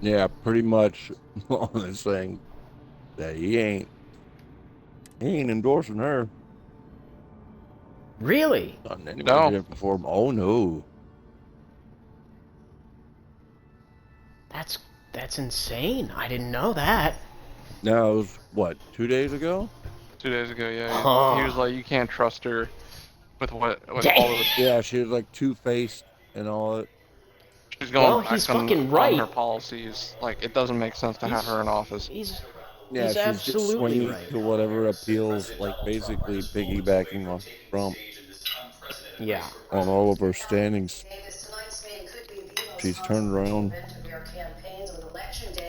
Yeah, pretty much on this thing that he ain't endorsing her Really? on any way, No, shape, or form. Oh no. That's that's insane. I didn't know that. Now it was what, 2 days ago? 2 days ago, yeah, he was Huh. like, you can't trust her with Dang. all this. Yeah, she was like two-faced and all that. She's going Well, back he's on fucking on right. her policies. Like, it doesn't make sense to have He's her in office. he's Yeah, he's she's just absolutely swinging right. to whatever appeals, like basically piggybacking on Trump Yeah. on all of her standings. She's turned around.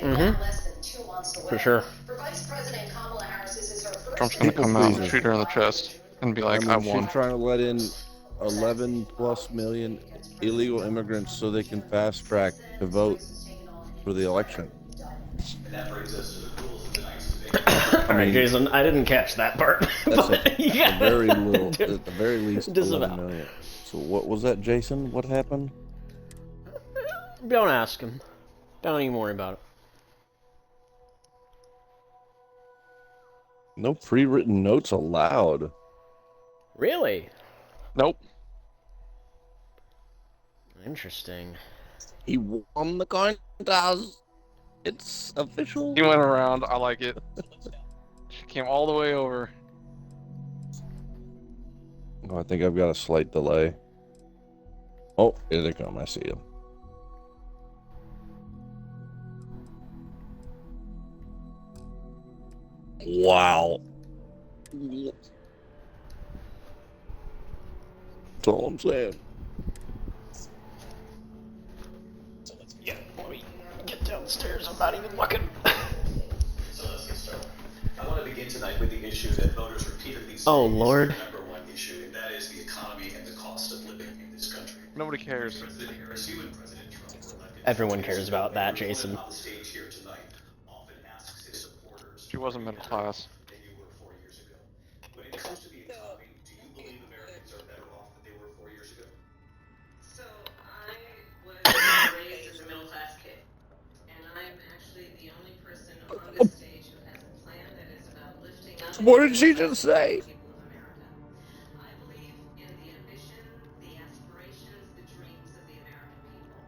Mm-hmm. For sure. Trump's gonna People come out and pleaser. shoot her in the chest and be I like, I mean, she's won. trying to let in 11 plus million illegal immigrants so they can fast track to vote for the election. I All right, mean, Jason. I didn't catch that part, that's but at the yeah, very little, at the very least, 11 disavow. million. So what was that, Jason? What happened? Don't ask him. Don't even worry about it. No pre-written notes allowed. Really? Nope. Interesting. He won the coin toss. It's He official. went around. I like it. She came all the way over. Oh, I think I've got a slight delay. Oh, here they come. I see them. Wow. That's all I'm saying. Yeah. Let me get downstairs. I'm not even looking. So let's get started. I want to begin tonight with the issue that voters repeatedly say Oh is Lord. the number one issue, and that is the economy and the cost of living in this country. Nobody cares. President Harris, you and President Trump were elected Everyone 4 years cares ago, about and that, your opponent Jason. on the stage here tonight often asks his supporters She where wasn't you middle are class. than you were 4 years ago. When it comes to the economy, do you believe Americans are better off than they were 4 years ago? So I was raised as a middle class kid, and I'm actually the only person on this stage who has a plan that is about lifting up What the did middle she class just and working say? people of America. I believe in the ambition, the aspirations, the dreams of the American people.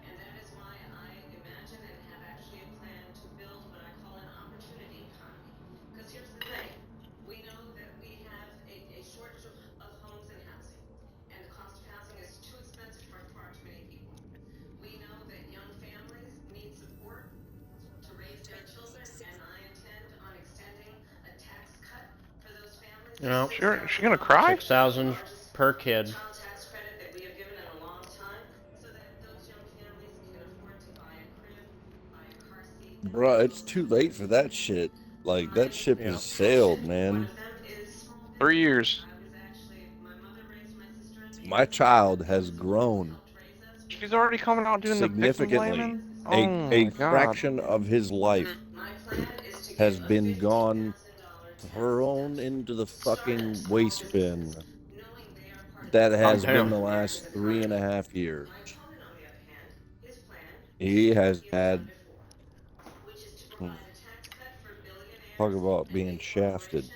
And that is why I imagine and have actually a plan to build what I call an opportunity economy. Because here's the thing. We know that we have a shortage of homes and housing. And the cost of housing is too expensive for far too many people. We know that young families need support to raise their children, and I intend on extending a tax cut for those families You of know, She $6,000, gonna cry? 6,000 largest per kid. child tax credit that we have given in a long time, so that those young families can afford to buy a crib, buy a car seat, and buy Bruh, it's clothes too for their late for that children. shit. Like, My that ship Yeah. has passion, sailed, one man. of them is small 3 years. business. My mother raised my sister and me, My and my child has grandparents grown helped raise us. We She's grew already up in coming out doing the victim significantly. blaming. Oh A my god. fraction of his life my plan is to give has a been gone $50,000 tax thrown deduction into the to start fucking small waste bin businesses, knowing they are part of the that God has backbone been damn. the of last America's three and a economy. half years. My opponent, on the other hand, his plan is to He do what has he has done had, before, which is to hmm, provide a tax cut for talk billionaires about and being big shafted. corporations,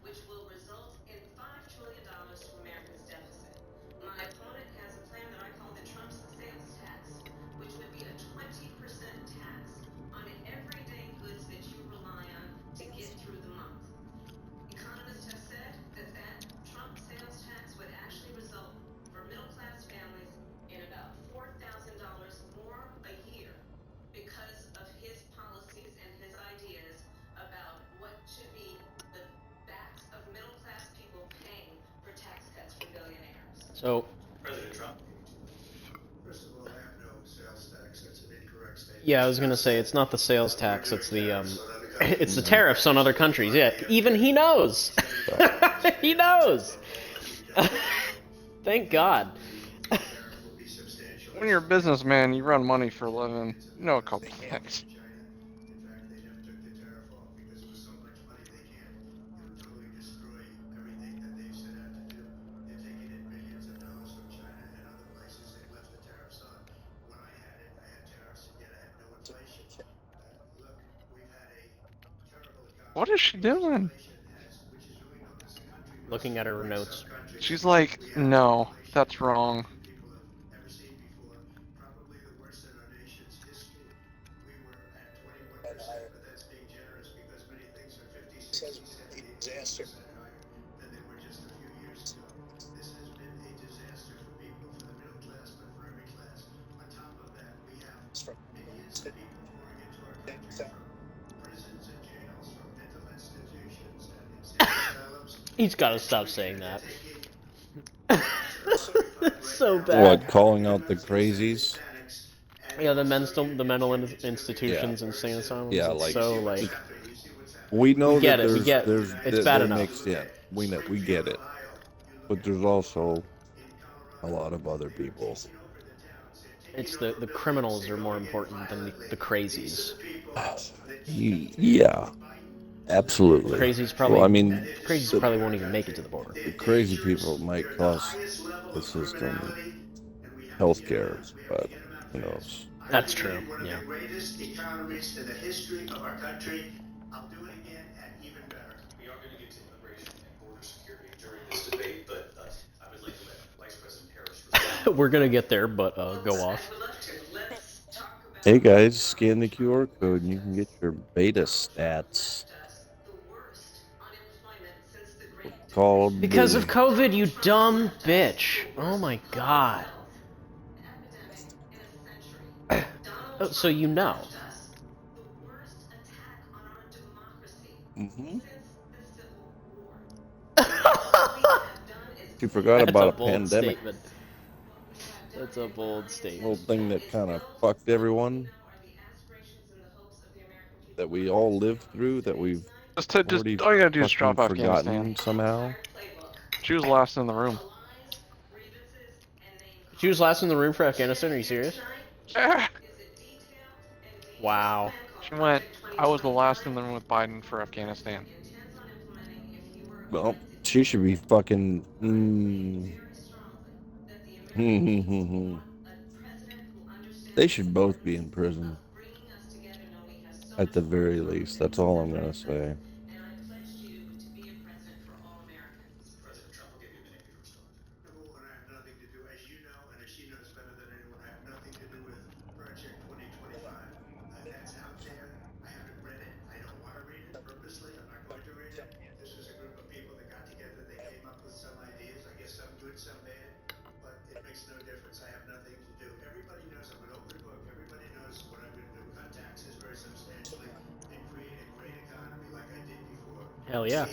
which will result in $5 trillion to America's deficit. My opponent has a plan that I call the Trump sales tax, which would be a 20% tax on everyday goods that you rely on to get through the month. Economists have said that Trump sales tax would actually result for middle class families in about $4,000 more a year because of his policies and his ideas about what should be the backs of middle class people paying for tax cuts for billionaires. So President Trump? First of all, I have no sales tax. That's an incorrect statement. yeah, I was gonna say it's not the sales tax. It's the So that becomes it's the Hmm. tariffs on other countries. Yeah, even he knows. He knows. Thank God. When you're a businessman, you run money for a living. You know a couple things. In fact, they never took the tariff off because it was so much money they can't, totally destroy everything that they've set out to do. They're taking in billions of dollars from China and other places. They've left the tariffs on. When I had it, I had tariffs, and yet I had no inflation. What is she doing? Looking at her notes. She's like, no, that's wrong. He's got to stop saying that. So What, bad. calling out the crazies? Yeah, the mental institutions and insane asylums. Yeah, It's like so like we we know get that it. We get it's bad they're enough. mixed in. We get it. But there's also a lot of other people. It's the criminals are more important than the crazies. Yeah, absolutely. Crazies Well, I probably mean, crazies the, probably won't even make it to the border. the crazy people might cost the system health care, but who knows? That's true. Yeah. We're gonna get there, but go off. Hey guys, scan the QR code and you can get your beta stats. Called Because of COVID, you dumb bitch. Oh my god. Oh, so you know. Mhm. She forgot That's about a a bold pandemic, statement. That's a bold little statement. thing that kind of fucked everyone that we all lived through that we've Just already all you gotta do is fucking drop Afghanistan. forgotten somehow. She was last in the room. She was last in the room for Afghanistan. Are you serious? Ah, Wow. she went. I was the last in the room with Biden for Afghanistan. Well, she should be fucking. They should both be in prison at the very least. That's all I'm gonna say. Hell yeah.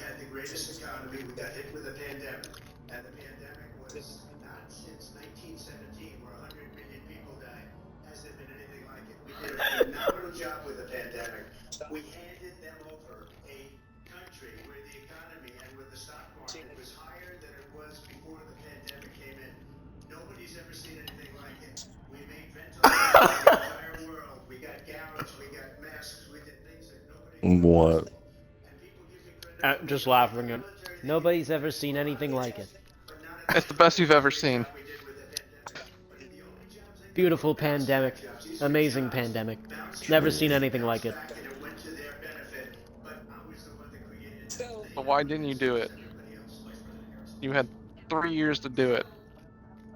What? Just laughing at. Nobody's ever seen anything like it. It's the best you've ever seen. Beautiful pandemic. Amazing pandemic. Never seen anything like it. But why didn't you do it? You had 3 years to do it,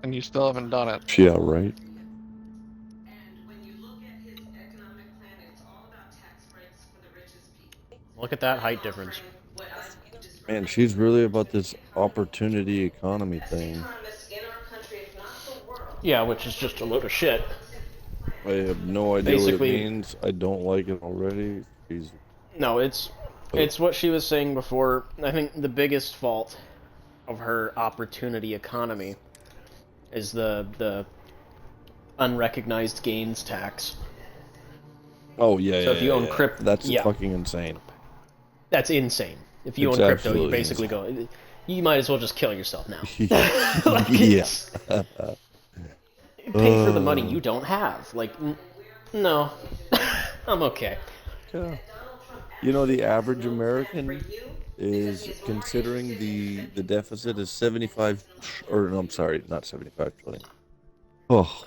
and you still haven't done it. Yeah, right. Look at that height difference. Man, she's really about this opportunity economy thing. Yeah, which is just a load of shit. I have no idea what it Basically, means. I don't like it already. She's no, it's what she was saying before. I think the biggest fault of her opportunity economy is the unrecognized gains tax. oh yeah, So yeah, if you yeah, own yeah. crypto, That's yeah, fucking insane. that's insane. If you It's own crypto, you absolutely basically go. You might as well just kill yourself now. Like yeah. pay for the money you don't have. Like, no, I'm okay. Yeah. You know, the average American is considering the deficit is 75 or no, I'm sorry, not 75 trillion. Oh,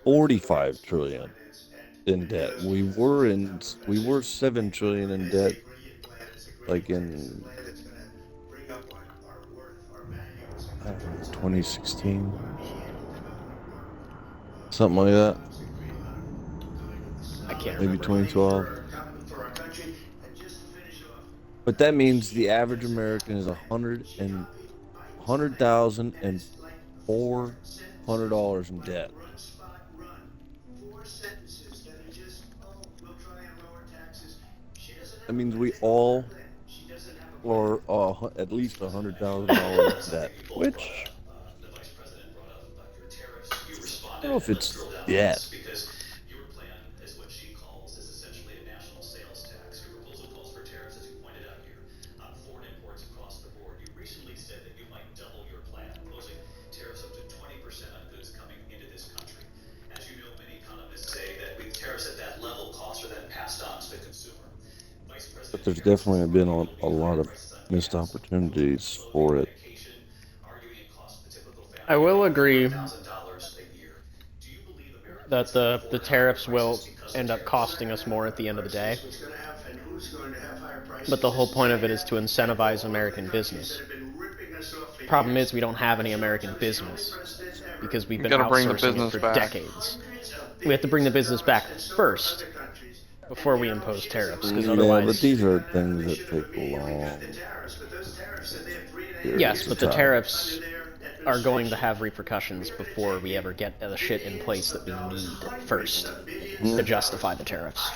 45 trillion in debt. We were 7 trillion in debt like in, I don't know, 2016, something like that. I can't Maybe remember. 2012. But that means the average American is $100,400 in debt. That means we all are at least $100,000 in debt, which I don't know if it's debt. Your plan is what she calls is essentially a national sales tax. Your proposal calls for tariffs, as you pointed out here, on foreign imports across the board. You recently said that you might double your plan, proposing tariffs up to 20% on goods coming into this country. As you know, many economists say that with tariffs at that level, costs are then passed on to the consumer. Vice But President there's Harris is definitely been arguing it'll a be higher lot of prices on missed gas, opportunities clothing, for it. medication, arguing it costs the typical I family will around agree $4,000 a year. Do you believe that Americans can the afford higher tariffs prices will because of end up tariffs? costing us more at the end of the day. But the whole point of it is to incentivize American business. Problem is, we don't have any American business because we've You been got to bring the outsourcing it business for back. decades. We have to bring the business back first before we impose tariffs, because Yeah, but otherwise, these are things that take a long yes, periods of but the time. tariffs are going to have repercussions before we ever get the shit in place that we need first to justify the tariffs.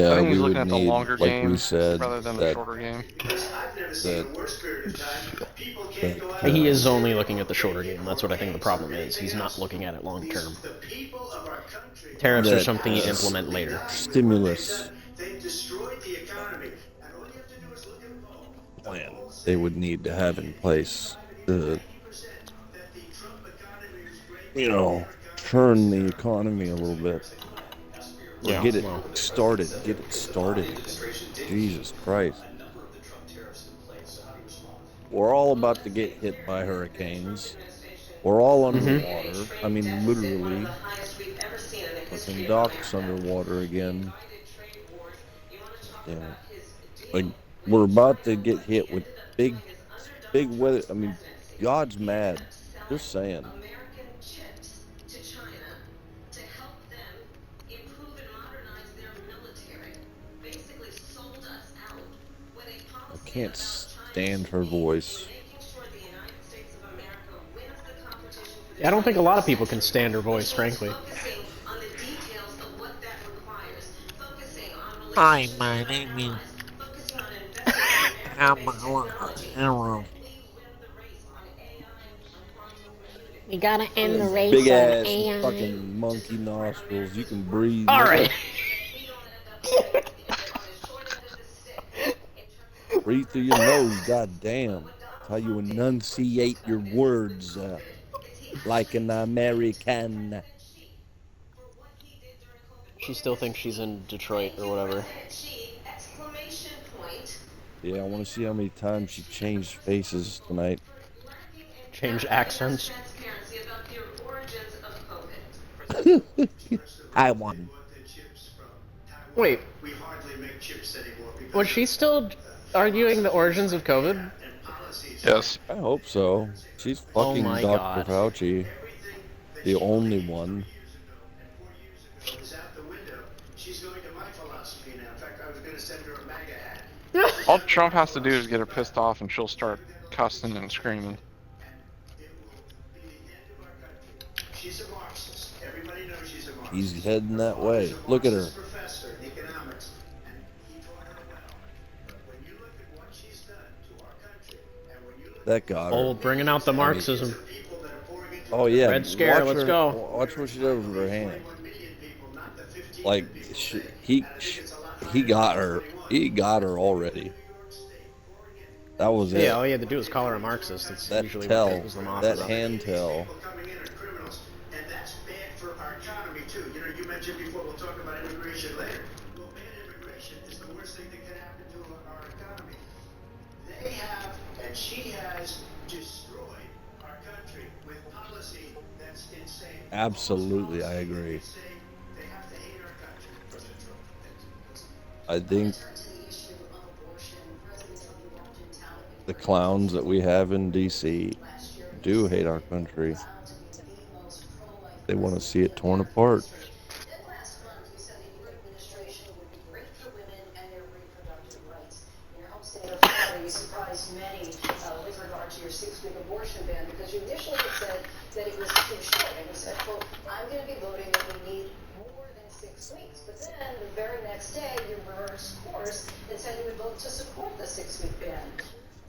I Yeah, think he's we looking would at the need, longer like we game said, rather than the that shorter game. that He is only looking at the shorter game. That's what I think the problem is. He's not looking at it long term. Tariffs are that something you implement later. stimulus plan they would need to have in place to, turn the economy a little bit or Yeah, get it well, started. Get it started. Jesus Christ. We're all about to get hit by hurricanes. We're all underwater. I mean, literally. Fucking docks underwater again. Damn it. Like, we're about to get hit with big, big weather. I mean, God's mad. Just saying. American chips to China to help them improve and modernize their military. Basically sold us out with a I policy can't about China's stand her needs, voice. making sure the United States of America wins the competition for the I don't think a lot of 21st people can century, stand her which voice, means frankly. focusing on the details of what that requires, focusing on Hi, relationships my with our name is allies, focusing on investing in American-based Kamala technology so Harris. that we win the race on AI and quantum computing. We gotta end the Big race on ass AI. fucking monkey nostrils. You can breathe, All right. nigga. Breathe through your nose, goddamn. That's how you enunciate your words like an American. She still thinks she's in Detroit or whatever. Yeah, I want to see how many times she changed faces tonight. Change accents. I won. Wait, was she still arguing the origins of COVID? Yes. I hope so. She's Oh fucking my Dr. god. Fauci, the only one. All Trump has to do is get her pissed off and she'll start cussing and screaming. He's heading that way. Look at her. That got her. Oh, bringing out the I mean, Marxism. oh yeah, Red Scare, let's go. Watch what she does with her hand. Like he got her. He got her already. That was Yeah, it. all you had to do was call her a Marxist. That's That usually what tell, pisses them off that about. hand tell. And that's bad for our economy too. You mentioned before, we'll talk about immigration later. Well, bad immigration is the worst thing that can happen to our economy. They have, and she has, destroyed our country with policy that's insane. Absolutely, I agree. They have to hate our country. I think the clowns that we have in DC do hate our country. They want to see it torn apart. Then last month, you said that your administration would be great for women and their reproductive rights. In your home state of Florida, you surprised many with regard to your 6-week abortion ban because you initially had said that it was too short. And you said, quote, I'm going to be voting that we need more than 6 weeks. But then the very next day, you reversed course and said you would vote to support the 6-week ban.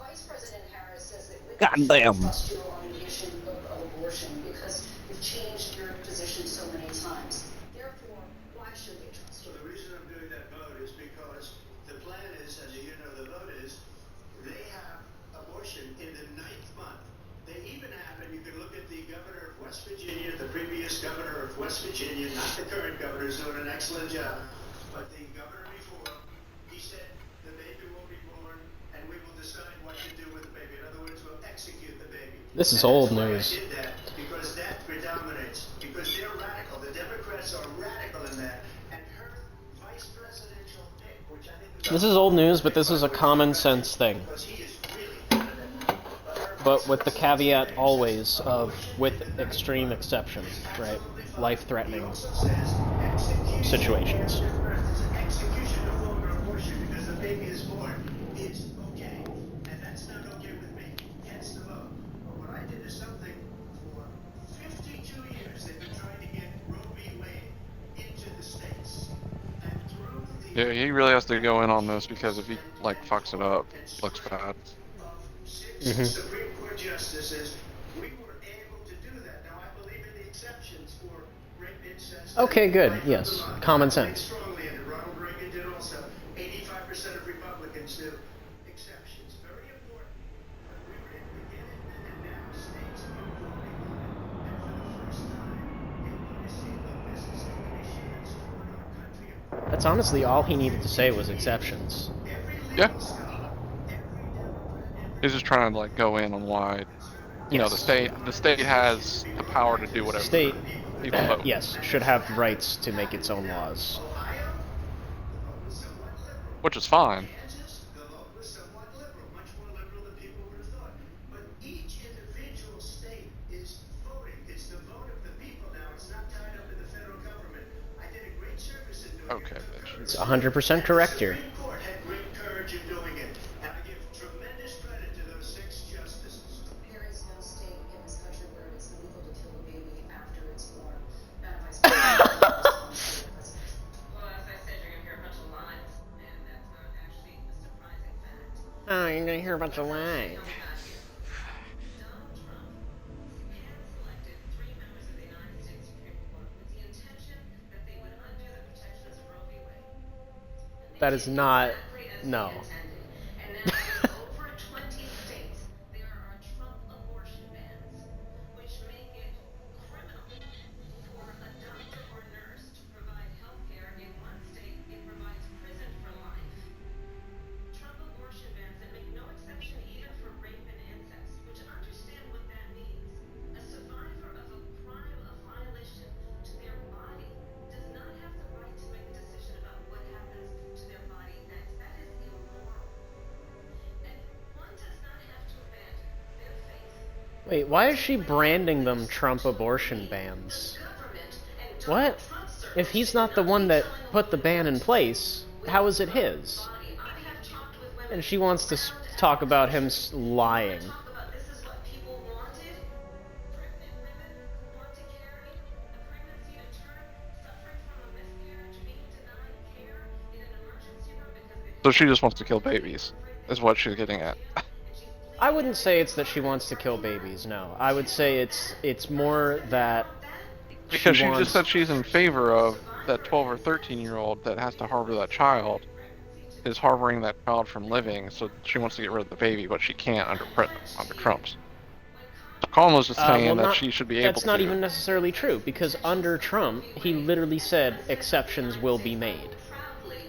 Vice President Harris says that women shouldn't Goddamn. trust you on the issue of abortion because you've changed your position so many times. Therefore, why should they trust you? So the reason I'm doing that vote is because the plan is, as you know, the vote is, they have abortion in the 9th month. They even have, and you can look at the governor of West Virginia, the previous governor of West Virginia, not the current governor, who's doing an excellent job, but the governor before, he said the baby will be born and we will decide what to do with the baby. In other words, we'll execute the baby. This is And old that's why news. I did that, because that predominates, because they're radical. The Democrats are radical in that. And her vice presidential pick, which I think was This is old news, but this is a common sense thing. because he is really good at it. But with the caveat always of with extreme exceptions, right? Life-threatening situations. Execution no longer abortion because the baby is born is okay. And that's not okay with me. Hence the vote. But what I did is something for 52 years they've been trying to get Roe v. Wade into the states. And through the Yeah, he really has to go in on this because if he like fucks it up, it looks bad. Supreme Court justices, we were able to do that. Now, I believe in the exceptions for rape, incest. Okay, and good. life of Yes. the mother. Common I believe sense. strongly in it. Ronald Reagan did also. 85% of Republicans do. Exceptions. Very important. But we were able to get it, and now states are voting on it. And for the first time, you're going to see, look, this is an issue that's torn our country apart. That's honestly all he needed to say was exceptions. Every Yeah. legal scholar, every Democrat, every He's just trying to like go in on why, you know, the state has the power to do whatever State, people vote. yes, should have rights to make its own laws. Ohio, the vote was somewhat liberal. Which is fine. Kansas, the vote was somewhat liberal, much more liberal than people would have thought. But each individual state is voting. It's the vote of the people now. It's not tied up in the federal government. I did a great service in doing Okay, it. bitch. It's 100% correct here. The Supreme Court had great courage in doing it. And I give tremendous credit to those 6 justices. There is no state in this country where it's illegal to kill a baby after it's born. Madam Vice President. Well, as I said, you're going to hear a bunch of lies, and that's not actually a surprising fact. Oh, you're gonna hear a bunch of lies. How we got here. Donald Trump hand-selected 3 members of the United States Supreme Court with the intention that they would undo the protections of Roe v. Wade. And they That is did not. exactly as he No. intended. And now in over 20 states, there are Trump abortion bans, which make it criminal for a doctor or nurse to provide health care. In one state, it provides prison for life. Trump abortion bans that make no exception either for rape and incest, which understand what that means. A survivor of a crime of violation to their body does not have the right to make a decision about what happens to their body next. That is immoral. And one does not have to abandon their faith. Wait, why is she branding them Trump abortion bans? Government and What? Trump servers If he's not the one that put the ban in place, how is it his? body. I have talked with women. And she wants to talk about him lying. Talk about this is what people wanted. Pregnant women who want to carry a pregnancy to term, suffering from a miscarriage, being denied care in an emergency room because they So she just wants to kill babies, is what she's getting at. and she's I wouldn't say it's that she wants to kill babies. No, I would say it's more that Because she wants. just said she's in favor of that 12 or 13-year-old that has to harbor that child is harboring that child from living, so she wants to get rid of the baby, but she can't under Trump's. So Colin was just saying that she should be able to. That's not even necessarily true because under Trump, he literally said exceptions will be made.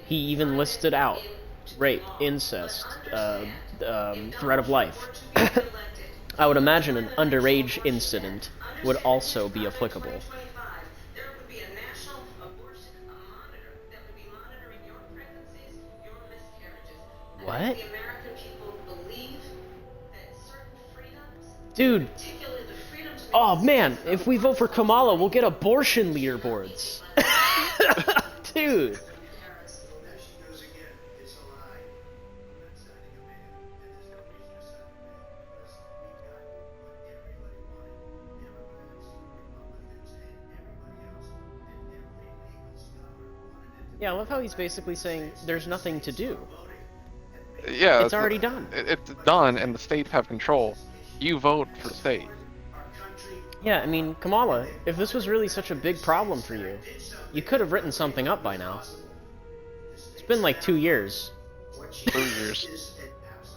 He even listed out rape, incest, threat of life. I would imagine an underage incident would also be applicable. there would be a national abortion monitor that would be monitoring your pregnancies, What? The American people believe that certain freedoms, Dude. particularly the freedom to make Oh decisions man, about if we vote for Kamala, we'll get abortion leaderboards. Dude. There she goes again. It's a lie. I'm not signing a ban, and there's no reason to sign a ban because we got what everybody wanted. Democrats, Republicans, and everybody else, and every legal scholar wanted it to Yeah, I be love how he's basically saying there's nothing to do. Yeah, It's already done. It's done, and the states have control. You vote for the state. Yeah, I mean, Kamala, if this was really such a big problem for you, you could have written something up by now. It's been like 2 years. 2 years.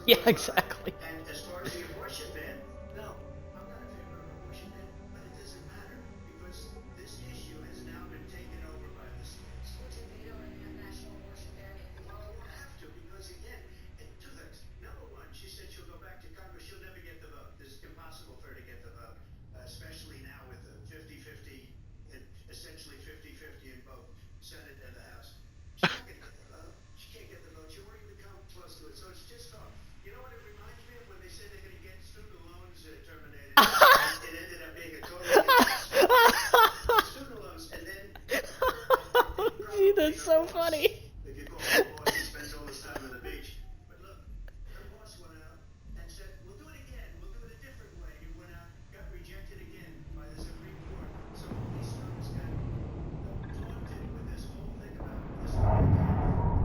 Yeah, exactly. And as far as the abortion ban, no, I'm not in favor of an abortion ban, but it doesn't matter because this issue has now been taken over by the states. Well, it won't have to because again, two things. Number one, she said she'll go back to Congress. She'll never get the vote. It's impossible for her to get the vote, especially now with the 50-50, essentially 50-50 in both Senate and the House. She's not going to get the vote. She can't get the vote. She won't even come close to it. So it's just talk. You know what it reminds me of when they said they're going to get student loans terminated? It ended up being a total student loans, and then. Dude, that's so funny. If you call the boss, he spends all his time on the beach. But look, her boss went out and said, "We'll do it again. We'll do it a different way." He went out, got rejected again by the Supreme Court. So all these students got taunted with this whole thing about this whole again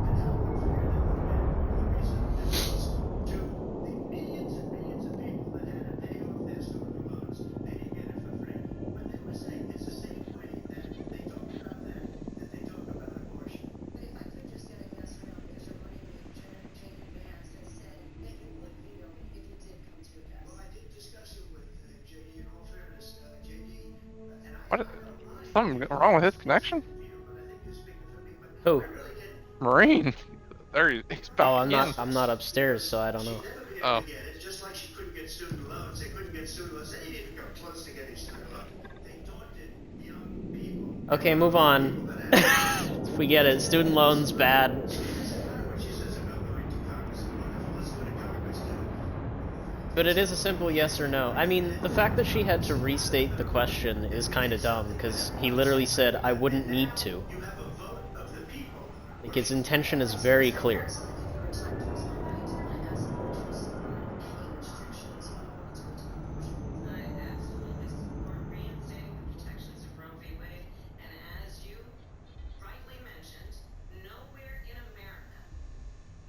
and how unfair that would have been. The reason it was to the millions and millions of people that had to pay off their student loans. They didn't get it for free. But they were saying it's the same way that they talk about that they talk about abortion. But if I could just get a yes or no, because you're running with J.D. Vance has said that you would veto it if it did come to a pass. Well, I did discuss it with JD. In all fairness, JD, and I What? don't mind. Something wrong with his connection? But I think you're speaking for me. But Who? I really did. Marine. There he's back Oh, again. I'm not upstairs, so I don't know. She'd never be able Oh. to get it, just like she couldn't get student loans. They couldn't get student loans. They didn't even come close to getting student loans. They taunted young people. Okay, move on. If we get it, student loans bad. It doesn't matter what she says about going to Congress. Wonderful. Let's go to Congress too. But it is a simple yes or no. I mean, the fact that she had to restate the question is kind of dumb, because he literally said, I wouldn't need to. You have a vote of the people. Like, his intention is very clear. I absolutely support reinstating the protections of Roe v. Wade, and as you rightly mentioned, nowhere in America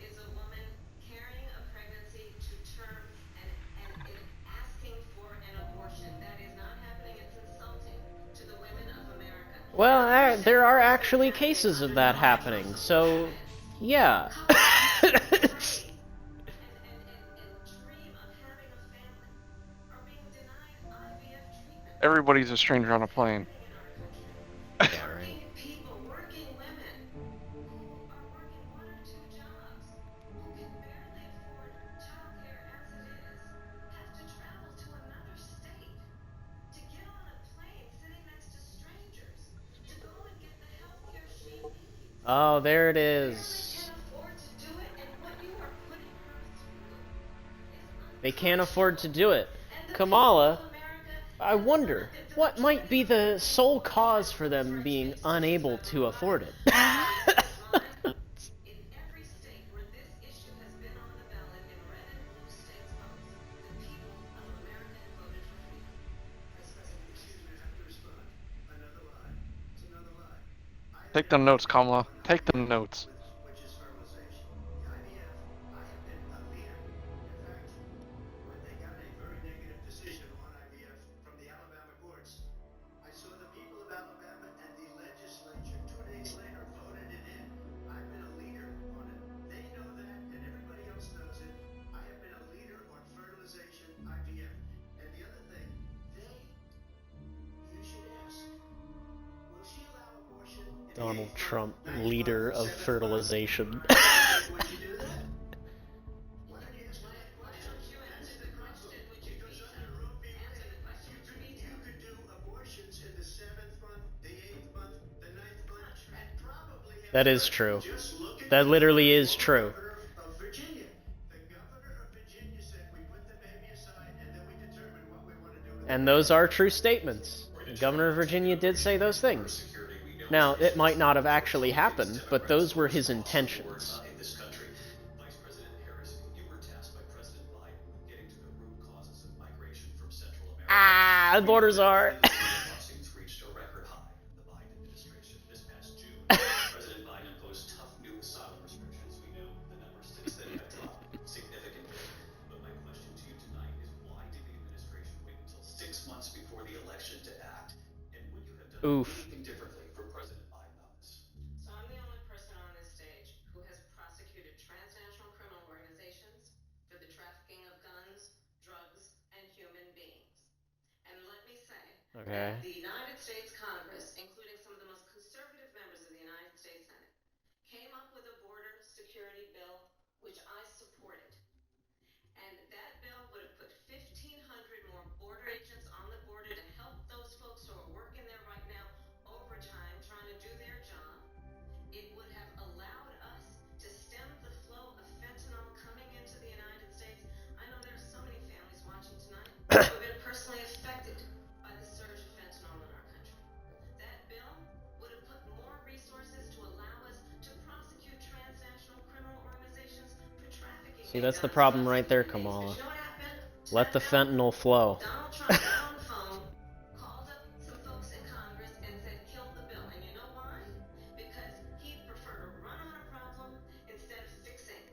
is a woman carrying a pregnancy to term and asking for an abortion. That is not happening. It's insulting to the women of America. Well, there are actually cases of that happening, so yeah. And dream of having a family are being denied IVF treatment. Everybody's a stranger on a plane. Yeah, right. Working people, working women who are working 1 or 2 jobs, who can barely afford childcare as it is, have to travel to another state to get on a plane sitting next to strangers to go and get the health care she needs. Oh, there it Barely is. can afford to do it, and what you are putting her through is They can't afford to do it. And the Kamala, people of America I wonder, what might be the sole cause for them being unable to afford it? in every state where this issue has been on the ballot in red and blue states votes, the people of America have voted for freedom. Vice President. Excuse me, I have to respond. Another lie. It's another lie. I have Take been them notes, involved Kamala. in Take them IVF, notes. which is fertilization. The IVF, I have been a leader. In fact, when they got a very negative decision on IVF from the Alabama courts, I saw the people of Alabama and the legislature 2 days later voted it in. I've been a leader on it. They know that, and everybody else knows it. I have been a leader on fertilization, IVF. And the other thing, you should ask, will she allow abortion in the Donald 8th Trump, month, 9th leader month, of 7th month? fertilization. Would you do that? Why don't you ask me that Why question? don't you answer the question? Would you Because veto? under Roe v. Answer the Wade, question. you Would could, you you veto? could do abortions in the 7th month, the 8th month, the 9th month, and probably That have is true. Just look at That the literally is true. governor of Virginia. And those are true statements. The governor of Virginia did say those things. Now, it might not have actually happened, but those were his intentions. In this country. Vice President Harris, you were tasked by President Biden with getting to the root causes of migration from Central America. Ah, the borders are. Crossings reached a record high in the Biden administration. This past June, President Biden imposed tough new asylum restrictions. We know the numbers since then have dropped significantly. But my question to you tonight is, why did the administration wait until 6 months before the election to act? And would you have done anything differently from President Biden on this? So I'm the only person on this stage who has prosecuted transnational criminal organizations for the trafficking of guns, drugs, and human beings. And let me say that the United States Congress, including some of the most conservative members of the United States Senate, came up with a border security bill which I supported. And that bill would have put 1,500 more border agents on the border to help those folks who are working there right now overtime trying to do their job. It would have allowed us to stem the flow of fentanyl coming into the United States. I know there are so many families watching tonight who have been personally affected by the surge of fentanyl in our country. That bill would have put more resources to allow us to prosecute transnational criminal organizations for trafficking. See, that's the problem right there, Kamala. You know what happened? Let the fentanyl flow. Donald Trump got on the phone, called up some folks in Congress, and said, kill the bill. And you know why? Because he preferred to run on a problem instead of fixing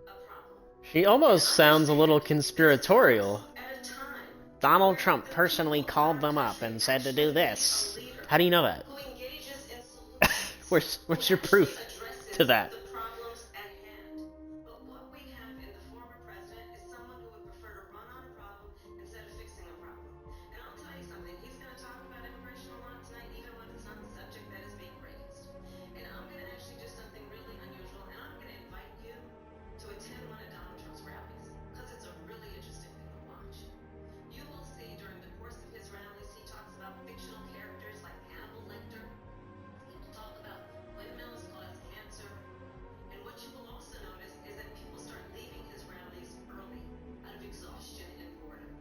a problem. She almost sounds a little conspiratorial. At a time, Donald Trump personally called them up and said to do this. How do you know that? who engages in solutions, What's your proof to that? the problems at hand. But what we have in the former president is someone who would prefer to run on a problem instead of fixing a problem. And I'll tell you something, he's going to talk about immigration a lot tonight, even when it's not the subject that is being raised. And I'm going to actually do something really unusual, and I'm going to invite you to attend one of Donald Trump's rallies, because it's a really interesting thing to watch. You will see during the course of his rallies, he talks about fictional characters like Hannibal Lecter. He will talk about windmills cause cancer. And what you will also notice is that people start leaving his rallies early out of exhaustion and boredom.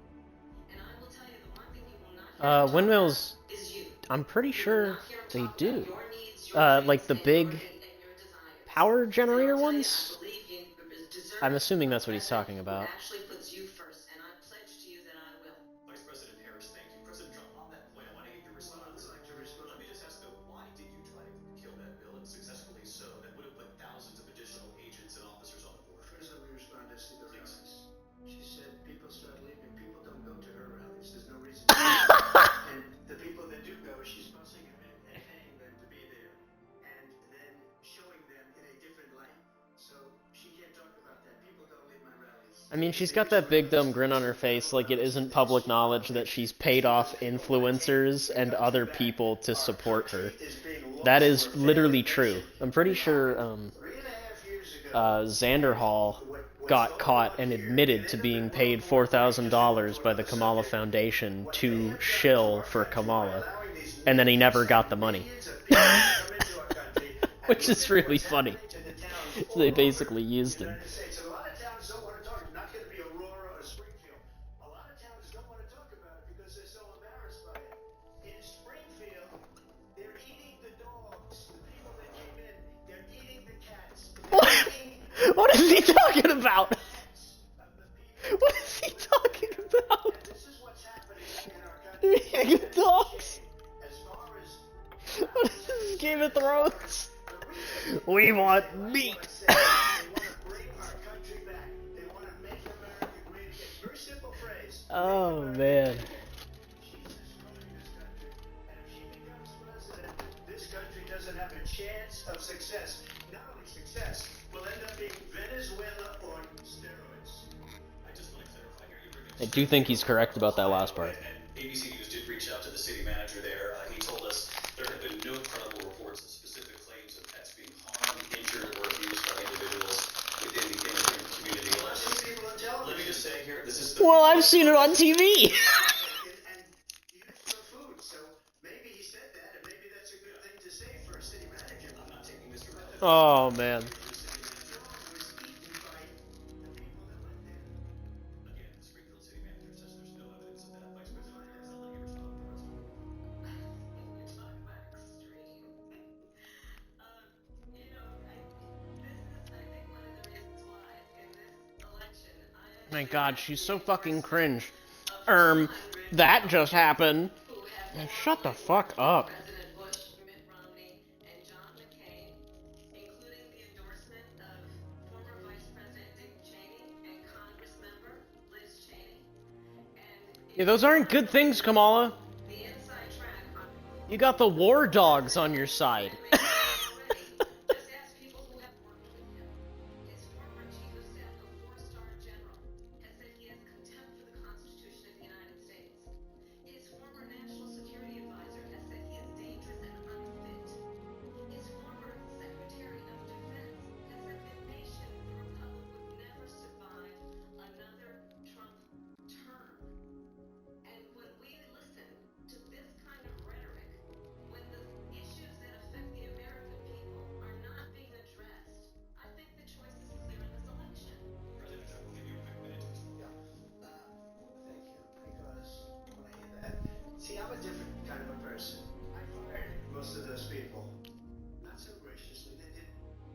And I will tell you, the one thing you will not hear Windmills, is you. I'm pretty sure they do. Your needs, your Like the big and your desires. power And generator I'll tell you, ones? I believe you deserve I'm assuming that's what he's talking who about. actually puts you first, and I pledge to you that I will. Vice President Harris, thank you. President Trump, on that point, I want to get your response. I'd like to respond. Let me just ask though, why did you try to kill that bill, and successfully so, that would have put thousands of additional agents and officers on the border? First, let me respond as to the rallies. She said people start leaving. People don't go to her rallies. There's no reason to. And the people that do go, she's busing them in and paying them to be there, and then showing them in a different light. So she can't talk about that. People don't leave my rallies. I mean, she's got that big dumb grin on her face like it isn't public knowledge that she's paid off influencers and other people to support her. That is literally true. I'm pretty sure 3.5 years ago, Xander Hall got caught and admitted to being paid $4,000 by the Kamala Foundation to shill for Kamala, and then he never got the money. Which is really funny. So they basically used him. States. And a lot of towns don't want to talk. Not going to be Aurora or Springfield. A lot of towns don't want to talk about it because they're so embarrassed by it. In Springfield, they're eating the dogs. The people that came in, they're eating the cats. What is he talking about? What is he talking about? And this is what's happening in our They're country. eating dogs. As far as What is this, Game of Thrones? We want meat. they want to bring our country back. They want to make America great again. Very simple phrase. Oh man. She's destroying this country. And if she becomes president, this country doesn't have a chance of success. Not only success, we'll end up being Venezuela on steroids. I just want to clarify here. I do think he's correct about that last part. And ABC News did reach out to the city manager there. He told us there have been no credible reports of specific claims of pets being harmed, injured, or abused by individuals within the immigrant community. I've seen people on television. Let me just say here, this is the Well, I've seen it on TV. and used for food. So maybe he said that, and maybe that's a good thing to say for a city manager. I'm not taking Mr. President. Oh man. The dog was eaten by the people that lived there. Again, the Springfield city manager says there's no evidence of that. Vice President Harris. My God, she's so fucking cringe. That just happened. Shut the fuck up. President Bush, Mitt Romney, and John McCain, including the endorsement of former Vice President Dick Cheney and Congress member Liz Cheney. And Yeah, those aren't good things, Kamala. the inside track on You got the war dogs on your side. just ask people who have worked with him. His former chief of staff, a four-star general, has said he has contempt for the Constitution of the United States. His former national security advisor has said he is dangerous and unfit. His former secretary of defense has said the nation, the republic, would never survive another Trump term. And when we listen to this kind of rhetoric, when the issues that affect the American people are not being addressed, I think the choice is clear in this election. President Trump, we'll give you a quick minute to respond. Thank you. Because when I hear that, see, I'm a different kind of a person. I fired most of those people. Not so graciously. They did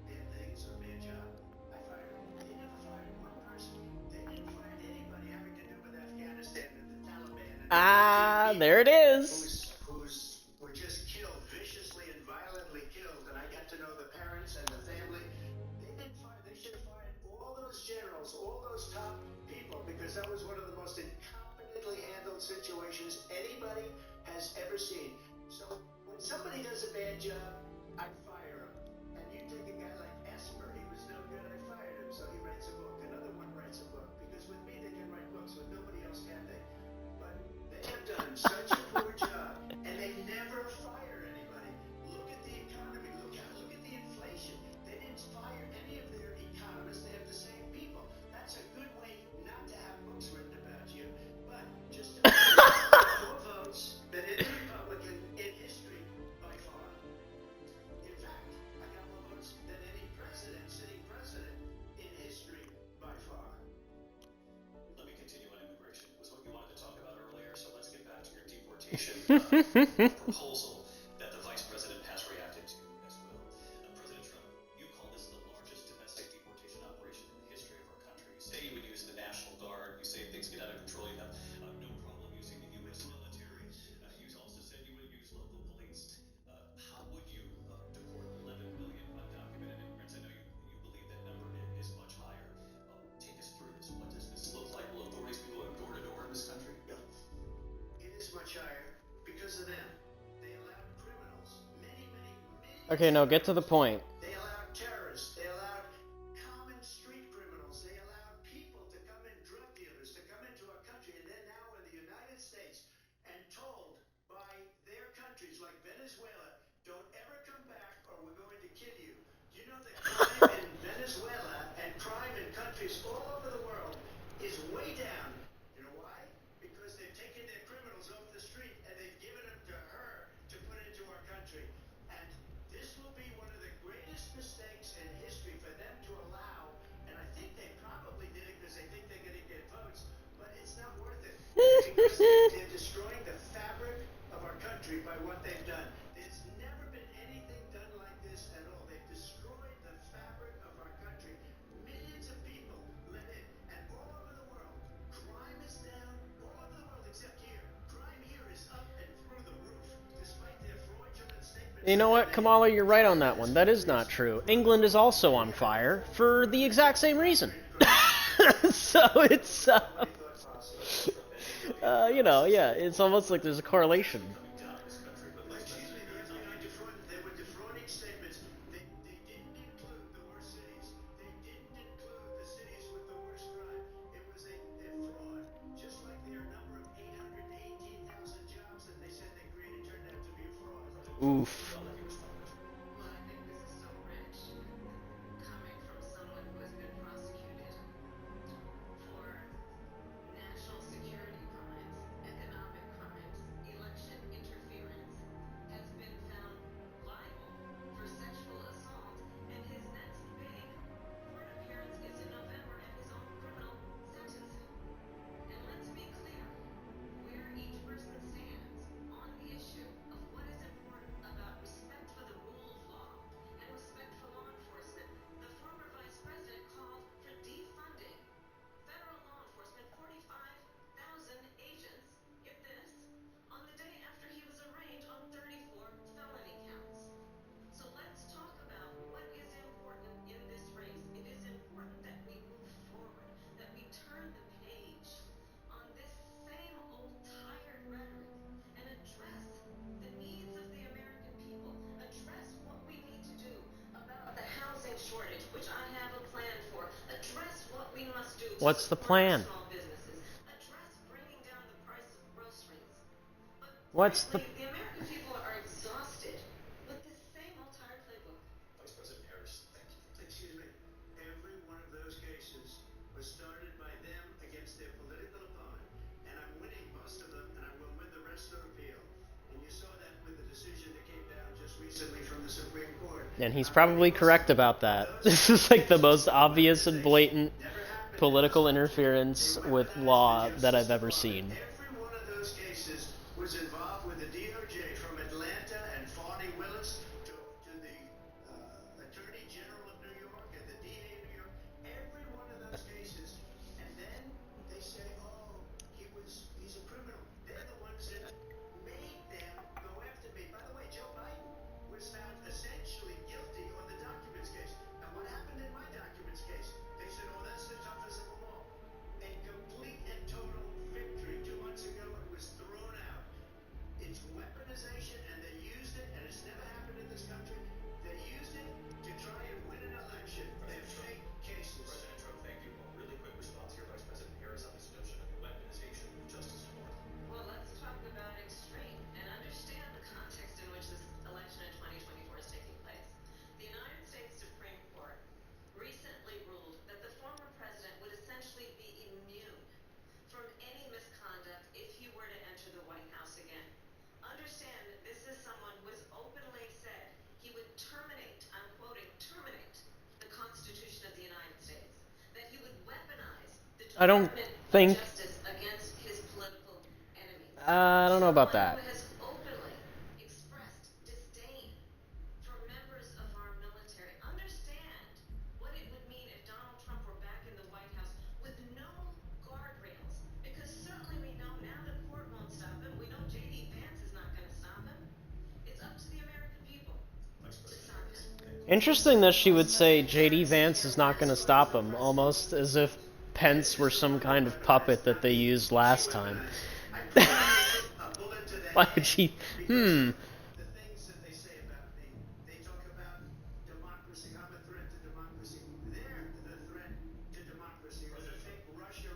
bad things or a bad job. I fired them. They never fired one person. They didn't fire anybody having to do with Afghanistan and the Taliban. And There it is. who's were just killed, viciously and violently killed, and I got to know the parents and the family. They didn't fire. They should have fired all those generals, all those top people, because that was one of the most incompetently handled situations anybody has ever seen. So when somebody does a bad job, I fire him. And you take a guy like Esper, he was no good, I fired him, so he writes a book. Another one writes a book, because with me they can write books, with nobody else can they? But they have done such a poor job, and they never fire anybody. Look at the economy. Look at the inflation. They didn't fire any of their economists. They have the same people. That's a good way not to have books written about you. But just to more votes than any Republican in history by far. In fact, I got more votes than any sitting president in history by far. Let me continue on immigration. It was what you wanted to talk about earlier, so let's get back to your deportation proposal that the vice president has reacted to as well. President Trump, you call this the largest domestic deportation operation in the history of our country. You say you would use the National Guard. You say if things get out of control, you have no problem using the U.S. military. You also said you would use local police. How would you deport 11 million undocumented immigrants? I know you believe that number is much higher. Take us through this. What does this look like? Will authorities be going door to door in this country? It is much higher because of them. They allowed criminals, many, Okay, no, get to the point. they allowed terrorists, they allowed common street criminals, they allowed people to come in, drug dealers, to come into our country, and they're now in the United States and told by their countries like Venezuela, don't ever come back or we're going to kill you. You know that crime in Venezuela and crime in countries all over the world is way down. You know why? Because they've taken their criminals off the street and they've given them to her to put into our country. And this will be one of the greatest mistakes in history for them to allow. And I think they probably did it because they think they're going to get votes, but it's not worth it. Because they're destroying the fabric of our country by what they've done. There's never been anything done like this at all. They've destroyed the fabric of our country. Millions of people let in, and all over the world, crime is down all over the world except here. Crime here is up and through the roof, despite their fraudulent statements. You know what, Kamala, you're right on that one. That is not true. England is also on fire for the exact same reason. So it's, yeah, it's almost like there's a correlation. Excuse me, they were defrauding statements. They didn't include the worst cities. They didn't include the cities with the worst crime. It was a fraud, just like their number of 818,000 jobs that they said they created turned out to be a fraud. Oof. Well, I think this is so rich, coming from someone who has been prosecuted for national security crimes, economic crimes, election interference, has been found liable for sexual assault, and his next big court appearance is in November at his own criminal sentencing. And let's be clear, where each person stands on the issue of what is important about respect What's the plan? Small businesses. Address bringing down the price of groceries. But What's the... frankly, the American people are exhausted with the same old tired playbook. Vice President Harris, thank you. Excuse me. Every one of those cases was started by them against their political opponent, and I'm winning most of them, and I will win the rest on appeal. And you saw that with the decision that came down just recently from the Supreme Court. And he's probably correct about that. This is like the most obvious and blatant political interference with law that I've ever seen. Every one of those cases was involved with the DOJ, from Atlanta and Fani Willis to the Attorney General of New York and the DA of New York. Every one of those cases. And then they say, oh, he's a criminal. They're the ones that made them go after me. By the way, Joe Biden was found essentially guilty on the documents case. Now, what happened in my documents case? They said, oh, that's the toughest of them all. A complete and total victory. 2 months ago, it was thrown out. It's weaponization, and they used it, and it's never happened in this country. They used it to try and win an election. They're fake cases. President Trump, thank you. A really quick response here, Vice President Harris, on this notion of weaponization of justice reform. Well, let's talk about extreme and understand the context in which this election in 2024 is taking place. The United States Supreme Court recently ruled that the former president would essentially be immune from any misconduct if he were to enter the White House again. Understand that this is someone who has openly said he would terminate, I'm quoting, terminate the Constitution of the United States, that he would weaponize the I don't Department of think... Justice against his political enemies. I don't know about that. Someone who has openly expressed disdain for members of our military. Understand what it would mean if Donald Trump were back in the White House with no guardrails. Because certainly we know now the court won't stop him. We know J.D. Vance is not going to stop him. It's up to the American people to stop him. Interesting that she would say J.D. Vance is not going to stop him, almost as if Pence were some kind of puppet that they used last time. Why would she... The things that they say about me, they talk about democracy. I'm a threat to democracy. They're the threat to democracy. It was a fake Russia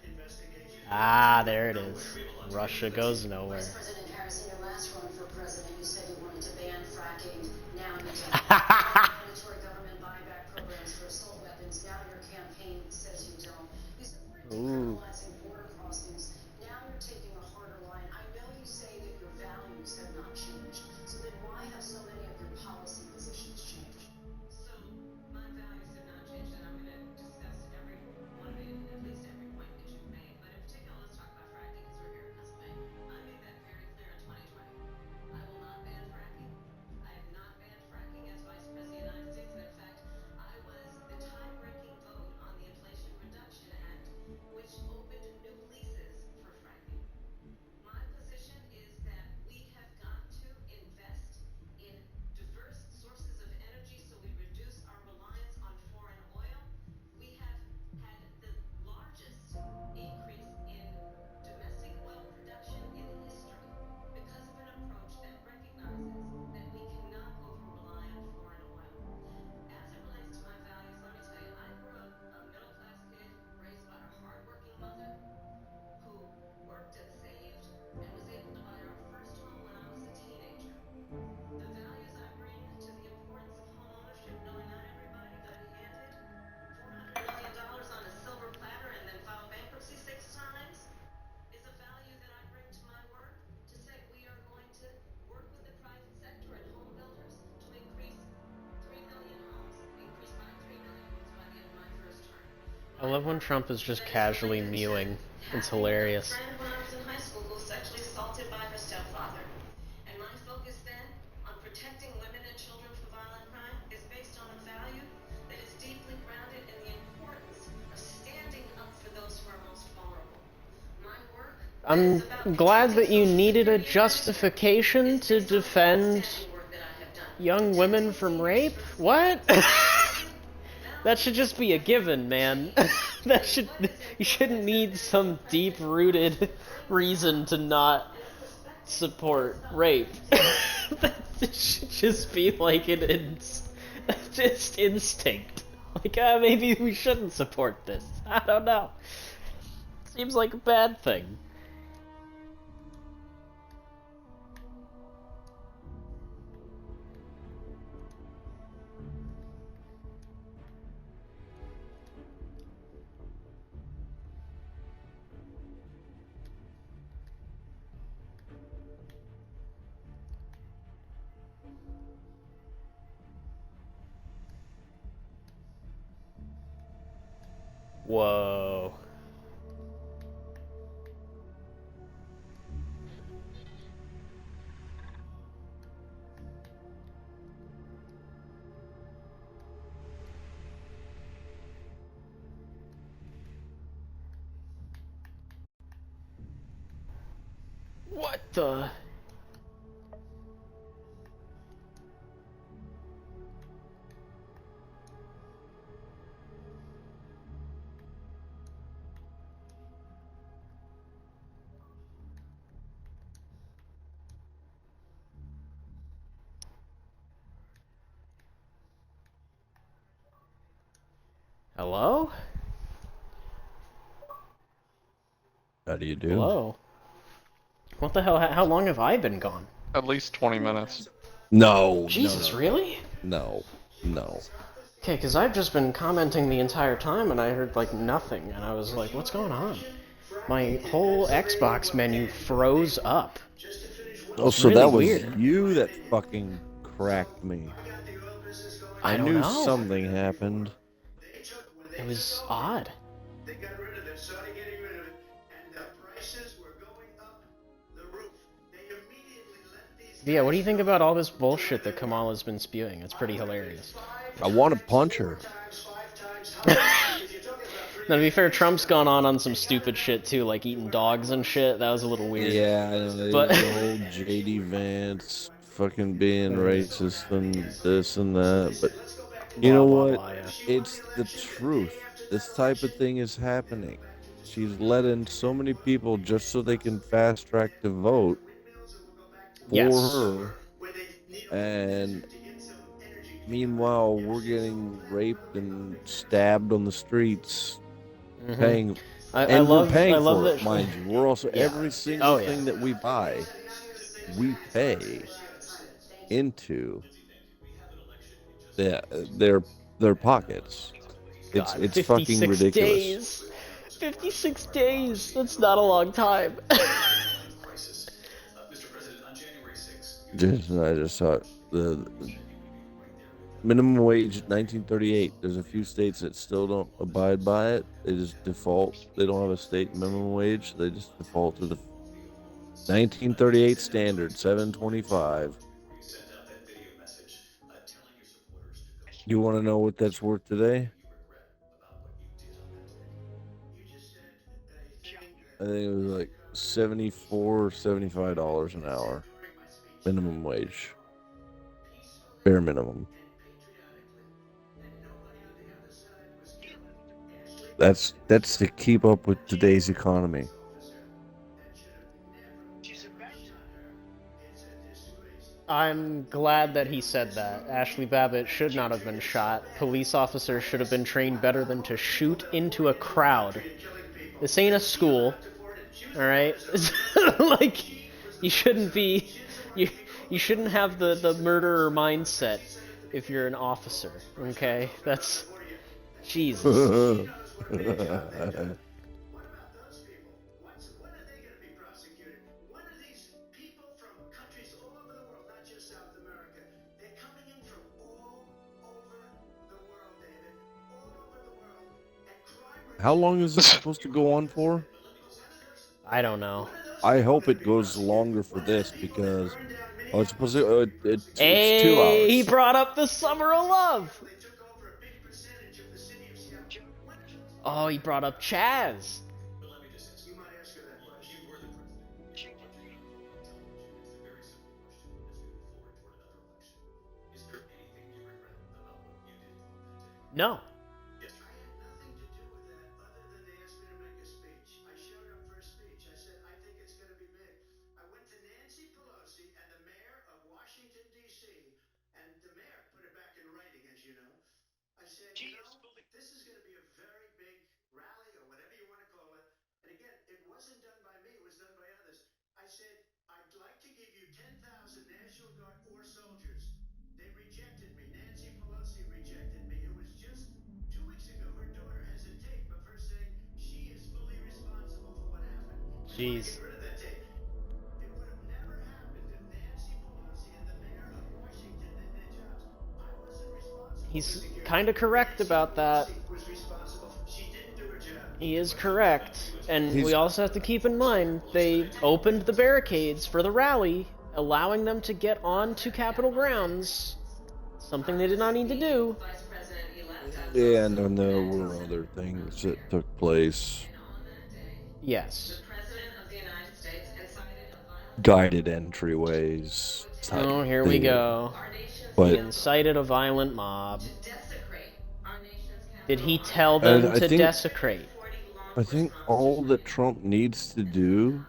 investigation. Ah, there it is. Russia goes nowhere. Vice President Harris, in your last run for president, you said you wanted to ban fracking. Now you don't. Mandatory government buyback programs for assault weapons. Now your campaign says you don't. You supported decriminalizing border crossings. Now you're taking a harder line. I know you say that your values have not changed. So then why have so many of your policy positions changed? So, my values have not changed, and I'm going to discuss every one of it, at least every point that you've made. But in particular, let's talk about fracking, because we're here in Pennsylvania. I made that very clear in 2020. I will not ban fracking. I have not banned fracking as Vice President of the United States, and in fact, I was the tie-breaking vote on the Inflation Reduction Act, which opened new leases for fracking. My position is that we have got to invest in diverse sources of energy so we reduce our reliance on foreign oil. We have had the largest increase in domestic oil production in history because of an approach that recognizes that we cannot over-rely on foreign oil. As it relates to my values, let me tell you, I grew up a middle-class kid raised by a hardworking mother who worked and saved and was able to buy our first home when I was a teenager. The values I bring to the importance of home ownership, knowing not everybody got handed $400 million on a silver platter and then filed bankruptcy 6 times, is a value that I bring to my work to say we are going to work with the private sector and home builders to increase 3 million homes, increase by 3 million homes by the end of my first term. I love when Trump is just casually mewing. It's hilarious. A friend when I was in high school who was sexually assaulted by her stepfather. And my focus then on protecting women and children from violent crime is based on a value that is deeply grounded in the importance of standing up for those who are most vulnerable. My work I'm glad that you needed a justification to defend young women from rape? What? That should just be a given, man. You shouldn't need some deep-rooted reason to not support rape. That should just be like just instinct. Like, maybe we shouldn't support this. I don't know. Seems like a bad thing. Whoa. What the? Hello? How do you do? Hello? What the hell? How long have I been gone? At least 20 minutes. No, no, Jesus, no, really? no, no. Okay, because I've just been commenting the entire time and I heard, like, nothing, and I was like, what's going on? My whole Xbox menu froze up. It Oh, was so really that was weird. you that fucking cracked me. I I don't knew know. something happened. It was odd. They got rid of it, started getting rid of it, and the prices were going up the roof. They immediately let these Yeah, what do you guys think know about all this to bullshit that underground. Kamala's been spewing? It's pretty hilarious. I want to punch her. Five times higher, because you're talking about Now, to be fair, Trump's gone on some stupid shit too, like eating dogs and shit. That was a little weird. Yeah, I know. But The whole JD Vance fucking being racist and this and that. But you blah know blah what? blah. Yeah. It's the truth. This type of thing is happening. She's let in so many people just so they can fast track the vote for Yes. her. And meanwhile, we're getting raped and stabbed on the streets, Mhm. paying, I and we're love paying love for it, that. mind you. We're also Yeah. every single Oh yeah. thing that we buy, we pay into their their pockets. God, It's fucking 56 ridiculous. days. 56 days. That's not a long time. Mr. President, on January 6th, I just saw it. The minimum wage 1938. There's a few states that still don't abide by it. They just default. They don't have a state minimum wage. They just default to the 1938 standard 725. before you sent out that video message telling your supporters to go You want to know what that's worth today? you regret about what you did on that day. You just said a thing I think it was like 74 or $75 an hour during my speech minimum wage, peacefully bare minimum. and patriotically, and nobody on the other side was killed. Ashley That's Babbitt that's to keep up with today's economy. officer that should have never shot her. It's a disgrace. I'm glad that he said that. Ashley Babbitt should not have been shot. Police officers should have been trained better than to shoot into a crowd. This ain't a school, all right? Like, you shouldn't be, you you shouldn't have the murderer mindset if you're an officer. Okay, that's Jesus. What about those people? When are they going to be prosecuted? When are these people from countries all over the world, not just South America? They're coming in from all over the world, David. All over the world. And crime How rates. long is this supposed to go on for? I don't know. I hope it goes longer for this because it's supposed to. It's two Hey, he hours. brought up the summer of love. They took over a big percentage of the city of Seattle. When are those Oh, he brought up Chaz. But let me just ask You might ask her that question. you were the president. You were watching it on television. It's a very simple question as we move forward toward another election. Is there anything you regret about what you did on that day? No. Yes, I had nothing to do with that other than they asked me to make a speech. I showed up for a speech. I said, I think it's going to be big. I went to Nancy Pelosi and the mayor of Washington, D.C., and the mayor put it back in writing, as you know. I I said, this is going to be a very big rally or whatever you want to call it. And again, it wasn't done by me, it was done by others. I said, I'd like to give you 10,000 National Guard or soldiers. They rejected me. Nancy Pelosi rejected me. It was just 2 weeks ago. Her daughter has a tape of her saying she is fully responsible for what happened. They want to Jeez. get rid of that tape. It would have never happened if Nancy Pelosi and the mayor of Washington did their jobs. I wasn't responsible for He's security. kind of correct Nancy about that. Pelosi was responsible. She didn't do her job. He is correct. And we He's- also have to keep in mind they opened the barricades for the rally, allowing them to get onto Capitol grounds. Something they did not need to do. Vice President-elect Yeah, and then there were other things that took place. and on that day, Yes. the President of the United States incited a violent Guided entryways. type Oh, here we thing. go. our nation's He But incited a violent mob. to desecrate our nation's Did he capital tell on them I to think- desecrate? 40 law I think enforcement all officers that Trump needs to do,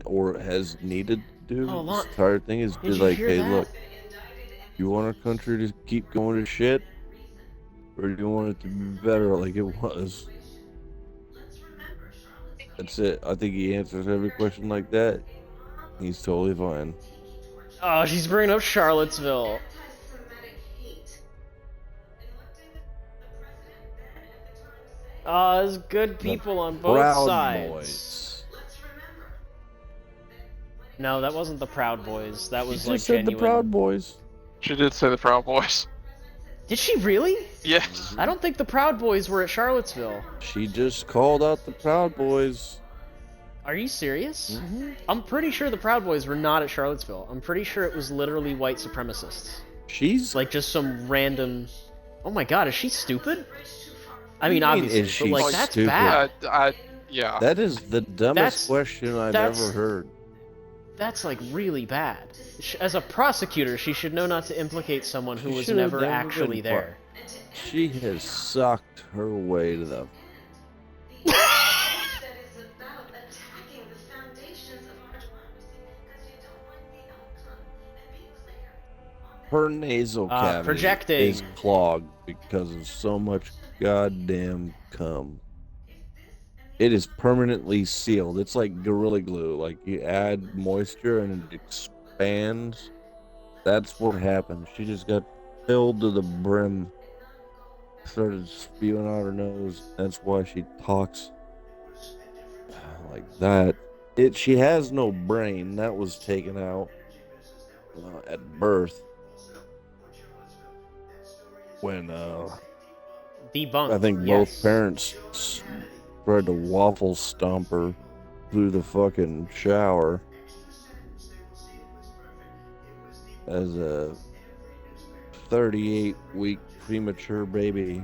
or has needed to do, Oh, this entire thing is be Did you like, hear hey, that? look, been indicted and you want our country to keep going to shit, or do you want it to be better like it was? let's remember Charlottesville. That's it. I think he answers every question like that. He's totally fine. Oh, she's bringing up Charlottesville. Anti-Semitic hate. And what did the president then at the time say? Oh, there's good people on both Proud sides. Boys. Let's remember that No, that wasn't the Proud Boys. That She was just like said genuine. the Proud Boys. She did say the Proud Boys. Did she really? Yes. I don't think the Proud Boys were at Charlottesville. She just called out the Proud Boys. Are you serious? Mm-hmm. I'm pretty sure the Proud Boys were not at Charlottesville. I'm pretty sure it was literally white supremacists. She's Like just some random. Oh my god, is she stupid? I What do mean, you mean, obviously, is but she like that's stupid? bad. Yeah. That is the dumbest That's- question I've that's- ever heard. That's like really bad. As a prosecutor, she should know not to implicate someone who She was should have never never actually been there. She has sucked her way to the. that is about attacking the foundations of our democracy because you don't like the outcome. And be clear on that. Her nasal cavity projecting. is clogged because of so much goddamn cum. It is permanently sealed. It's like Gorilla Glue. Like you add moisture and it expands. That's what happened. She just got filled to the brim. Started spewing out her nose. That's why she talks like that. She has no brain. That was taken out at birth when Debunked. I think yes. both parents tried to waffle stomp her through the fucking shower as a 38-week premature baby.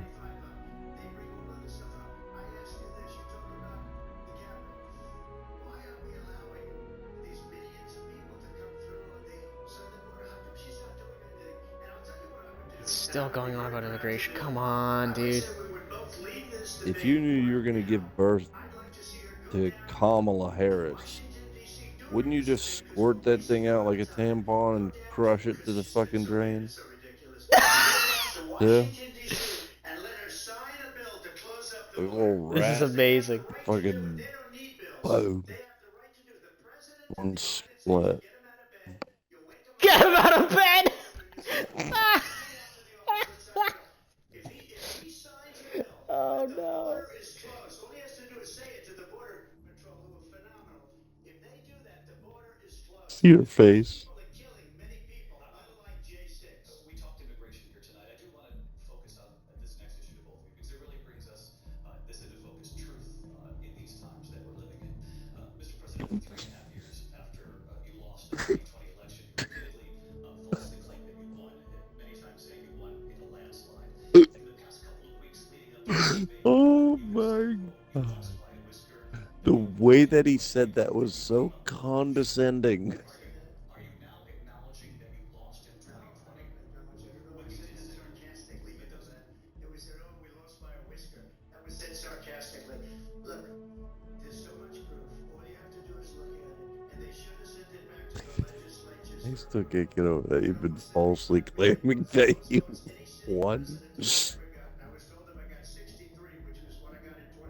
It's still going on about immigration. Come on, dude. If you knew you were going to give birth to Kamala Harris, wouldn't you just squirt that thing out like a tampon and crush it to the fucking drain? Yeah. Like a little This is rat. amazing. Fucking boom. One split. Get him out of bed! Oh no. All he has to do is say it to the border patrol, who are phenomenal. If they do that, the border is closed. See your face. People are killing many people, unlike J6. We talked immigration here tonight. I do want to focus on this next issue to both of you because it really brings us this into focus, truth in these times that we're living in. Mr. President, 3.5 years after you lost the 2020 election, you repeatedly falsely claimed that you won, and many times saying you won in a landslide. In the past couple of weeks leading up to the debate, Oh my god. The way that he said that was so condescending. are you now acknowledging that you lost in 2020? What he said sarcastically, you know that. It was their own, we lost by a whisker. That was said sarcastically. Look, there's so much proof. All you have to do is look at it. And they should have sent it back to the legislatures. I still can't get over that. You've been falsely claiming that you won.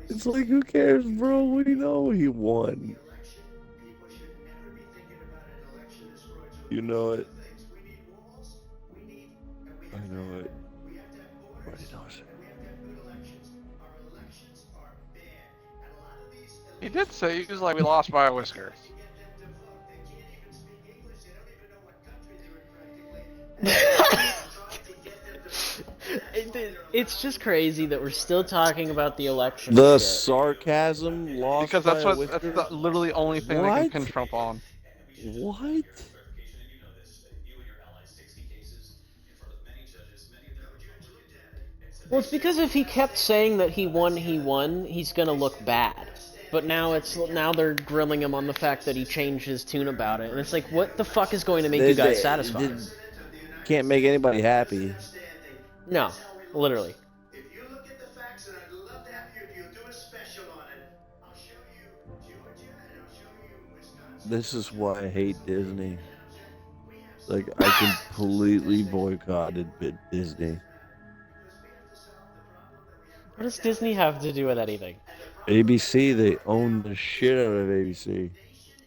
It's like, who cares, bro? We know he won. Election, people should never be thinking about an election as fraudulent. You know it. Things. We need walls. We need, and we I have to know have it. it. We have to have Everybody borders, knows it. and we have to have good elections. Our elections are bad, and a lot of these He elites did who say are he was like, we lost by a whisker. trying to get them to vote. They can't even speak English. They don't even know what country they're in practically. And they're trying to get them to vote. And that's why they're It's just crazy that we're still talking about the election The shit. sarcasm lost Because by a that's whisker. the literally only thing they can What? pin Trump on. What? Clarification, and you know this. You and your allies take cases in front of many judges, many of them Republican, and said Well, it's because if he kept saying that he won, he's gonna look bad. But now they're grilling him on the fact that he changed his tune about it, and it's like, what the fuck is going to make you guys satisfied? Can't make anybody happy. No, literally. If you look at the facts, and I'd love to have you, if you do a special on it, I'll show you Georgia and I'll show you Wisconsin. This is why I hate Disney. Like, I completely boycotted Disney. What does Disney have to do with anything? ABC, they own the shit out of ABC.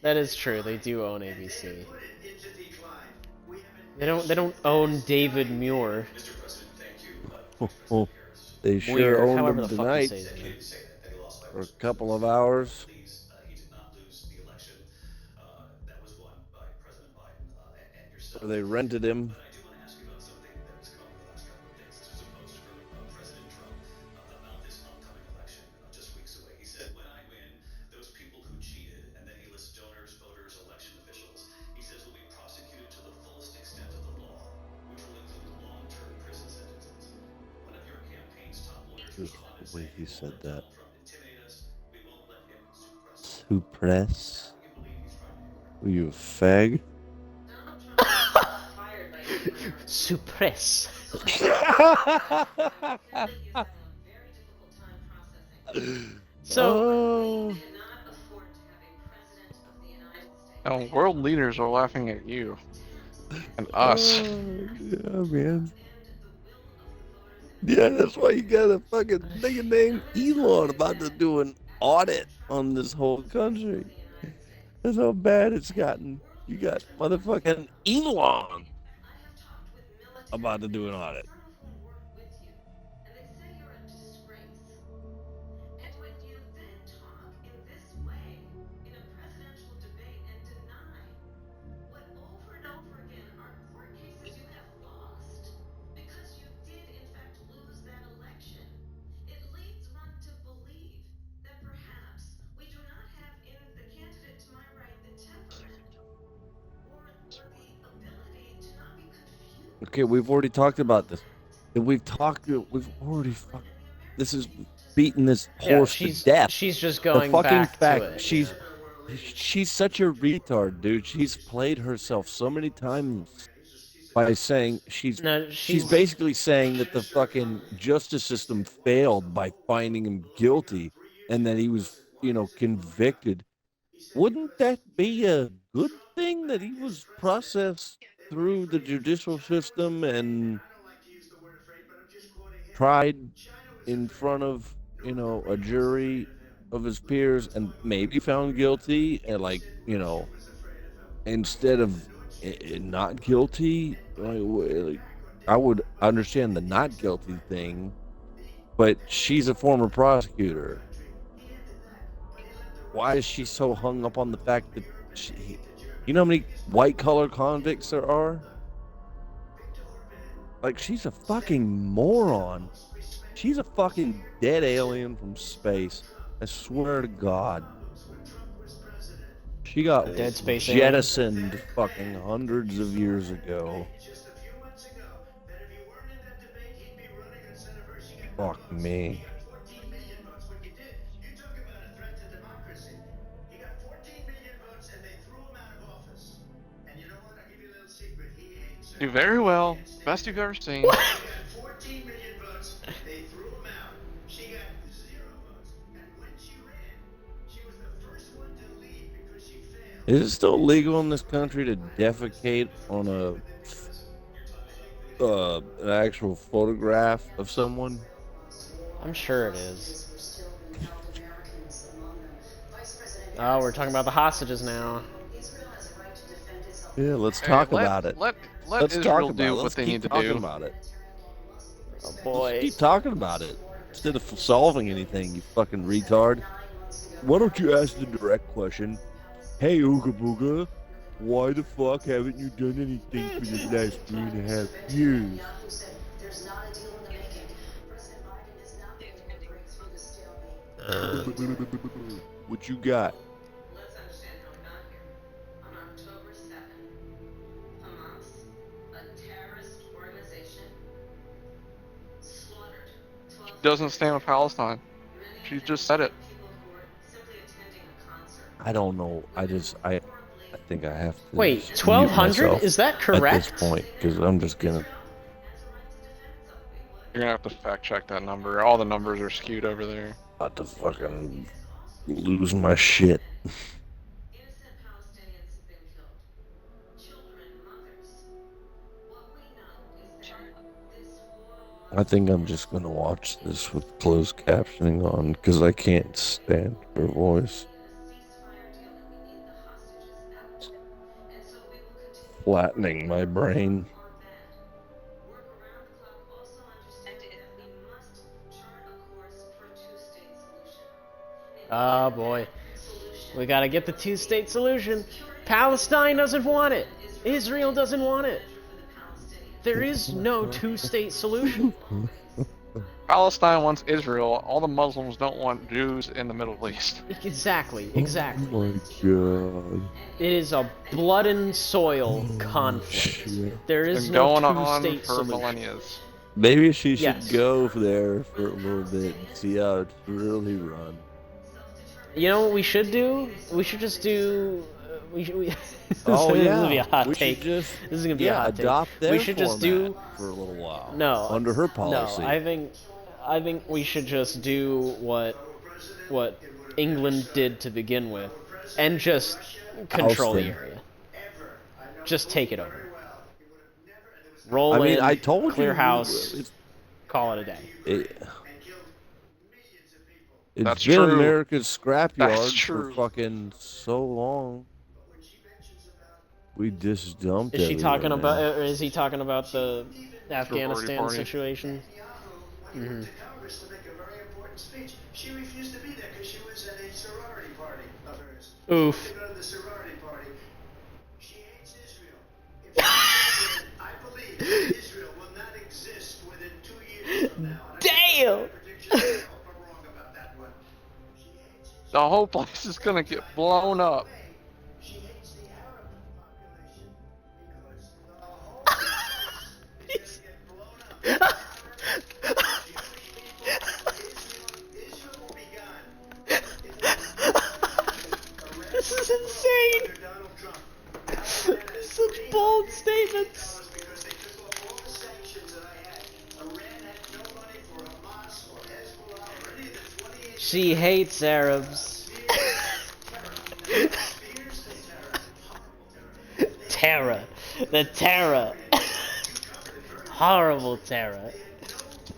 That is true. They do own ABC. They don't own David Muir. Mr. President, thank you. They sure Muir, owned however him the fuck you tonight say his name. That he lost by for a couple of hours. Please, he did not lose the election. That was won by President Biden and yourself. Or they rented him. But I do want to ask you about something that has come up in the last couple of days. This was a post from President Trump about this upcoming election, just weeks away. He said, when I win, those people who cheated, and then he lists donors, voters, election officials, he says will be prosecuted to the fullest extent of the law, which will include long-term prison sentences. One of your campaign's top lawyers Ugh, responded the way saying, he "We said won't let that. Donald Trump intimidate us. We won't let him suppress us." Suppress? What do you believe he's trying to do here? Were you a fag? Donald Trump was fired by Suppress. clearly he's having a very difficult time processing. So, Oh, We cannot afford to have a president of the United States And world leaders are laughing at you and us. yeah, man. and the will of the voters in Yeah, that's why you got a fucking nigga named Elon about to do an audit on this whole country. the United States. That's how bad it's gotten. You got motherfucking Elon I have talked with military about to do an audit. some of whom work with you, and they say you're a disgrace. And when you then talk in this way in a presidential debate and deny what over and over again are court cases you have lost because you did in fact lose that election, it leads one to believe that perhaps we do not have in the candidate to my right the temperament or the ability to not be confused. Okay, we've already talked about this. We've already this is beating this yeah, horse to death. she's just The going fucking back fact to it. she's such a retard, dude. She's played herself so many times by saying No, she's basically saying that the fucking justice system failed by finding him guilty and that he was, convicted. Wouldn't that be a good thing that he was processed through the judicial system and tried in front of, a jury of his peers and maybe found guilty and instead of not guilty, like, I would understand the not guilty thing, but she's a former prosecutor. Why is she so hung up on the fact that you know how many white collar convicts there are? Like, she's a fucking moron. She's a fucking dead alien from space. I swear to God. She got Dead space alien? jettisoned fucking hundreds of years ago. Fuck me. Do very well. Best you've ever seen. She got 14 million votes. They threw him out. She got 0 votes. And when she ran, she was the first one to leave because she failed. Is it still legal in this country to defecate on an actual photograph of someone? I'm sure it is. Oh, we're talking about the hostages now. Israel has a right to defend itself. Yeah, let's Hey, talk about it. let Let's talk Israel about do it. what Let's they need keep to talking do. about it. Oh Let's boy. keep talking about it instead of solving anything. You fucking retard. Why don't you ask the direct question? Hey, Ooga Booga, why the fuck haven't you done anything for the last 3.5 years? There's not a deal in the making. President Biden has not been able to break through the stalemate. What you got? Let's understand how we got here. On October 7th, Hamas, a terrorist organization, slaughtered 12 Doesn't stand with Palestinians, Palestine. many of She them just said young it. people who were simply attending a concert. I don't know. Women I horribly think I have to Wait, just mute 1,200? myself Is that at this correct? point because I'm just gonna Israel has a right to defend itself. We would. You're gonna have to fact check that number. All the numbers are skewed over there. about to fucking It is also lose my shit. innocent Palestinians have been killed. Children, mothers. What we know is that this war I was think I'm fought just gonna watch in this with Israel. closed captioning on because I can't stand her voice We need a ceasefire deal and we need the hostages out. And so we will continue to work flattening my brain. on that. Work around the clock, also understanding that we must chart a course for a two-state solution. And Oh in boy. that solution, We gotta get the two-state solution. security Palestine doesn't want it. Israel Israel doesn't want it. for the Palestinians. There is no two-state solution. Palestine wants Israel. All the Muslims don't want Jews in the Middle East. Exactly, Oh exactly. my god. It is a blood and soil Oh, conflict. shit. There It's is been no going on two-state for solution. millennia. Maybe she should Yes. go there for a little bit and see how it's really run. You know what we should do? We should just do. We Oh this is yeah, gonna be a hot we take. should just This is gonna be a hot take. adopt their We should just format do. for a little while. No. under her No, policy. I think we should just do what England did to begin with, and just control the Ousting. area. Just take it over. I Roll mean, in, I told clear you house, it's call it a day. it, it's That's been true. America's That's scrapyard for true. fucking so long. We just dumped Is she everywhere, talking about? man. Or is he talking about the Afghanistan Party. situation? When he went to Congress to make a very important speech, she refused to be there because she was at a sorority party of hers. Oof. She wanted to go to the sorority party. She hates Israel. If she I believe that Israel will not exist within 2 years from now. And Damn. I prediction, I hope I'm wrong about that one. She hates Israel. The whole place is gonna get blown up. She hates the Arab population because the whole place is going to get blown up. Israel will be gone. This is insane. Under Donald Trump. Such bold statements. Because they took off all the sanctions that I had. Iran had no money for Hamas or Hezbollah or any of the 28 She hates Arabs. Terror. The terror. Horrible terror.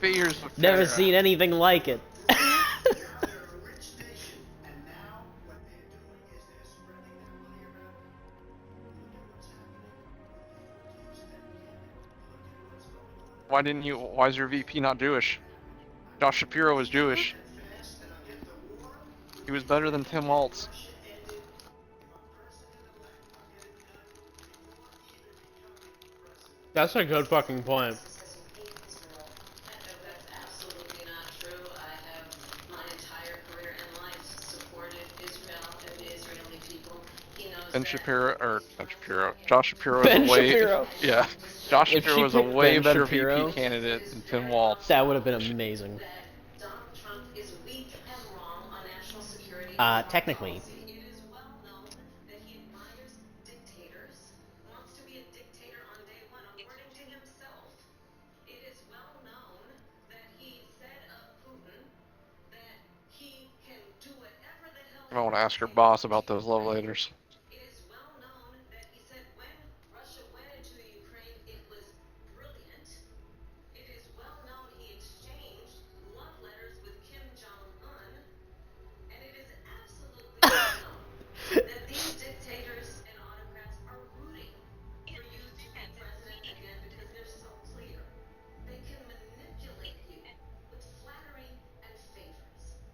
Fears of Never terror. seen anything like it. They're a rich nation, and now what they're doing is they're spreading their money around. Look at what's happening. Look at what's going on. Why didn't you? Why is your VP not Jewish? Josh Shapiro was Jewish. Fast, and I'll get the war. He was better than Tim Waltz. Russia ended. If I'm president-elect, I'll get it done before even becoming president. That's a good fucking point. That's absolutely not true. I have my entire career and life supported Israel and the Israeli people. He knows Ben that. Shapiro, or Ben Shapiro, Josh Shapiro Ben is a way. Shapiro. Yeah, Josh If Shapiro she was a picked way Ben better Shapiro, VP candidate than Tim Waltz. That would have been amazing. That Donald Trump is weak and wrong on national security. Technically. It is well known that he admires dictators, wants to be a dictator on day one, according to himself. It is well known that he said of Putin that he can do whatever the hell. I want to ask your boss about those love letters. It is well known that he said when Russia went into the Ukraine, it was brilliant. It is well known he exchanged love letters with Kim Jong Un, and it is absolutely well known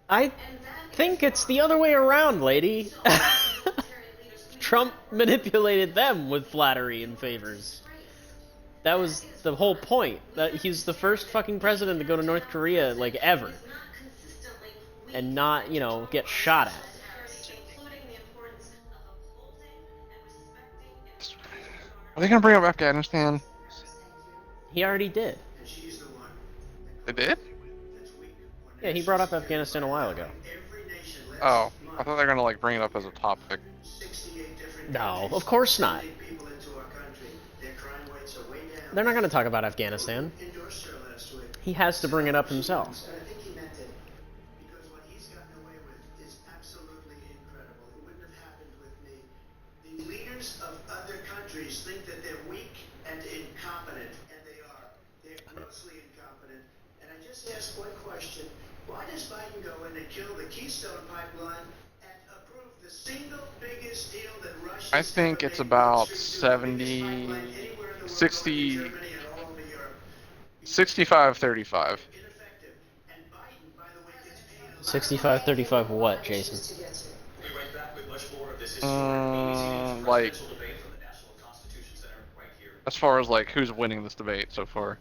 I think it's the other way around, lady. Trump manipulated them with flattery and favors. That was the whole point. That he's the first fucking president to go to North Korea, like, ever. And not, you know, get shot at. Are they gonna bring up Afghanistan? He already did. And she's the one They did? that's weak. Yeah, he brought up Afghanistan a while ago. Every nation Oh, I thought they were gonna like bring it up as a topic. 68 different No, of course not. people into our country. Their crime rates are way down. They're not going to talk about Afghanistan. Endorsed her last week. He has to bring it up himself. And I think he meant it. Because what he's gotten away with is absolutely incredible. It wouldn't have happened with me. The leaders of other countries think that they're weak and incompetent, and they are. They're grossly incompetent. And I just asked one question. Why does Biden go in and kill the Keystone Pipeline and approve the single biggest deal that Russia I think it's about 70, 60, 65, 35. 65-35 what, Jason? Like, as far as like who's winning this debate so far.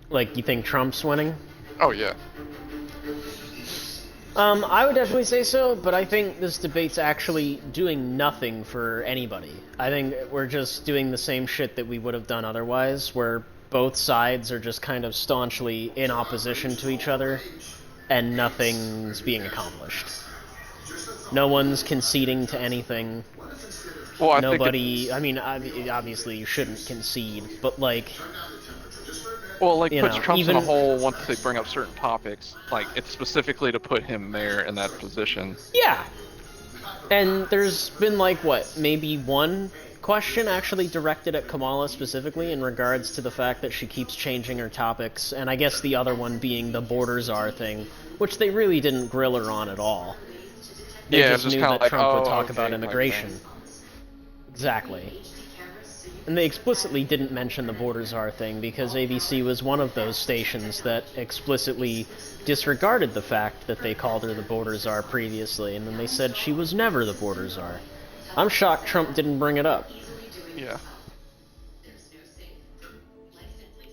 Like, you think Trump's winning? Oh yeah. I would definitely say so, but I think this debate's actually doing nothing for anybody. I think we're just doing the same shit that we would have done otherwise, where both sides are just kind of staunchly in opposition to each other, and nothing's being accomplished. No one's conceding to anything. Well, I Nobody, I mean, obviously you shouldn't concede, but like... Well, like, you puts know, Trump in a even- hole once they bring up certain topics. Like, it's specifically to put him there in that position. Yeah. And there's been, like, what, maybe one question actually directed at Kamala specifically in regards to the fact that she keeps changing her topics, and I guess the other one being the border czar thing, which they really didn't grill her on at all. They Yeah, just it's just knew kinda that like, Trump would oh, talk okay, about like immigration. that. Exactly. And they explicitly didn't mention the border czar thing because ABC was one of those stations that explicitly disregarded the fact that they called her the border czar previously, and then they said she was never the border czar. I'm shocked Trump didn't bring it up. Yeah.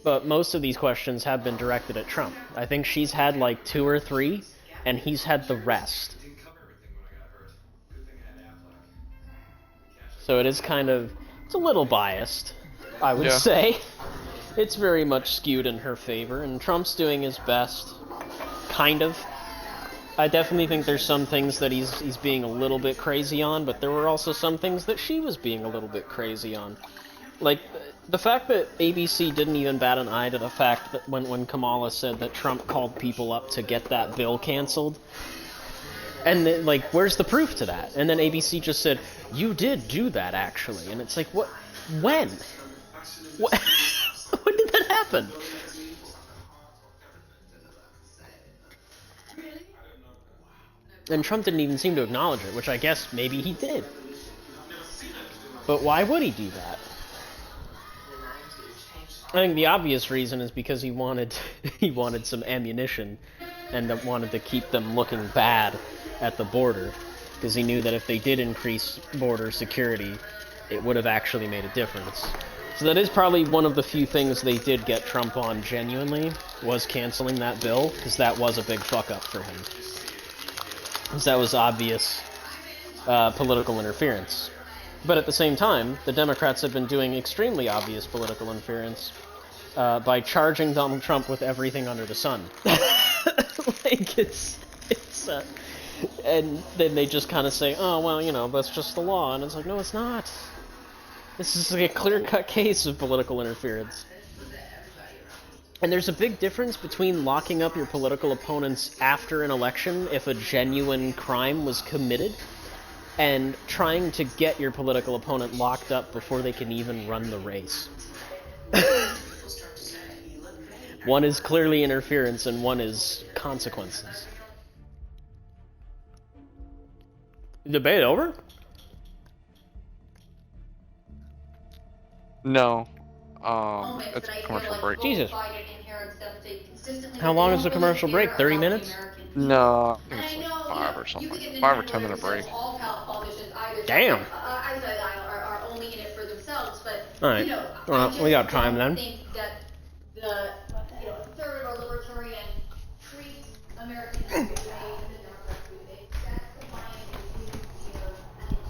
But most of these questions have been directed at Trump. I think she's had like 2 or 3, and he's had the rest. So it is kind of... it's a little biased, I would Yeah. say. It's very much skewed in her favor, and Trump's doing his best. Kind of. I definitely think there's some things that he's being a little bit crazy on, but there were also some things that she was being a little bit crazy on. Like, the fact that ABC didn't even bat an eye to the fact that when Kamala said that Trump called people up to get that bill canceled. And, then, like, where's the proof to that? And then ABC just said, you did do that, actually. And it's like, what? When? What? When did that happen? And Trump didn't even seem to acknowledge it, which I guess maybe he did. But why would he do that? I think the obvious reason is because he wanted some ammunition and wanted to keep them looking bad at the border, because he knew that if they did increase border security, it would have actually made a difference. So that is probably one of the few things they did get Trump on genuinely, was canceling that bill, because that was a big fuck-up for him. Because that was obvious political interference. But at the same time, the Democrats have been doing extremely obvious political interference by charging Donald Trump with everything under the sun. Like, and then they just kind of say, oh, well, you know, that's just the law. And it's like, no, it's not. This is like a clear-cut case of political interference. And there's a big difference between locking up your political opponents after an election if a genuine crime was committed, and trying to get your political opponent locked up before they can even run the race. One is clearly interference and one is consequences. Debate over? No. It's a commercial break. Jesus. American deficit consistently. How but they long don't is the really commercial care break? 30 about the minutes? American people. No, I think And it's I like know, 5 or you something could like get that. into 5 or narrative 10 minute that says break. all politicians either Damn. either side of the aisle are only in it for themselves, but Alright. you know, Well, I just we got time don't then. think that the conservative or libertarian treat Americans the way the Democrats do. That's the line that is here, and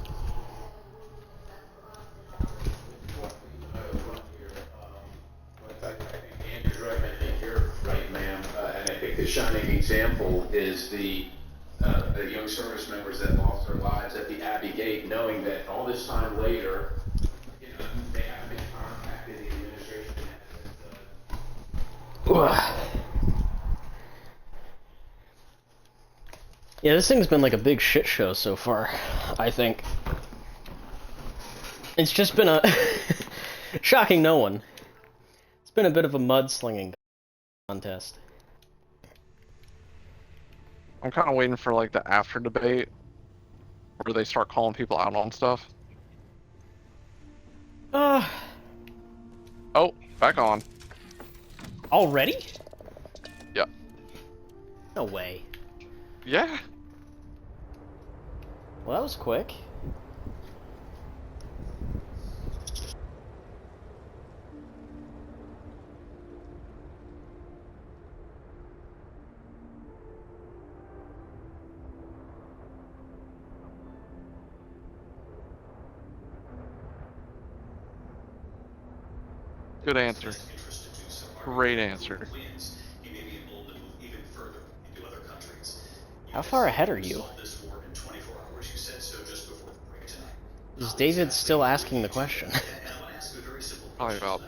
that's for us and our I think Andrew's right, and I think you're right, ma'am. And I think the shining example is the young service members that lost their lives at the Abbey Gate, knowing that all this time later, they haven't been contacted, the administration hasn't. Yeah, this thing's been like a big shit show so far, I think. It's just been a... shocking no one. It's been a bit of a mudslinging contest. I'm kind of waiting for like the after debate where they start calling people out on stuff. Uh... Oh, back on. Already? Yeah. No way. Yeah. Well, that was quick. Good answer. Great answer. He may be able to move even further into other countries. How far ahead are you? Solve this war in 24 hours. You said so just before the break tonight. Is David still asking the question? And I want to ask you a very simple Probably question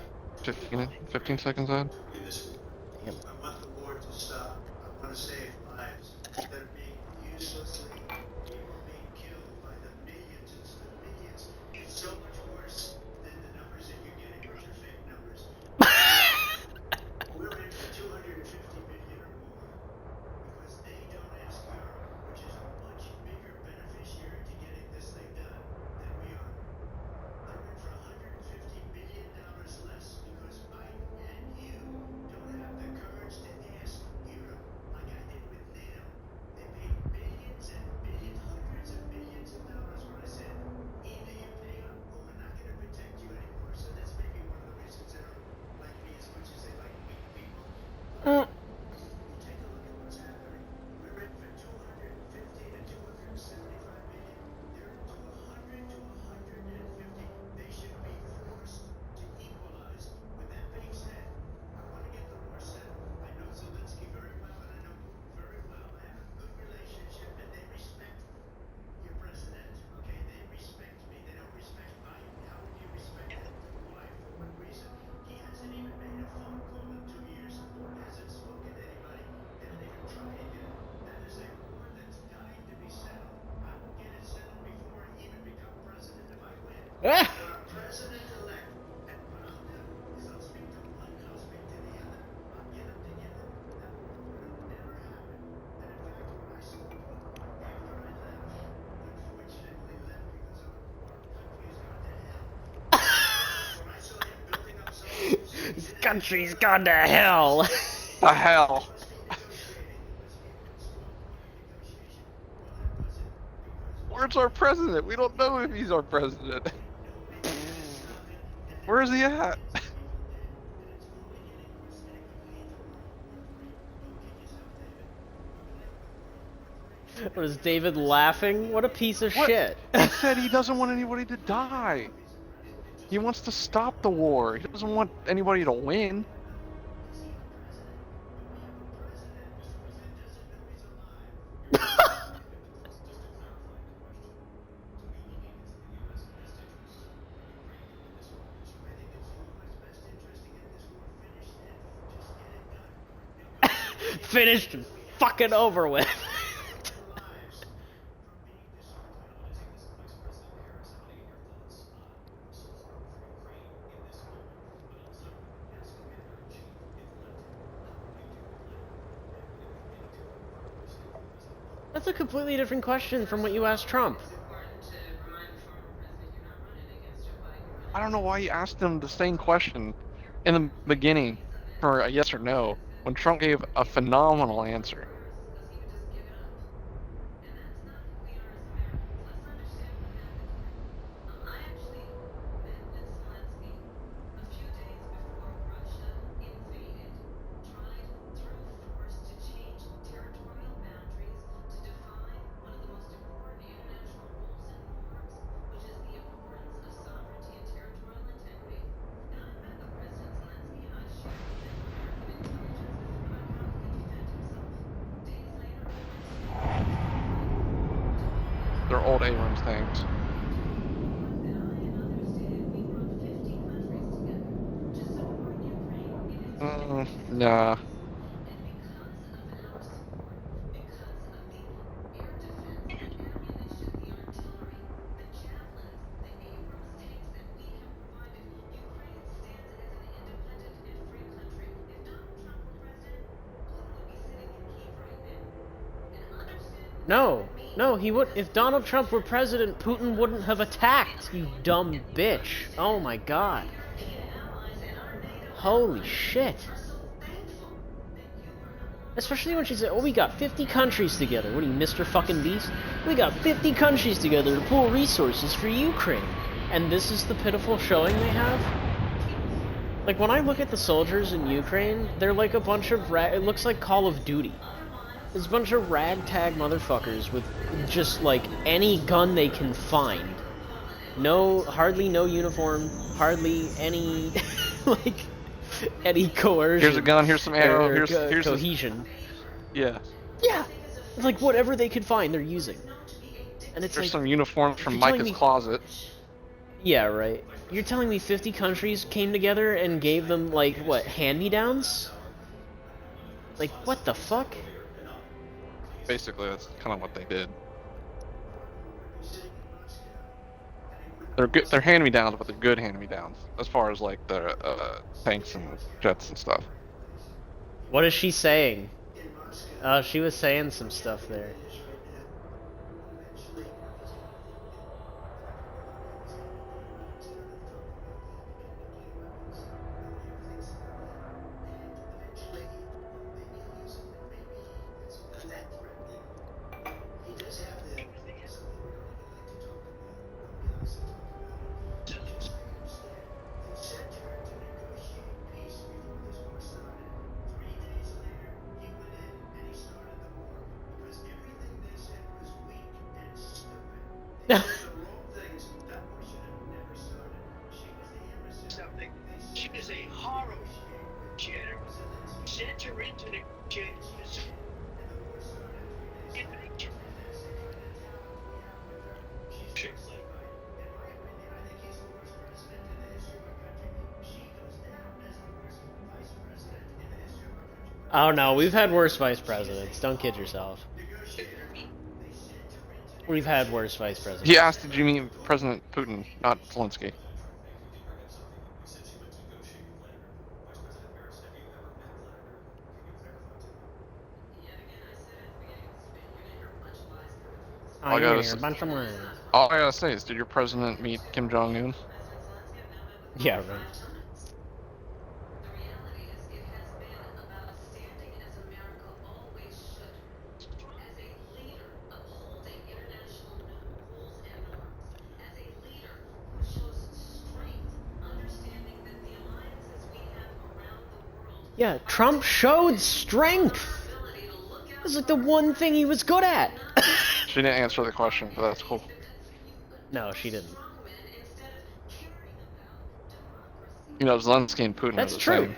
about tonight. 15 seconds ahead. In this war. Damn. I want the war to stop. I want to save lives that are being uselessly, people being killed by the millions and the millions. It's so much worse than the numbers that you're getting, which are fake numbers. We're in for 250 million or more because they don't ask Europe, which is a much bigger beneficiary to getting this thing done than we are. They're in for $150 billion less because Biden and you don't have the courage to ask Europe like I did with NATO. They paid billions and billions, hundreds of billions of dollars when I said, either you pay up or we're not going to protect you anymore. So that's maybe one of the reasons they don't like me as much as they like weak people. Take a look at what's happening. We're in for 250 to 275 million. They're in to 100 to 150. They should be forced to equalize. With that being said, I want to get the war settled. I know Zelensky very well, and I know Putin very well. I have a good relationship, and they respect your president. Okay, they respect me. They don't respect Biden. How would you respect him? Why? For what reason? He hasn't even made a phone call in 2 years. Hasn't spoken to anybody. They don't even try again. That is a war that's dying to be settled. I will get it settled before I even become president if I win. Ah! But our president-elect, and what I'll do is I'll speak to one, I'll speak to the other, I'll get them together. That war will never happen. And in fact, when I saw Putin after I left, unfortunately left because our country's gone to hell. When I saw him building up soldiers, This country's gone to hell. The hell. Where's our president? We don't know if he's our president. Where is he at? Was David laughing? What a piece of What? shit. He said he doesn't want anybody to die. He wants to stop the war. He doesn't want anybody to win. Finished and fucking over with. That's a completely different question from what you asked Trump. I don't know why you asked him the same question in the beginning. for a yes or no when Trump gave a phenomenal answer. because he would just give it up. And that's not who we are as Americans. Let's understand what happened here. I actually met with Zelensky a few days before Russia invaded, tried through force to change territorial boundaries, to define one of the most important international rules and norms, which is the importance of sovereignty and territorial integrity. And I met with President Zelensky and I shared with him American intelligence about how he could defend himself. Days later, he went to New York to Poland. They're old Abrams tanks. Nah. And because of our support, because of the air defense, the ammunition, the artillery, the javelins, the Abrams tanks that we have provided, Ukraine stands as an independent and free country. If Donald Trump were president, Putin would be sitting in Kyiv right now. And understand what that No, would mean. no, he would. If Donald Trump were president, Putin wouldn't have attacked. You dumb bitch. Oh my god. European allies and our NATO Holy allies shit. are so thankful that you are no longer Especially when she said, "Oh, we got 50 countries together." What are you, Mr. Fucking Beast? We got 50 countries together to pool resources for Ukraine. And this is the pitiful showing they have? Like, when I look at the soldiers in Ukraine, they're like a bunch of it looks like Call of Duty. There's a bunch of ragtag motherfuckers with just, like, any gun they can find. Hardly no uniform, hardly any, like, any coercion. Here's a gun, here's some ammo, or here's cohesion. yeah. Yeah, it's like whatever they could find, they're using. And it's There's like, some uniforms from you're telling Micah's me- closet. yeah, right. You're telling me 50 countries came together and gave them, like, what, hand-me-downs? Like, what the fuck? Basically, that's kind of what they did. They're good. They're hand-me-downs, but they're good hand-me-downs as far as like the tanks and jets and stuff. What is she saying? She was saying some stuff there. Something. She was a horrible negotiator. Sent her into negotiations. Oh no, we've had worse vice presidents. Don't kid yourself. We've had worse vice presidents. He asked, "Did you meet President Putin, not Zelensky?" Oh, I you're gotta gonna hear a bunch of words. All I gotta say is, did your president meet Kim Jong Un? Yeah, right. The reality is it has been about standing as America always should, as a leader upholding international rules and norms, as a leader who shows strength, understanding that the alliances we have around the world Yeah, Trump showed strength. ability to look out This is like the one thing he was good at. She didn't answer the question, but that's cool. No, she didn't. strongmen instead of caring about democracy. You know, Zelensky and Putin That's are the true. same.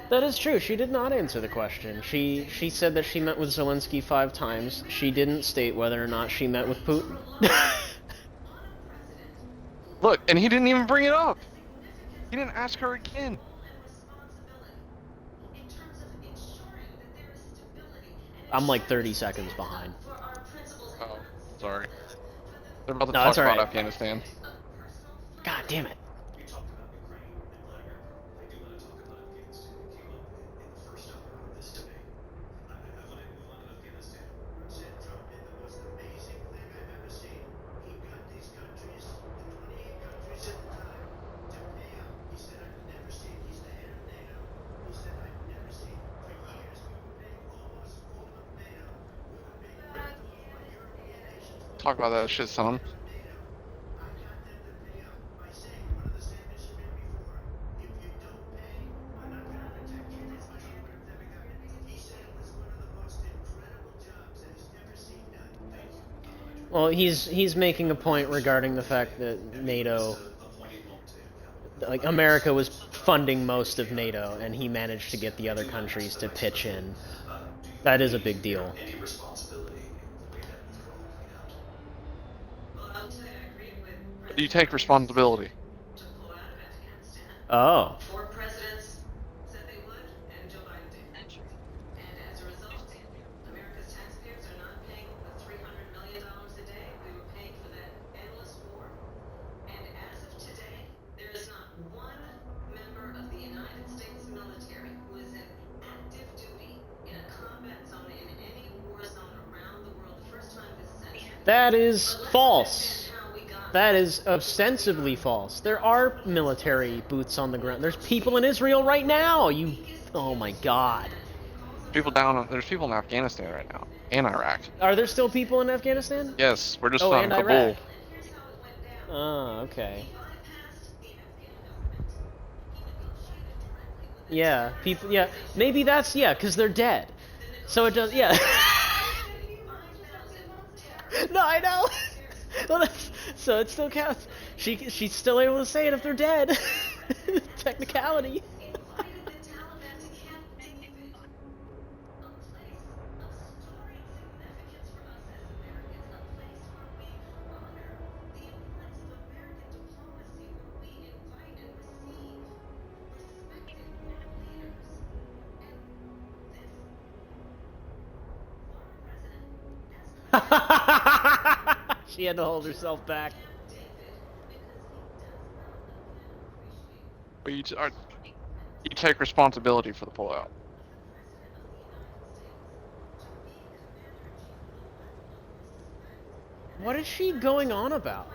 That is true. She did not answer the question. She said that she met with Zelensky 5 times. She didn't state whether or not she met with Putin. Look, and he didn't even bring it up. He didn't ask her again. In terms of ensuring that there is stability and I'm like 30 seconds behind. for our principles and Oh, sorry. They're about to No, talk that's all about right. Afghanistan. God damn it. You talked about Ukraine and Vladimir Putin. I do want to talk about Afghanistan. It came up in the first hour of this debate. I want to move on to Afghanistan. President Trump did the most amazing thing I've ever seen. He got these countries, the 28 countries at the time, to pay up. He said, I've never seen, he's the head of NATO. He said, Talk about that shit, son. I got them to pay up by saying one of the statements you made before. If you don't pay, I'm not going to protect you. It's my secret of never gotten it. He said it was one of the most incredible jobs that he's never seen done. Thank you. Well, he's making a point regarding the fact that NATO, like America, was funding most of NATO, and he managed to get the other countries to pitch in. That is a big deal. Any responsibility in the way that withdrawal played out? Well, I'll tell you, I agreed with You take responsibility. to pull out of Afghanistan. Oh. 4 presidents said they would, and Joe Biden did. And as a result, America's taxpayers are not paying the $300 million a day we were paying for that endless war. And as of today, there is not one member of the United States military who is in active duty in a combat zone in any war zone around the world. The first time this century. That is But let's false. understand how we got That is ostensibly false. There are military boots on the ground. There's people in Israel right now. Oh my God. There's people in Afghanistan right now, and Iraq. Are there still people in Afghanistan? Yes, we're just Oh, on and Kabul. Iraq. Here's how it went down. Oh, okay. He bypassed the Afghan government. He negotiated directly with the Yeah, people. Yeah, maybe that's because they're dead. So it does. Yeah. 5,000 No, I know. Well, so it still counts. She's still able to say it if they're dead. Technicality. invited the Taliban to Camp David, a place of storied significance for us as Americans, a place where we honor the importance of American diplomacy, where we invite and receive respected world leaders. And this former president, as She had to hold herself back. Camp David, because he does not appreciate But you take responsibility for the pullout. What is she going on about?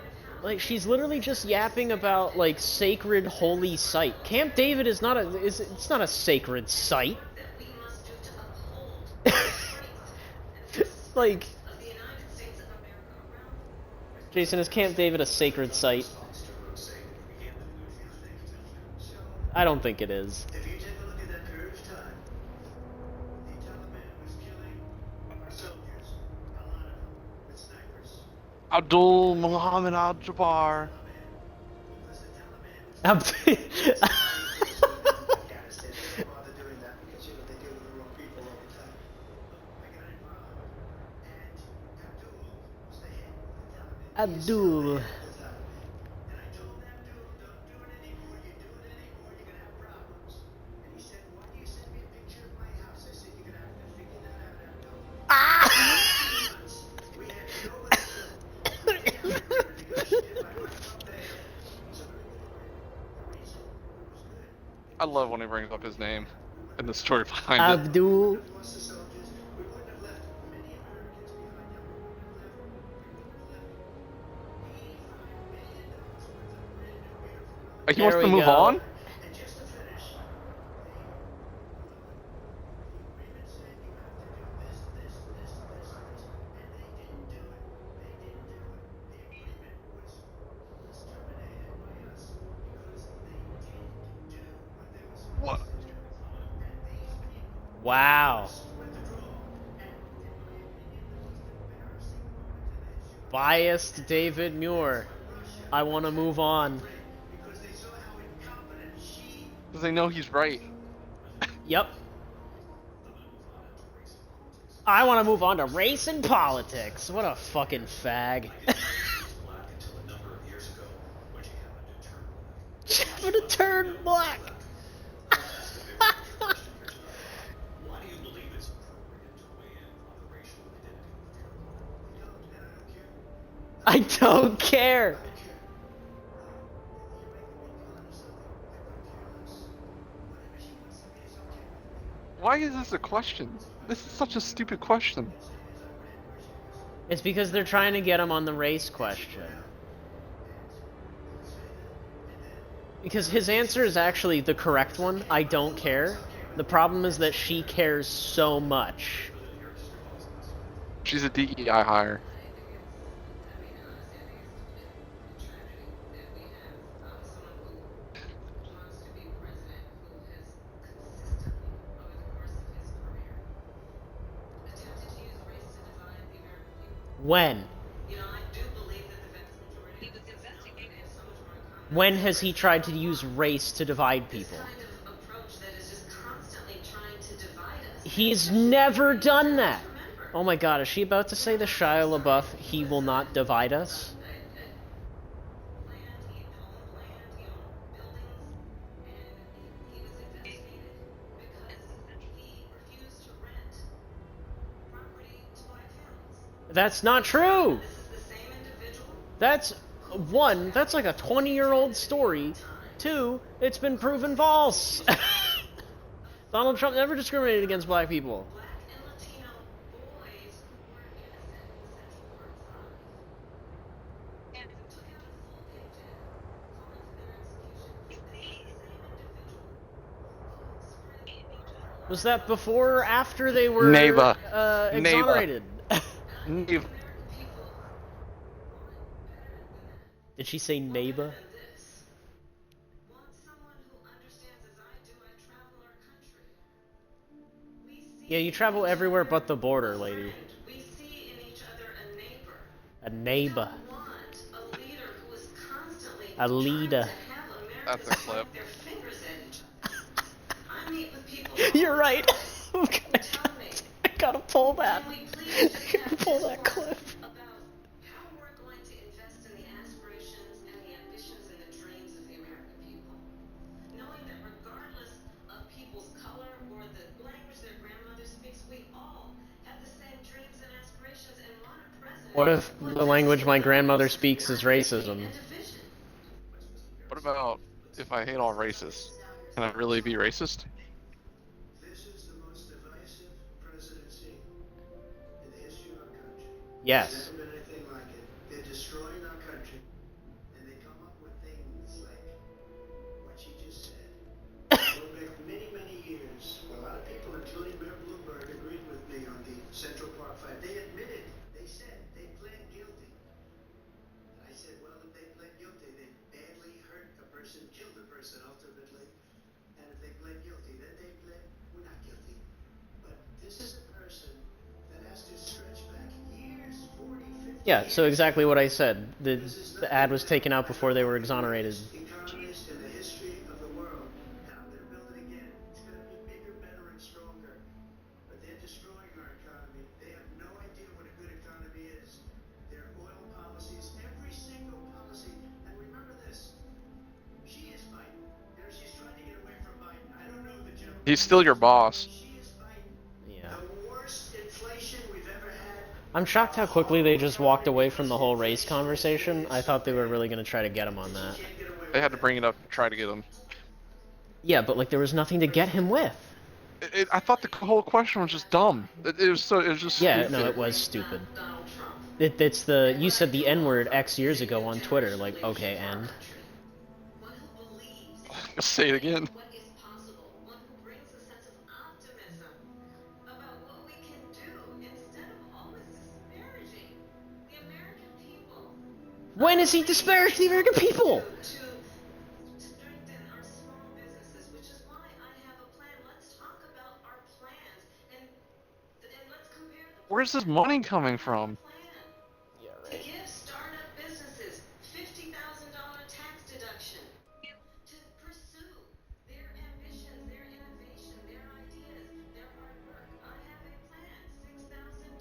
Like, she's literally just yapping about like sacred holy site. Camp David is not it's not a sacred site. that we must do to uphold the strength Like, of the United States of America around the world. Jason, is Camp David a sacred site? I don't think it is. If you take a look at that period of time, the Taliban was killing our soldiers, a lot of them, with snipers. Abdul Muhammad Al-Jabbar. Because the Taliban was I'm- Afghanistan. They don't bother doing that because, you know, they deal with the wrong people all the time. I got involved, and Abdul was the head of the Taliban. He is still Abdul. the head of the Taliban. And I told Abdul, don't do it anymore. You do it anymore, you're gonna have problems. And he said, why do you send me a picture of my house? I said, you're gonna have to figure that out, Abdul. We had nobody I love when he brings up his name and the story behind it. Abdul. Plus the soldiers, we wouldn't have left many Americans behind them. We wouldn't have left $85 million worth of brand new, beautiful He wants There to we move go. on? And just to finish, the agreement said you have to do this, and they didn't do it. They didn't do it. The agreement was terminated by us because they didn't do what they were supposed What? to do. And these people Wow. withdrew. And in my opinion, the most embarrassing moment in the history Biased David Muir. I want to move on. because they saw how incompetent she Because they know he's right. Yep. I want to move on to race and politics. What a fucking fag. Black until a number of years ago when she happened to turn black. Having to turn black. Why do you believe it's appropriate to weigh in on the racial identity of your I don't, and I don't care. don't care. Why is this a question? This is such a stupid question. It's because they're trying to get him on the race question. Because his answer is actually the correct one. I don't care. The problem is that she cares so much. She's a DEI hire. When? You know, I do believe that the vast majority of us has known that they have so much more in common. When has he tried to use race to divide This people? kind of approach that is just constantly trying to divide us. He's never done that. Remember. Oh my god, is she about to say the Shia LaBeouf, he will not divide us? Land, he owned land, he owned buildings, and he was investigated because he refused to rent property to black families. That's not true! This is the same individual. That's, one, that's like a 20-year-old story. Two, it's been proven false. Donald Trump never discriminated against black people. Black and Latino boys who were innocent in Central Park 5 and took out a full paycheck calling for their execution. This is the same individual who spread murder. Was that before or after they were Neighbor. exonerated? Neighbor. American people want better than that. Did she say neighbor? Than this. Want someone who understands as I do. I travel our country. We see Yeah, you travel everywhere but the border, lady. We see in each other a neighbor. A neighbor. We want a leader who is constantly A leader. trying to have That's Americans a clip. point their fingers at each other. I meet with people. You're right. who tell me, I gotta pull that. can we please just have Pull that discourse clip. about how we're going to invest in the aspirations and the ambitions and the dreams of the American people? Knowing that regardless of people's color or the language their grandmother speaks, we all have the same dreams and aspirations and want a president. What if who the language my understands grandmother speaks is racism? and division. What about if I hate all races? Can I really be racist? This is the most divisive presidency in the history of our country. Yes. There's never been anything like it. They're destroying our country, and they come up with things like what she just said. Go back many, many years, a lot of people, including Mayor Bloomberg, agreed with me on the Central Park 5. They admitted, they said, they pled guilty. And I said, well, if they pled guilty, they badly hurt a person, killed a person ultimately. And if they pled guilty, then they pled, we're not guilty. But this is a person that has to stretch back years, 40, 50 Yeah, so years. exactly what I said. The ad was taken out before they were exonerated. Economies in the history of the world. And I'm going to build it again. It's going to be bigger, better, and stronger. But they're destroying our economy. They have no idea what a good economy is. Their oil policies, every single policy. And remember this. She is Biden. You know, she's trying to get away from Biden. I don't know the gentleman. He's still your boss. She is Biden. Yeah. The worst inflation we've ever had. I'm shocked how quickly they just walked away from the whole race conversation. I thought they were really going to try to get him on that. Can't get away They with had to bring it up to try to get him. Yeah, but like there was nothing to get him with. I thought the whole question was just dumb. It was just Yeah, stupid. no, it was stupid. Donald Trump. It's the, you said the N-word X years ago on Twitter, like, okay, and? One who believes Say it again. what is possible. One who brings a sense of optimism about what we can do instead of always disparaging the American people. When has he disparaged the American people? To strengthen our small businesses, which is why I have a plan. Let's talk about our plans and let's compare the Where's this money coming from? plan. Yeah, To give startup businesses $50,000 tax deduction to pursue their ambitions, their innovation, their ideas, their hard work. I have a plan, $6,000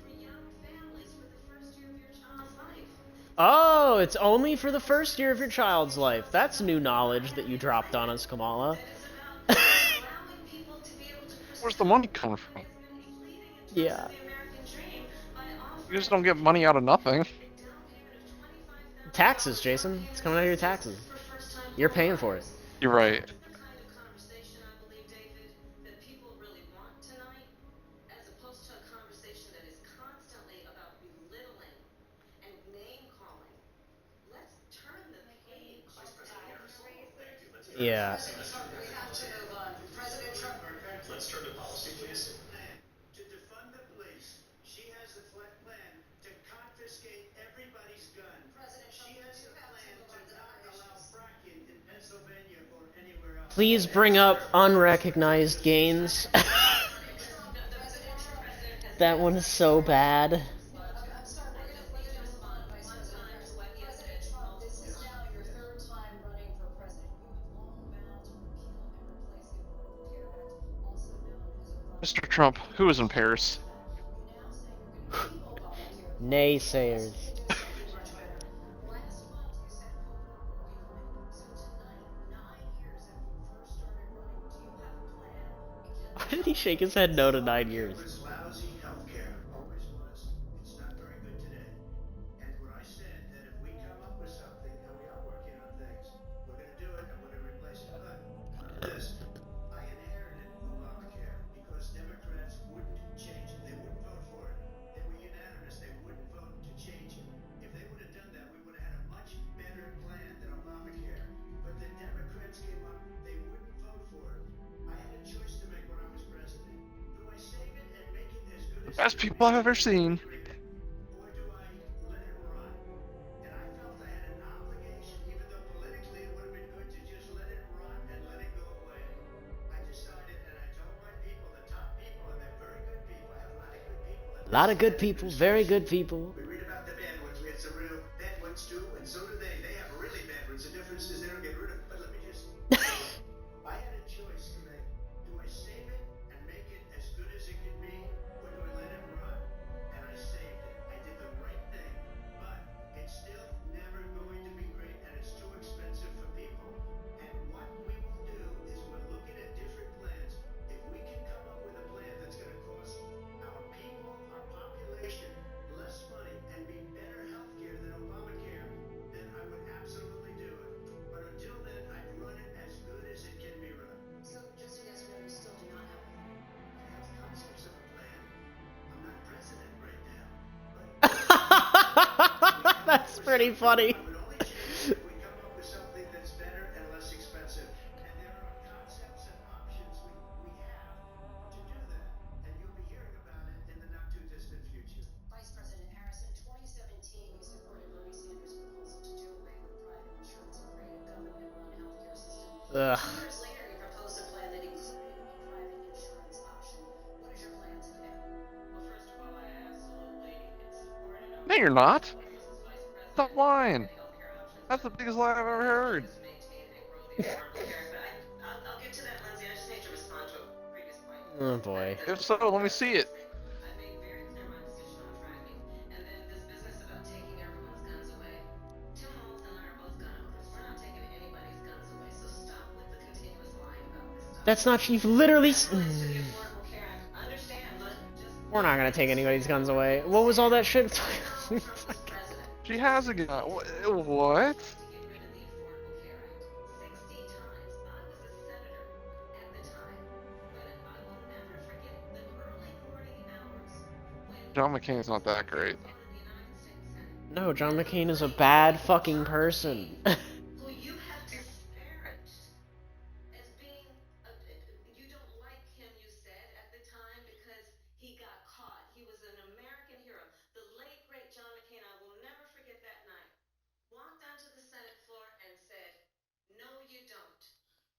for young families for the first year of your child's life. Oh, it's only for the first year of your child's life. That's new knowledge that you dropped on us, Kamala. That is about allowing people to be able to pursue Where's the money coming from? what has been fleeting in terms Yeah. of the American dream by offering You just don't get money out of nothing. a down payment of $25,000 Taxes, Jason. It's coming out of your taxes. for first-time You're paying for it. You're right. That's the kind of conversation I believe, David, that people really want tonight, as opposed to a conversation that is constantly about belittling and name-calling. Let's turn the page. Yeah. We have to move on. President Trump. Let's turn to policy, please. To defund the police, she has the plan to confiscate everybody's gun. She has a plan to not allow fracking in Pennsylvania or anywhere else. Please bring up unrecognized gains. That one is so bad. Mr. Trump, who was in Paris? Naysayers. Much better. Last month you said quote unquote government. So tonight, 9 years after you first started running, do you have a plan? Why did he shake his head no to 9 years? It was lousy healthcare. Always was. It's not very good today. And when I said that if we come up with something, and we are working on things, we're going to do it and we're going to replace it. But know this, I inherited Obamacare because Democrats wouldn't change it. They wouldn't vote for it. They were unanimous. They wouldn't vote to change it. If they would have done that, we would have had a much better plan than Obamacare. But the Democrats came up, they wouldn't vote for it. I had a choice to make when I was president. Do I save it and make it as good as it Best can people be I've and ever make a seen. good agreement? Or do I let it run? And I felt I had an obligation, even though politically it would have been good to just let it run and let it go away. I decided, and I told my people, the top people, and they're very good people. I have a lot of good people. A lot of good people, very good people. We read about the bad ones. We had some real bad ones too, and so do they. They have really bad ones. The difference is they don't get rid of. But let me just. I had a choice to make. Do I save it and make it as good as it can be, or do I let it run? And I saved it. I did the right thing, but it's still never going to be great, and it's too expensive for people. And what we will do is we're looking at different plans. If we can come up with a plan that's going to cost our people, our population, less money and be better health care than Obamacare, then I would absolutely do it. But until then, I'd run it as good as it can be run. So just so you guys know, you still do not have a plan. I have concepts of a plan. I'm not president right now, but That's pretty funny. I would only change it if we come up with something that's better and less expensive. And there are concepts and options we have to do that. And you'll be hearing about it in the not too distant future. Vice President Harris, in 2017, you supported Bernie Sanders' proposal to do away with private insurance and create a government-run healthcare system. Ugh. 2 years later, you proposed a plan that included a private insurance option. What is your plan today? Well, first of all, I absolutely supported No, you're not. Bush as vice president. Stop lying. Healthcare options. That's the biggest lie I've ever heard. Is maintain and grow the affordable care. But I'll get to that, Lindsay. I just need to respond to a previous point. Oh boy. If so, let me see it. I made very clear my position on fracking, and then this business about taking everyone's guns away. Tim Walz and I are both gun owners. We're not taking anybody's guns away, so stop with the continuous lying about this stuff. That's not. You've literally. To the Affordable Care Act. Understand, just We're not gonna take anybody's guns away. What was all that shit? Donald Trump was president. She has a gun. What? To get rid of the Affordable Care Act 60 times. I was a senator at the time, but I will never forget the early morning hours when John McCain's not that great. the United States Senate, No, John McCain is a bad fucking person. who you have disparaged as being, you don't like him, you said at the time, because he got caught. He was an American hero. The late, great John McCain, I will never forget that night, walked onto the Senate floor and said, no, you don't.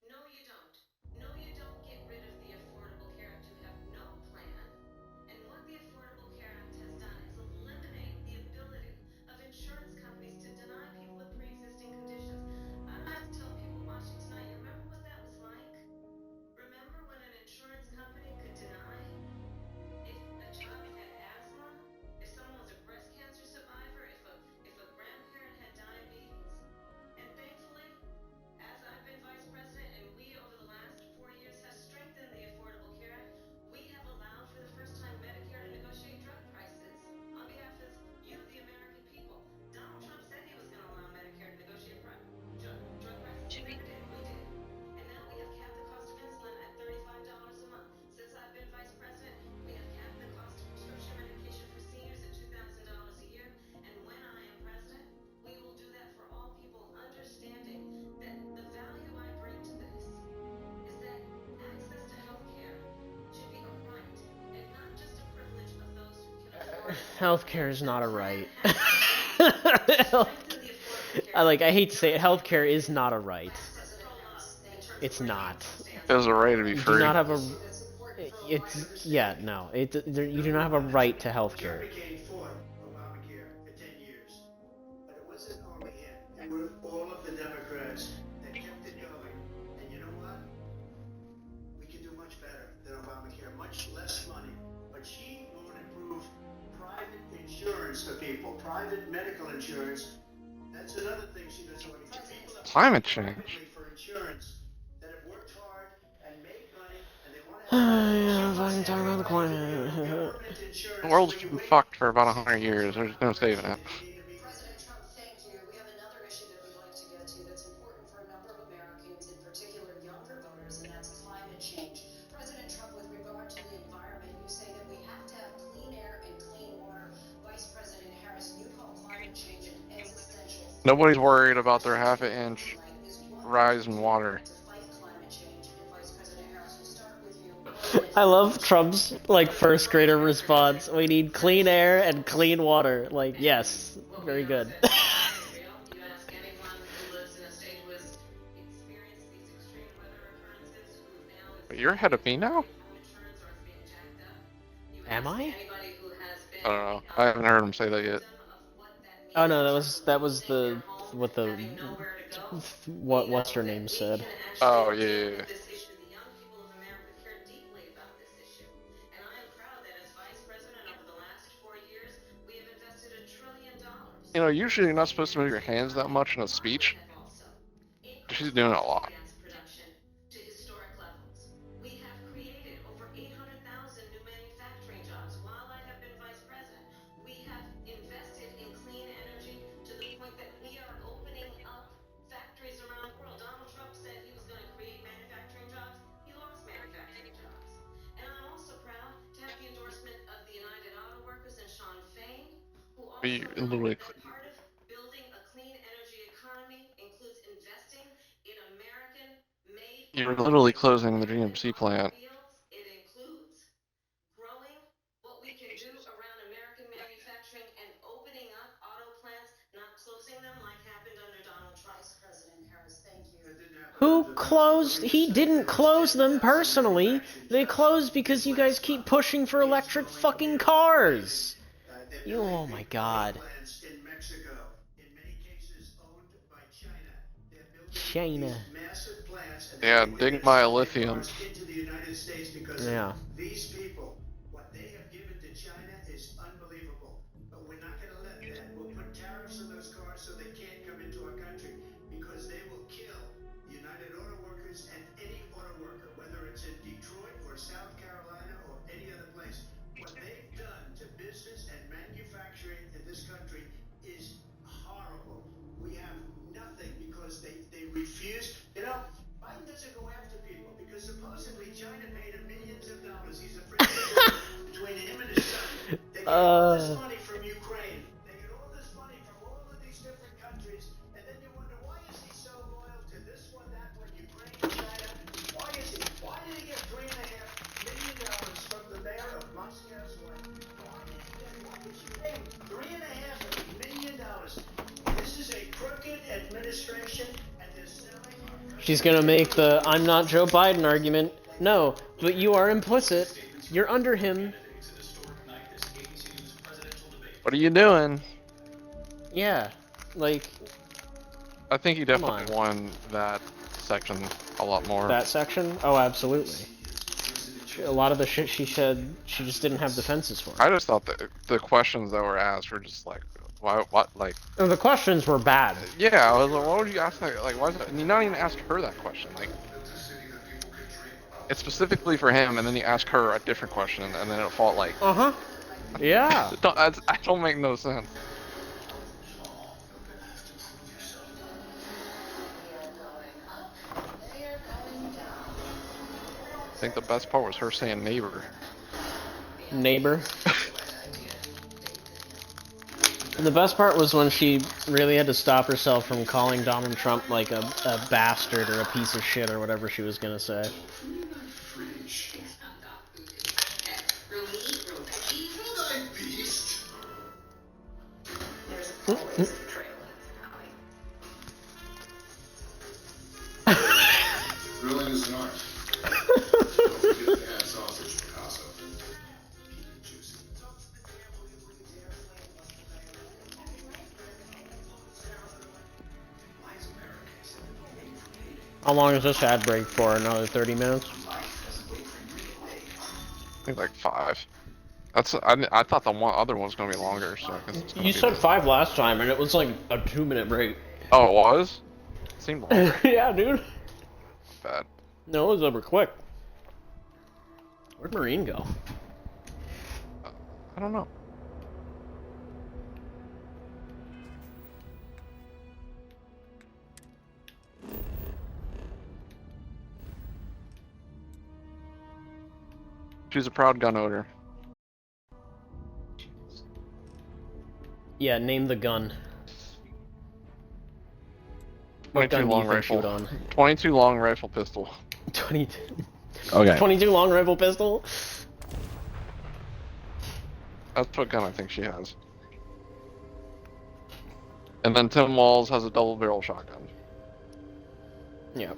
No, you don't. No, you don't get rid of the Affordable Care Act. You have no plan. And what the Affordable Care Act has done is eliminate the ability of insurance companies to deny people with pre-existing conditions. I don't have to tell people watching tonight, you remember what that was like? Remember when an insurance company could deny if a child had asthma, if someone was a breast cancer survivor, if a grandparent had diabetes? And thankfully, as I've been vice president and we over the last 4 years have strengthened the Affordable Care Act, we have allowed for the first time Medicare to negotiate drug prices on behalf of you, the American people. Donald Trump said he was going to allow Medicare to negotiate drug prices. He never did. We did. And now we have capped the cost of insulin at $35 a month. Since I've been vice president, we have capped the cost of prescription medication for seniors at $2,000 a year. And when I am president, we will do that for all people, understanding that the value I bring to this is that access to health care should be a right and not just a privilege of those who can afford it. Healthcare is not a right. Strengthen the Affordable Care I hate to say it, healthcare is not a right. It's not. It was a right to be You do free. not have a. It's yeah, no. You do not have a right to John healthcare. McCain fought Obamacare for 10 years. But it wasn't only him. It was all of the Democrats that kept it going. And you know what? We can do much better than Obamacare, much people, private medical insurance. That's another thing she doesn't want to get. People that Climate pay change. privately for insurance, that have worked hard and made money, and they want to Yeah, have fucking talking about the climate. government The insurance world's when you been wait fucked for about 100 years. There's no saving it. President Trump, thank you. We have another issue that we'd like to get to that's important for a number of Americans, in particular younger voters, and that's climate change. President Trump, with regard to the environment, you say that we have to have clean air and clean water. Vice President Harris, you call climate change an existential threat. Nobody's worried about their half an inch rise in water. To fight climate change, and Vice President Harris, we'll start with you. I love Trump's like first grader response. We need clean air and clean water. Like, yes, very good. You ask anyone who lives in a state who has experienced these extreme weather occurrences, who now is But you're ahead of me now? home insurance or it's being jacked up. You Am ask I? anybody who has been I don't know. I haven't heard him say that yet. of what that means Oh no, in terms that of was losing the their home, what the having nowhere to go. what's her name said. Oh, yeah. This issue, the young people of America care deeply about this issue. And I am proud that as Vice President over the last 4 years, we have invested $1 trillion. You know, usually you're not supposed to move your hands that much in a speech. She's doing it a lot. Production to historic levels. We have created over 800,000 new manufacturing jobs while I have been Vice President. We have invested in clean energy to the point that we are opening up factories around the world. Donald Trump said he was going to create manufacturing jobs. He lost manufacturing jobs. And I'm also proud to have the endorsement of the United Auto Workers and Sean Fain, who also You believe literally, that part of building a clean energy economy includes investing in American-made. you're literally closing the GMC plant. It includes growing what we can do around American manufacturing and opening up auto plants, not closing them like happened under Donald Trump. Vice President Harris, thank you. Who closed? He didn't close them personally. They closed because you guys keep pushing for electric fucking cars. You, oh my god. Plants in Mexico, in many cases owned by China. They're building China. these massive plants and Yeah, they're dig my selling lithium. cars into the United States because Yeah. these people, what they have given to China is unbelievable. But we're not going to let that. We'll put tariffs on those cars so they can't come into our country because they will kill United Auto Workers and any auto worker, whether it's in Detroit or South Carolina or any other place. What they've done to business and manufacturing in this country is horrible. We have nothing because they refuse. You know, Biden doesn't go after people because supposedly China paid him millions of dollars. He's afraid of between him and his son. They get all this money from Ukraine. They get all this money from all of these different countries. And then you wonder, why is he so loyal to this one, that one, Ukraine, China? Why is he? Why did he get $3.5 million from the mayor of Moscow's wife? Why did he get? Why did she pay him $3.5 million? This is a crooked administration, and they're selling. She's gonna make the I'm not Joe Biden argument. No, but you are implicit. You're under him. What are you doing? Yeah, like I think he Come definitely on. won that section a lot more. that section. Oh, absolutely. A lot of the shit she said, she just didn't have defenses for. I just thought that the questions that were asked were just like, why, what, like, And the questions were bad. yeah, I was like, why would you ask that? Like, why is that? And you not even ask her that question. Like, it's specifically for him, and then you ask her a different question, and then it felt like, Uh huh. Yeah. I don't make no sense. I think the best part was her saying neighbor. Neighbor. And the best part was when she really had to stop herself from calling Donald Trump like a bastard or a piece of shit or whatever she was gonna say. Grilling is an art. Don't forget to add sausage, Picasso. Juicy. How long is this ad break for? Another 30 minutes? I think like 5. I thought the other one was gonna be longer, so I guess it's gonna You be said the... 5 last time, and it was like a 2-minute break. Oh, it was? It seemed longer. Yeah, dude. Bad. No, it was over quick. Where'd Marine go? I don't know. She's a proud gun owner. Yeah, name the gun. 22 What gun do long you think she rifle. would own? 22 long rifle pistol. 22. Okay. 22 long rifle pistol? That's what gun I think she has. And then Tim Walls has a double barrel shotgun. Yeah.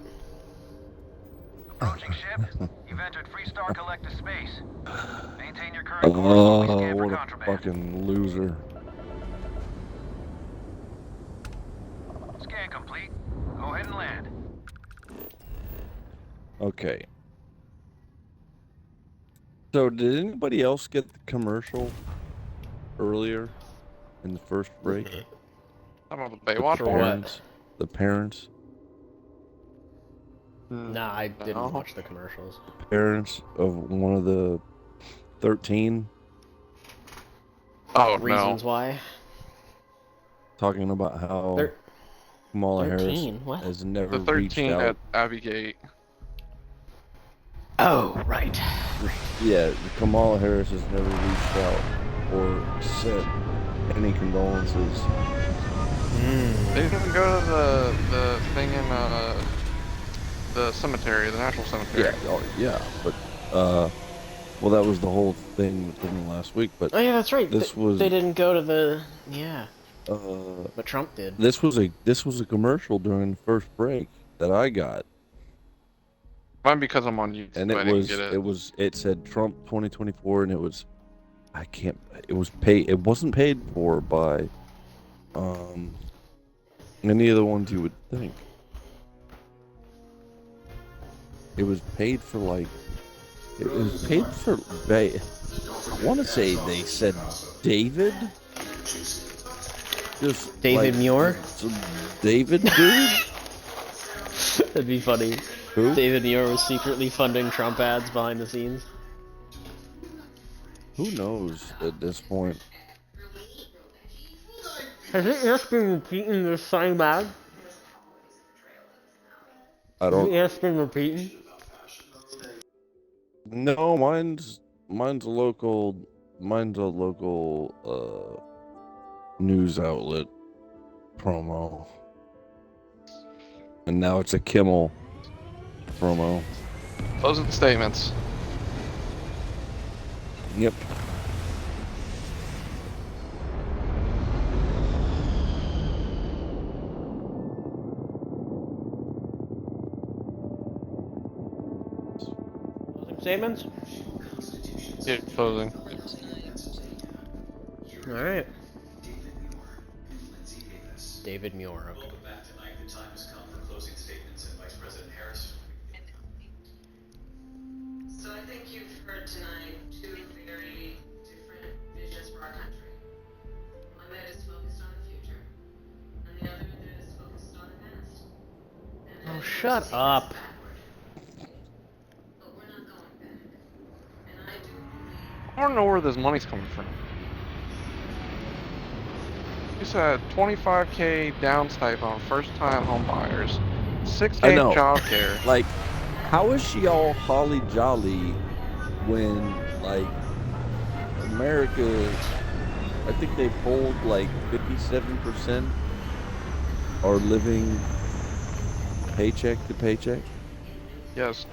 Approaching ship. You've entered Freestar Collective space. Maintain your current course while we scan for What a contraband. fucking loser. Scan complete. Go ahead and land. Okay. So, did anybody else get the commercial earlier in the first break? I don't know, the The Baywatch For one? what? parents. The parents. Nah, I didn't No. watch the commercials. Parents of one of the 13 Oh, Reasons no. why? talking about how Thir- Kamala Harris 13? What? has never The reached 13 out. at Abbey Gate. Oh, right. Yeah, Kamala Harris has never reached out or sent any condolences. They didn't even go to the thing in the cemetery, the national cemetery. Yeah, oh, yeah, but well, that was the whole thing within the last week. But Oh yeah, that's right. This was- They didn't go to the... Yeah. uh, But Trump did. this was a commercial during the first break that I got, Mine because I'm on YouTube. and I didn't get it. it said Trump 2024, and it was it wasn't paid for by any of the ones you would think. It was paid for I want to say they said David. Just David Muir? Some David dude? That'd be funny. Who? David Muir was secretly funding Trump ads behind the scenes. Who knows at this point? Has it just been repeating the same ad? I Has it don't. just been repeating? No, mine's a local news outlet promo, and now it's a Kimmel promo. Closing statements. Yep. Closing statements? Yeah, closing. Alright. David Muir, okay. Welcome back tonight. The time has come for closing statements, and Vice President Harris. So I think you've heard tonight two very different visions for our country. One that is focused on the future, and the other that is focused on the past. And Oh, that shut takes us up. backward. But we're not going back. And I do believe I don't know where this money's coming from. You said 25K down stipend on first-time home buyers, I 6K know. job care. Like, how is she all holly jolly when, like, America, I think they polled like 57% are living paycheck to paycheck? Yes.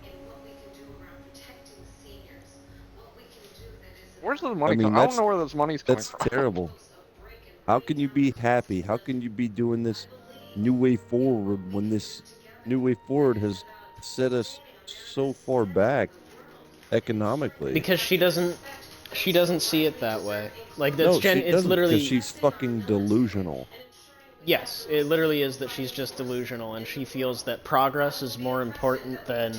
in what we can do around protecting the seniors, what we can do that is Where's the money I mean, coming? I don't that's- know where this money's coming That's from. terrible. How can you be happy? How can you be doing this new way forward when this new way forward has set us so far back economically? Because she doesn't see it that way. Like that's no, she it's doesn't, literally 'cause she's fucking delusional. Yes, it literally is that she's just delusional, and she feels that progress is more important than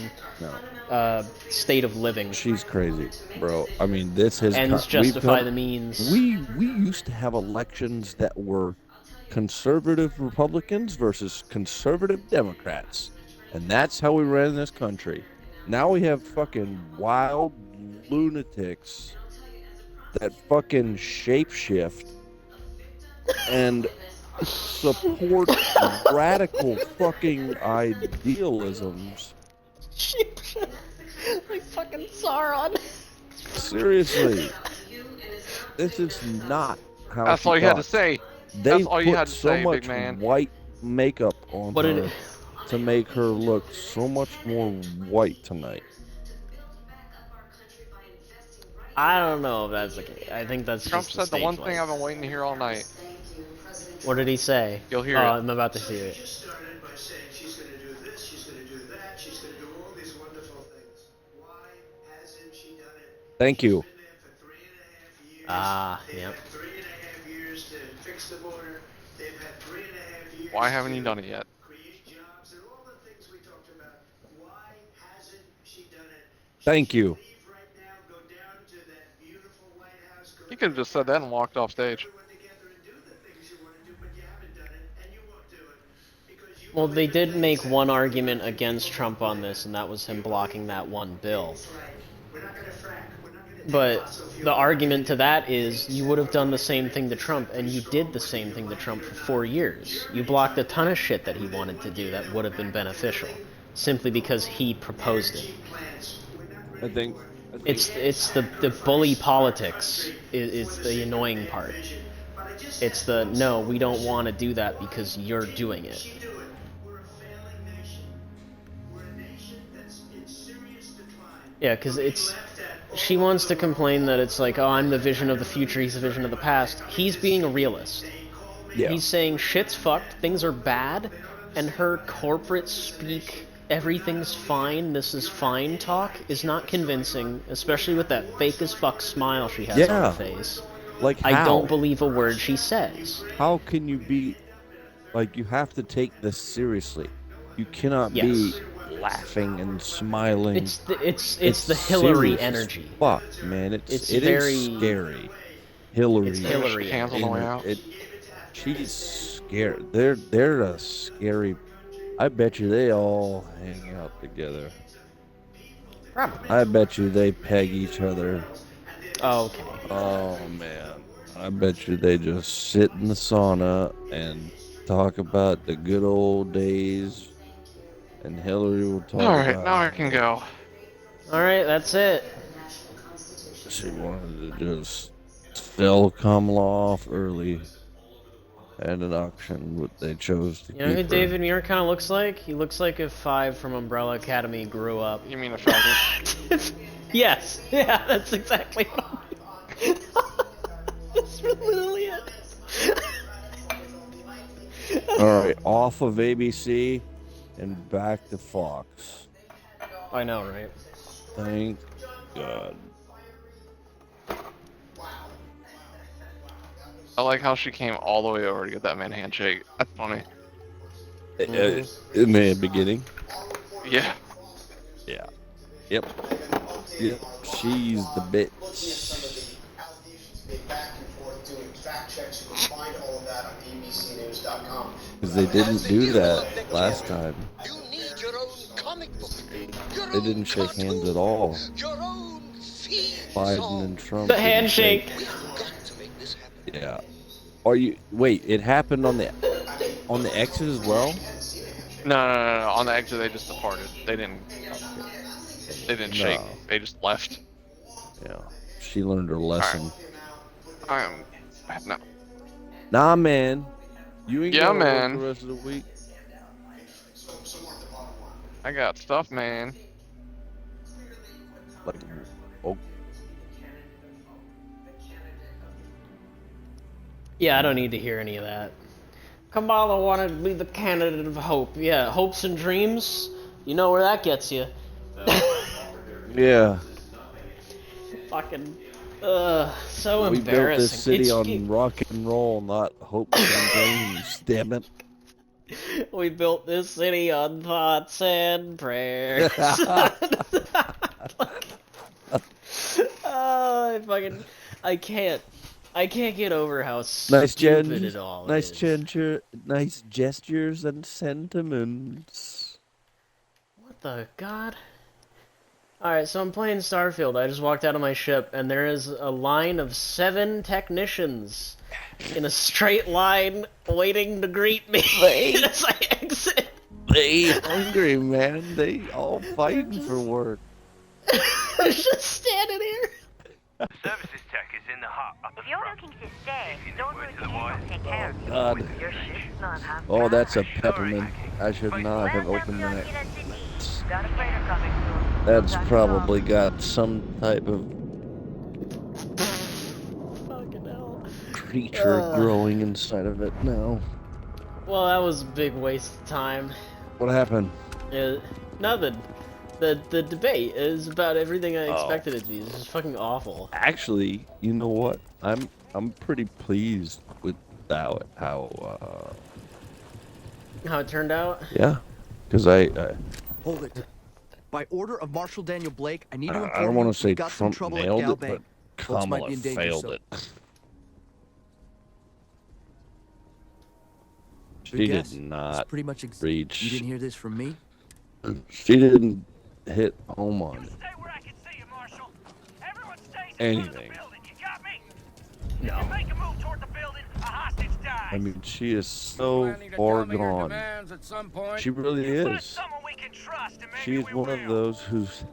No, state of living. she's crazy, bro. I mean, this has Ends we've justify come. the means. We used to have elections that were conservative Republicans versus conservative Democrats, and that's how we ran this country. Now we have fucking wild lunatics that fucking shapeshift and support radical fucking idealisms. Like fucking Sauron. Seriously, this is not how That's she all you had to talks. say. They That's all you put had to so say, big much man. white makeup on What did her it? to make her look so much more white tonight. I don't know if that's the case. I think that's Trump just a said the one stage thing light. I've been waiting to hear all night. What did he say? You'll hear Oh, it. I'm about to hear it. Just started by saying she's going to do this, she's going to do that, she's going to do all these wonderful things. Why hasn't she done it? Thank you. She's been there for 3.5 years. Ah, They've yep. had 3.5 years to fix the border. They've had 3.5 years Why haven't you to done it yet? create jobs and all the things we talked about. Why hasn't she done it? She Thank should you. leave right now, go down to that beautiful White House, go You to could have the just said that and walked off stage. everyone together and do the things you want to do, but you haven't done it, and you won't do it because you Well, they believe in did make things one that argument other against people Trump don't on believe this, in. and that was him You blocking believe that in one bill. things like, we're not going to frack, we're not going to take But fossil fuel, the we're not argument to gonna that do is things you that would have are done the gonna same make thing to this Trump, and country you strong, did the whether same you thing to like Trump it or for not. 4 years. You Germany blocked a tried ton that. of shit that he Within wanted to 1 do year, that they would were have been back up and beneficial, building simply because he proposed it. energy plants. We're not I ready think. for I think. It's the bully politics is the annoying part. It's the no, we don't want to do that because you're doing it. She do it. We're a failing nation. We're a nation that's in serious decline. Yeah, because We're being it's laughed at she all over wants the to world. complain that it's like, oh, I'm the vision of the future, he's the vision of the past. He's being a realist. Yeah. He's saying shit's fucked, things are bad, and her corporate speak, everything's fine, this is fine talk is not convincing, especially with that fake as fuck smile she has on her Yeah. face. Like how? I don't believe a word she says. How can you be like you have to take this seriously? You cannot be Yes. laughing and smiling. It's the Hillary serious as energy. fuck, man. It It's is very scary. Hillary. It's They're gonna Hillary shake hands on the way and out. she's scared. They're a scary. I bet you they all hang out together. Probably. I bet you they peg each other. Okay. Oh man. I bet you they just sit in the sauna and talk about the good old days. And Hillary will talk Alright, about now I can go. Alright, that's it. she wanted to just sell Kamala off early at an auction, but they chose to You know who keep her. David Muir kind of looks like? He looks like if Five from Umbrella Academy grew up. You mean a faggot? Yes, yeah, that's exactly what I mean. That's literally it. All right, off of ABC and back to Fox. I know, right? Thank God. I like how she came all the way over to get that man handshake. That's funny. In the beginning. Yeah. Yeah. Yep. Yep. She's the bitch. Because they didn't do that last time. You need your own comic book. Your They own didn't shake hands at cartoon, all. Your own theme Biden song. and Trump. The didn't handshake. shake. We've got to make this happen. Yeah. Are you wait? It happened on the exit as well. No. On the exit, they just departed. They didn't. They didn't shake. No. They just left. Yeah. She learned her lesson. I'm. No. Nah, man. You ain't Yeah, gonna work man. the rest of the week. I got stuff, man. Like, oh, Yeah, I don't need to hear any of that. Kamala wanted to be the candidate of hope. Yeah, hopes and dreams. You know where that gets you. yeah. Fucking. So We built this embarrassing. city on rock and roll, not hopes and dreams. Damn it. We built this city on thoughts and prayers. I can't get over how stupid it all is. Nice gestures and sentiments. What the god? Alright, so I'm playing Starfield. I just walked out of my ship, and there is a line of 7 technicians in a straight line waiting to greet me as I exit. They hungry, man. They all fighting for work. I'm just standing here. Services tech is in the hut up If you're looking to stay, don't Word worry, to the the wise. will take care of you. God. Your ship's not half Oh, that's a bad. peppermint. I should not have Welcome opened to that. Akita City. Got a freighter coming soon. That's Don't touch probably it got some type of Fucking hell. creature growing inside of it now. Well, that was a big waste of time. What happened? Nothing. The debate is about everything I expected it to be. It's just fucking awful. Actually, you know what? I'm pretty pleased with how How it turned out? yeah, because I Hold it. By order of Marshal Daniel Blake, I need to I inform don't want you to say we've got some Trump trouble at nailed Gal it, Bay. but Folks might Kamala be in danger, failed so- it. Good She guess. did It's not pretty much reach. You didn't hear this from me? She didn't hit home on Stay where I can see you, Marshal. Everyone stays anything. in the building. You got me? No. If you make a move toward the building, a hostage dies. I mean, she is so far gone. She really Find is. someone we can trust and maybe She's we one of will. those who's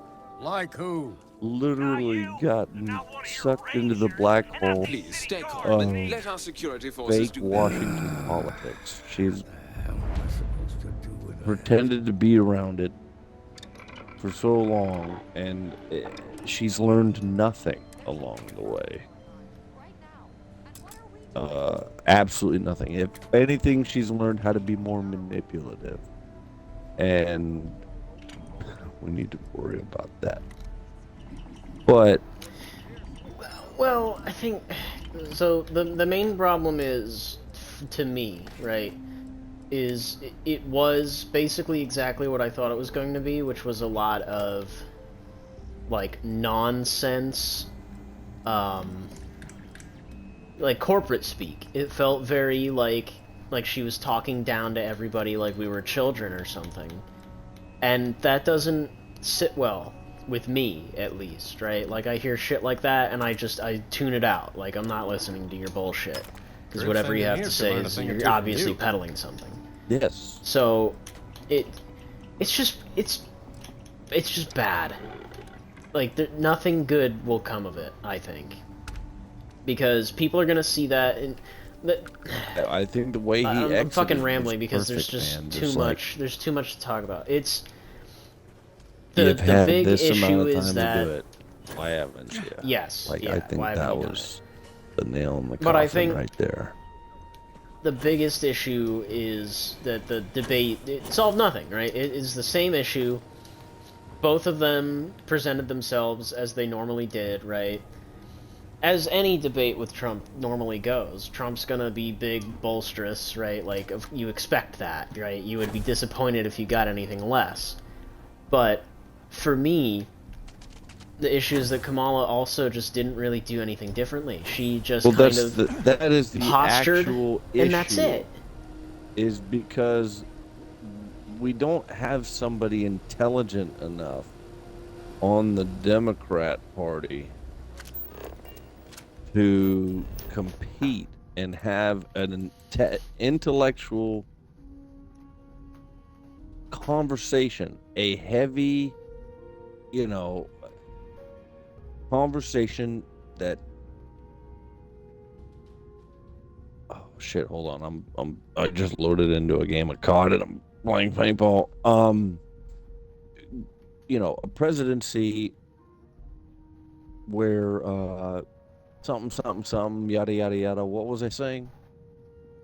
Like who? literally Not you, gotten not one of your sucked into the rangers, black and not hole these Please city stay guards. calm. of Let our security forces fake do Washington politics. She's How am I supposed to do it? pretended to be around it for so long, and she's learned nothing along the way. Absolutely nothing. If anything, she's learned how to be more manipulative, and we need to worry about that. But Well, I think so. The main problem is, to me, right, is it was basically exactly what I thought it was going to be, which was a lot of like nonsense, like corporate speak. It felt very like she was talking down to everybody like we were children or something, and that doesn't sit well with me, at least, right? Like, I hear shit like that, and I tune it out. Like, I'm not listening to your bullshit. Because whatever you have to say is you're obviously peddling something. yes, So, it's just bad. Like, nothing good will come of it, I think. Because people are gonna see that, and... I think the way he I'm fucking exited rambling was because there's perfect, just man. too much. There's too much to talk about. It's... You've The had big this issue amount of is time that... to do it. Why haven't you? Yes, Like, yeah, I think why haven't that you done was the nail in the coffin But I think- right there. The biggest issue is that the debate it solved nothing, right? It is the same issue. Both of them presented themselves as they normally did, right? As any debate with Trump normally goes. Trump's gonna be big, bolsterous, right? Like, you expect that, right? You would be disappointed if you got anything less. But, for me, the issue is that Kamala also just didn't really do anything differently. She just that is the postured, actual issue. and that's it. Is because we don't have somebody intelligent enough on the Democrat Party to compete and have an intellectual conversation, a heavy, conversation that... Oh shit! Hold on, I just loaded into a game of COD and I'm playing paintball. A presidency where something yada yada yada. What was I saying?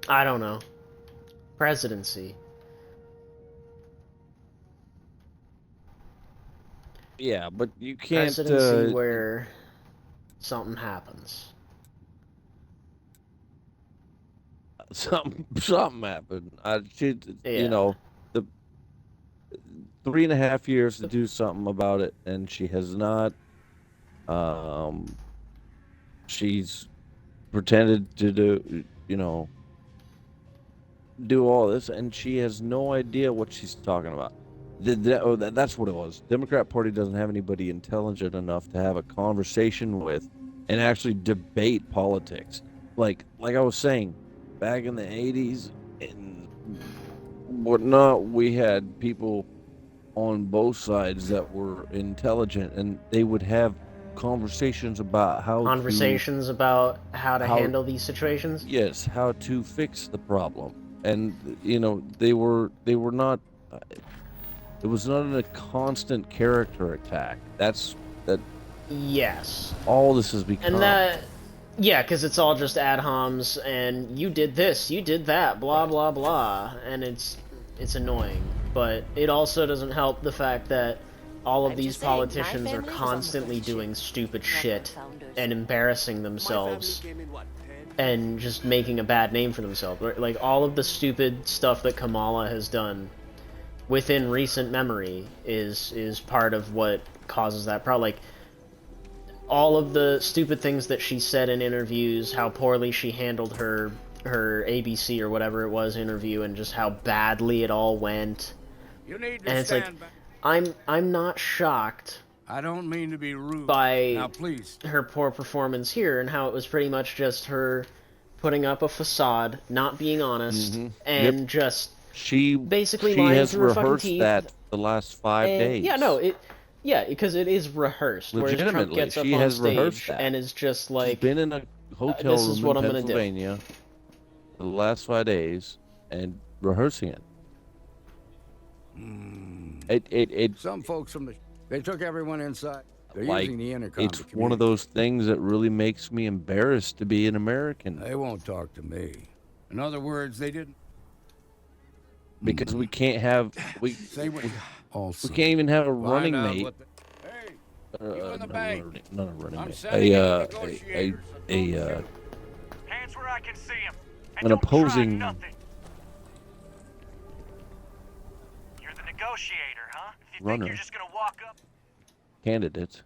I don't know. Presidency. Yeah, but you can't. Presidency where something happens. Something happened. Yeah. You know, the 3.5 years to do something about it, and she has not. Um, she's pretended to do, do all this, and she has no idea what she's talking about. That's what it was. Democrat Party doesn't have anybody intelligent enough to have a conversation with and actually debate politics. Like I was saying, back in the 80s and whatnot, we had people on both sides that were intelligent, and they would have conversations about Conversations about how to how handle these situations. yes, how to fix the problem. And they were not it was not a constant character attack. That Yes. all this has become. And that, yeah, because it's all just ad homs, and you did this, you did that, blah blah blah, and it's annoying. But it also doesn't help the fact that all of these politicians are constantly doing stupid shit and embarrassing themselves and just making a bad name for themselves. Like all of the stupid stuff that Kamala has done within recent memory is part of what causes that problem. Like all of the stupid things that she said in interviews, how poorly she handled her ABC or whatever it was interview, and just how badly it all went. You need to and it's like, stand back. I'm not shocked. I don't mean to be rude. By now, please. Her poor performance here, and how it was pretty much just her putting up a facade, not being honest, and just she basically she lying has through her fucking rehearsed teeth. that the last 5 days. Yeah, because it is rehearsed. Whereas Trump Legitimately, gets up she on has rehearsed stage that. and is just like, She's been in a hotel this is room what in I'm gonna do. Pennsylvania for the last 5 days and rehearsing it. Some folks they took everyone inside. They're Like, using the intercom. it's one of those things that really makes me embarrassed to be an American. They won't talk to me. In other words, they didn't. Because we can't have we can't even have a running mate. Not a running mate. Hands where I can see him. An opposing You're the negotiator, huh? If you runner. think you're just gonna walk up. Candidate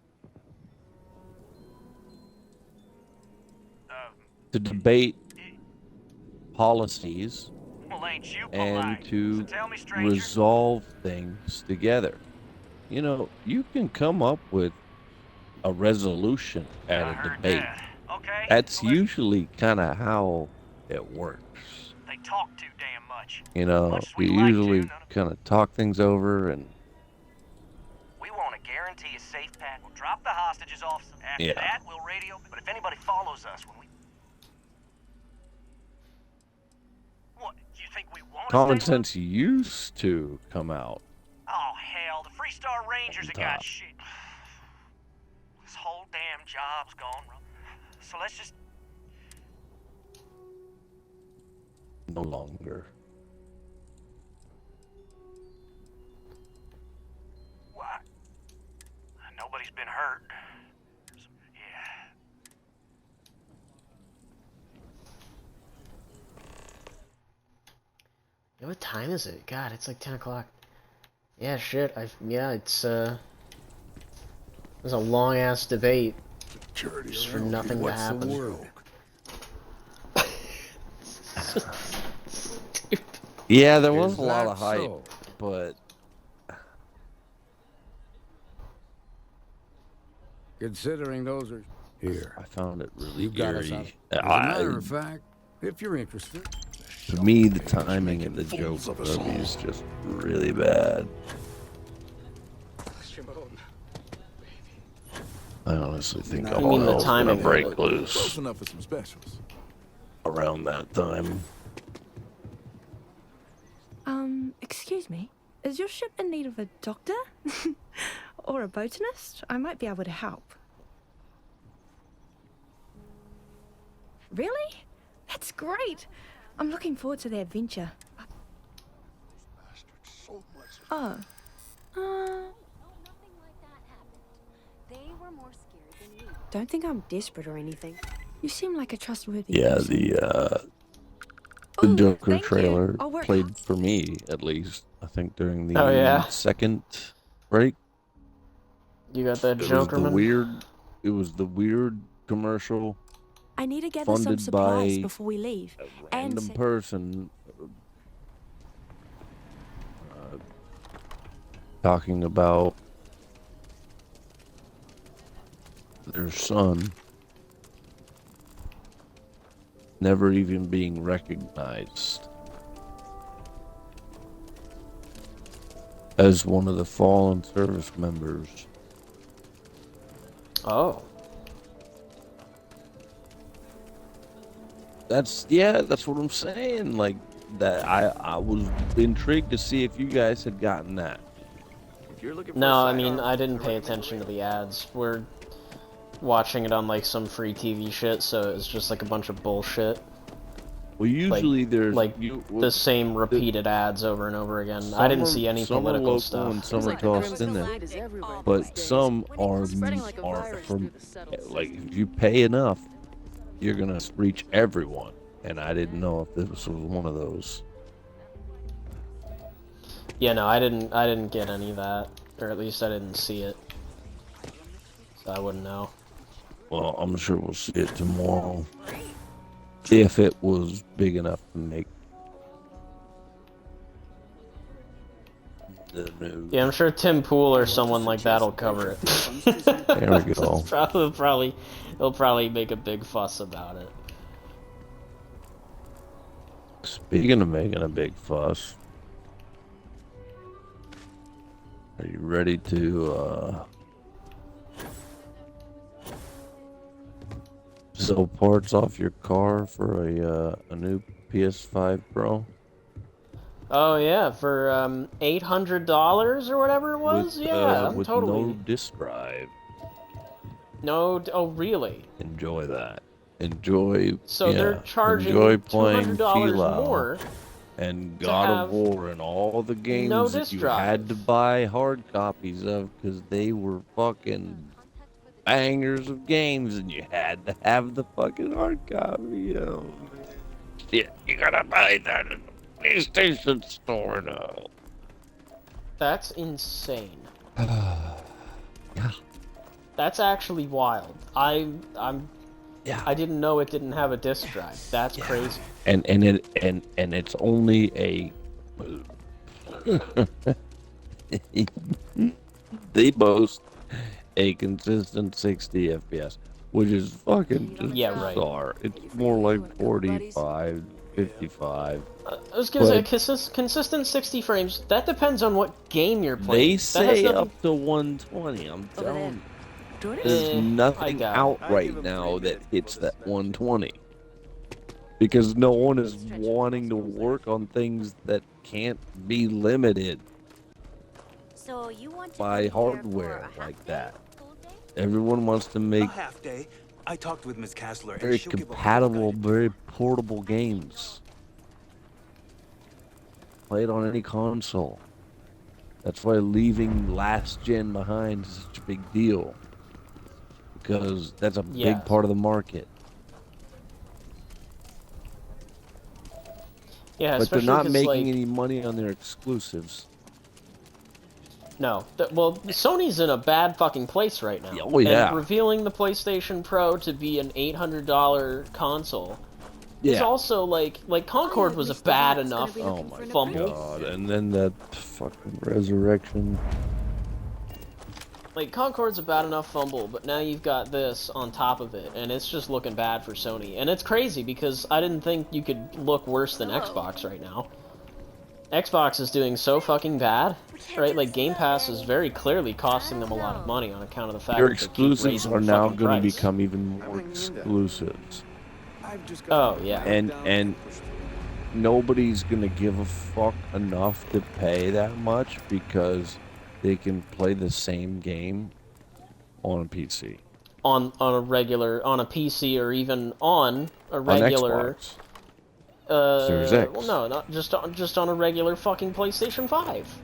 to debate policies and to resolve things together. You can come up with a resolution at a debate. Okay. That's usually kind of how it works. They talk too damn much. You usually kind of talk things over and We want to guarantee a safe path. We'll drop the hostages off. After that, we'll radio. But if anybody follows us when we... What? You think we want to common sense used to come out. Oh, hell. The Freestar Rangers have got shit. This whole damn job's gone wrong. So let's just... No longer. What? Nobody's been hurt. Yeah. Yeah, what time is it? God, it's like 10 o'clock. Yeah, shit. It's it was a long ass debate. Just for nothing to happen. Yeah, there was a lot of hype, but considering those are here, I found it really You've got us eerie. out. As a matter of fact, if you're interested. To me, the timing of the joke is just really bad. I honestly think I'm gonna break loose Close enough for some specials. around that time. Excuse me. Is your ship in need of a doctor? Or a botanist? I might be able to help. Really? That's great. I'm looking forward to the adventure. Oh. Nothing like that happened. They were more scared than you. Don't think I'm desperate or anything. You seem like a trustworthy Yeah, person. the Ooh, Joker thank you. trailer I'll work played for me, at least. I think during the Oh, yeah? second break. You got that It was Joker, the man? weird. It was the weird commercial I need to gather some funded supplies by before we leave. a And random person talking about their son never even being recognized as one of the fallen service members. Oh. That's what I'm saying. Like that, I was intrigued to see if you guys had gotten that. If you're looking for No, a I mean, sidearm, I didn't I pay recommend attention to Raven. the ads. We're watching it on, like, some free TV shit, so it's just, like, a bunch of bullshit. Well, usually there's Like, the same repeated ads over and over again. I didn't see any some are political local stuff. and some are tossed in there, but some are from like if you pay enough, you're gonna reach everyone. And I didn't know if this was one of those. Yeah, no, I didn't get any of that. Or at least I didn't see it. So I wouldn't know. Well, I'm sure we'll see it tomorrow. If it was big enough to make the news. Yeah, I'm sure Tim Pool or someone like that'll cover it. There we go. He'll probably make a big fuss about it. Speaking of making a big fuss, are you ready to sell parts off your car for a new PS5 Pro? Oh yeah, for $800 or whatever it was. Yeah, I'm with totally. no disk drive. No, oh really? Enjoy that. Enjoy. So they're charging enjoy playing $200 Chilao more and to God have of War and all the games no that disc you drive. had to buy hard copies of because they were fucking bangers of games and you had to have the fucking hard copy. Oh, man. Shit, you gotta buy that in the PlayStation Store now. That's insane. Yeah. That's actually wild. I didn't know it didn't have a disc drive. That's crazy. And it's only a they boast a consistent 60 FPS, which is fucking just bizarre. It's more like 45, 55. I was gonna say consistent 60 frames. That depends on what game you're playing. They say up to 120. I'm telling you. There's nothing out right now that hits that 120. Because no one is wanting to work on things that can't be limited by hardware like that. Everyone wants to make half day. I talked with Miss Kassler, very compatible, very portable games. Play it on any console. That's why leaving last gen behind is such a big deal. Because that's a big part of the market. Yeah, but they're especially not 'cause, making like, any money on their exclusives. No. Well, Sony's in a bad fucking place right now. Oh, yeah. And revealing the PlayStation Pro to be an $800 console is Yeah. also like Concord was a bad enough fumble. God, and then that fucking resurrection. Like, Concord's a bad enough fumble, but now you've got this on top of it, and it's just looking bad for Sony. And it's crazy, because I didn't think you could look worse than Xbox right now. Xbox is doing so fucking bad, right? Like, Game Pass is very clearly costing them a lot of money on account of the fact Your that they keep exclusives raising are the now fucking going to price. become even more exclusives. Oh, yeah. And nobody's going to give a fuck enough to pay that much because they can play the same game on a PC. On a PC, or even on a regular Series X. well, no, not just on a regular fucking PlayStation 5.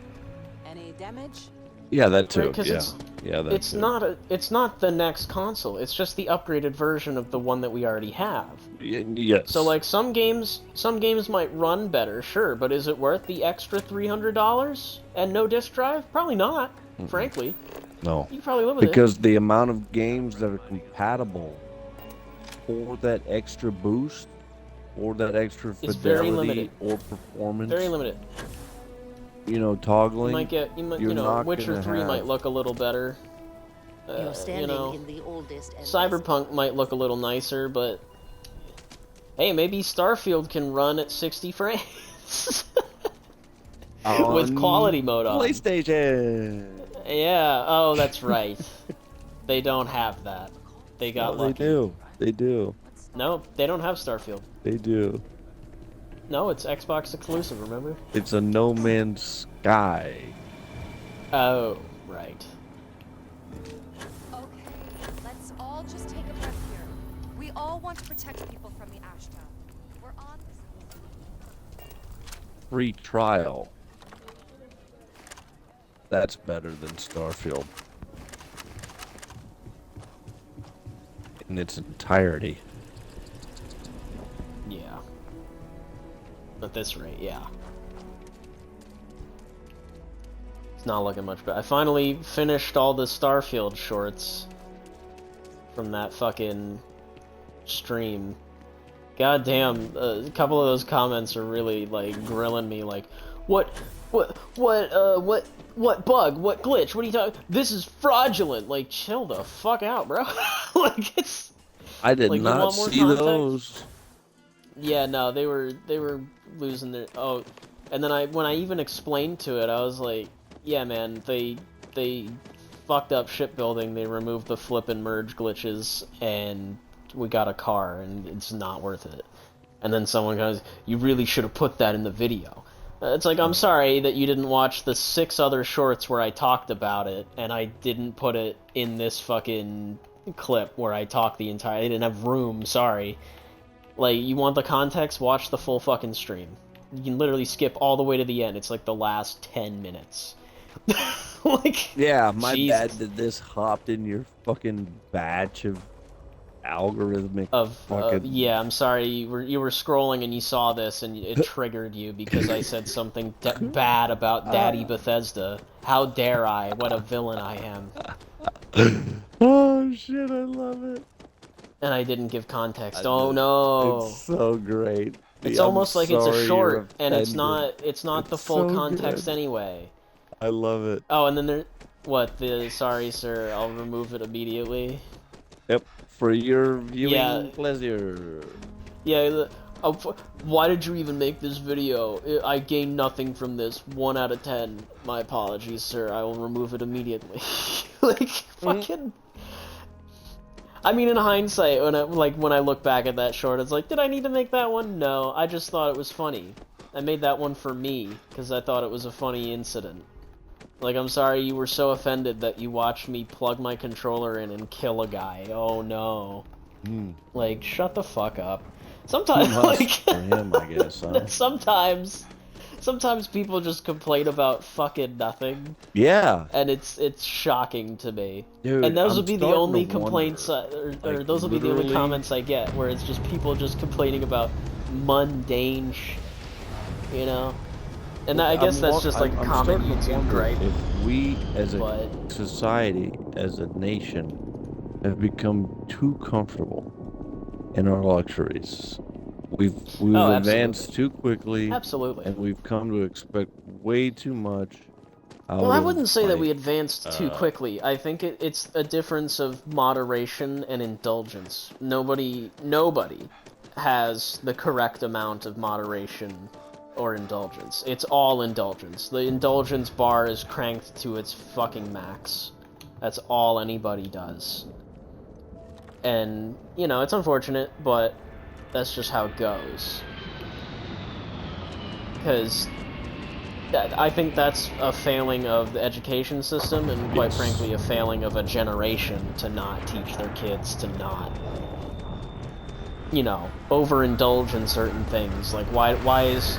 Any damage? Yeah, that too. Right, 'cause yeah. Yeah, it's not the next console. It's just the upgraded version of the one that we already have. Yes. So like some games might run better, sure, but is it worth the extra $300 and no disk drive? Probably not. Frankly. No. You can probably live with it. Because the amount of games that are compatible for that extra boost or that extra It's very fidelity limited. or performance. Very limited. You know, toggling. You know, Witcher 3 might look a little better. You're standing you know, in the oldest and Cyberpunk might look a little nicer, but hey, maybe Starfield can run at 60 frames with quality mode on. PlayStation. Yeah. Oh, that's right. They don't have that. They got lucky. They do. They do. No, they don't have Starfield. They do. No, it's Xbox exclusive. Remember? It's a No Man's Sky. Oh, right. Okay, let's all just take a breath here. We all want to protect people from the Ashta. We're on this. Free trial. That's better than Starfield. In its entirety. Yeah. At this rate, yeah. It's not looking much better. I finally finished all the Starfield shorts from that fucking stream. God damn, a couple of those comments are really, like, grilling me, like, what bug? What glitch? What are you talking? This is fraudulent! Like, chill the fuck out, bro. Like, it's... I did like, not see those. Yeah, no, they were losing their... Oh, and then when I even explained to it, I was like, yeah, man, they fucked up shipbuilding, they removed the flip and merge glitches, and we got a car, and it's not worth it. And then someone goes, you really should have put that in the video. It's like, I'm sorry that you didn't watch the 6 other shorts where I talked about it, and I didn't put it in this fucking clip where I talked the entire... I didn't have room, sorry. Like, you want the context? Watch the full fucking stream. You can literally skip all the way to the end. It's like the last 10 minutes. Like, yeah, my Jesus. bad that this hopped in your fucking batch of algorithmic fucking... yeah, I'm sorry, you were scrolling and you saw this and it triggered you because I said something bad about Daddy Bethesda. How dare I? What a villain I am. Oh shit, I love it. And I didn't give context. Oh no. It's so great. It's almost like it's a short and it's offended. not the full so context good. anyway. I love it. Oh, and then there... What, sorry sir, I'll remove it immediately. Yep, for your viewing pleasure. Yeah, why did you even make this video? I gained nothing from this. 1 out of 10. My apologies, sir. I will remove it immediately. Like, fucking... I mean, in hindsight, when I look back at that short, it's like, did I need to make that one? No, I just thought it was funny. I made that one for me, because I thought it was a funny incident. Like, I'm sorry you were so offended that you watched me plug my controller in and kill a guy. Oh no. Like, shut the fuck up. Sometimes, like... for him, I guess, huh? Sometimes people just complain about fucking nothing. Yeah. And it's shocking to me. Dude, and those I'm will be the starting only to complaints, wonder, or those will be the only literally- comments I get, where it's just people just complaining about mundane shit, you know? And I guess that's just like a common starting to YouTube wonder gripe. if we, as a society, as a nation, have become too comfortable in our luxuries. We've Oh, advanced too quickly. Absolutely. And we've come to expect way too much. Well, I wouldn't say that we advanced too quickly. I think it's a difference of moderation and indulgence. Nobody has the correct amount of moderation or indulgence. It's all indulgence. The indulgence bar is cranked to its fucking max. That's all anybody does. And, you know, it's unfortunate, but that's just how it goes. Because I think that's a failing of the education system, and quite frankly a failing of a generation to not teach their kids to not, you know, overindulge in certain things. Like, why is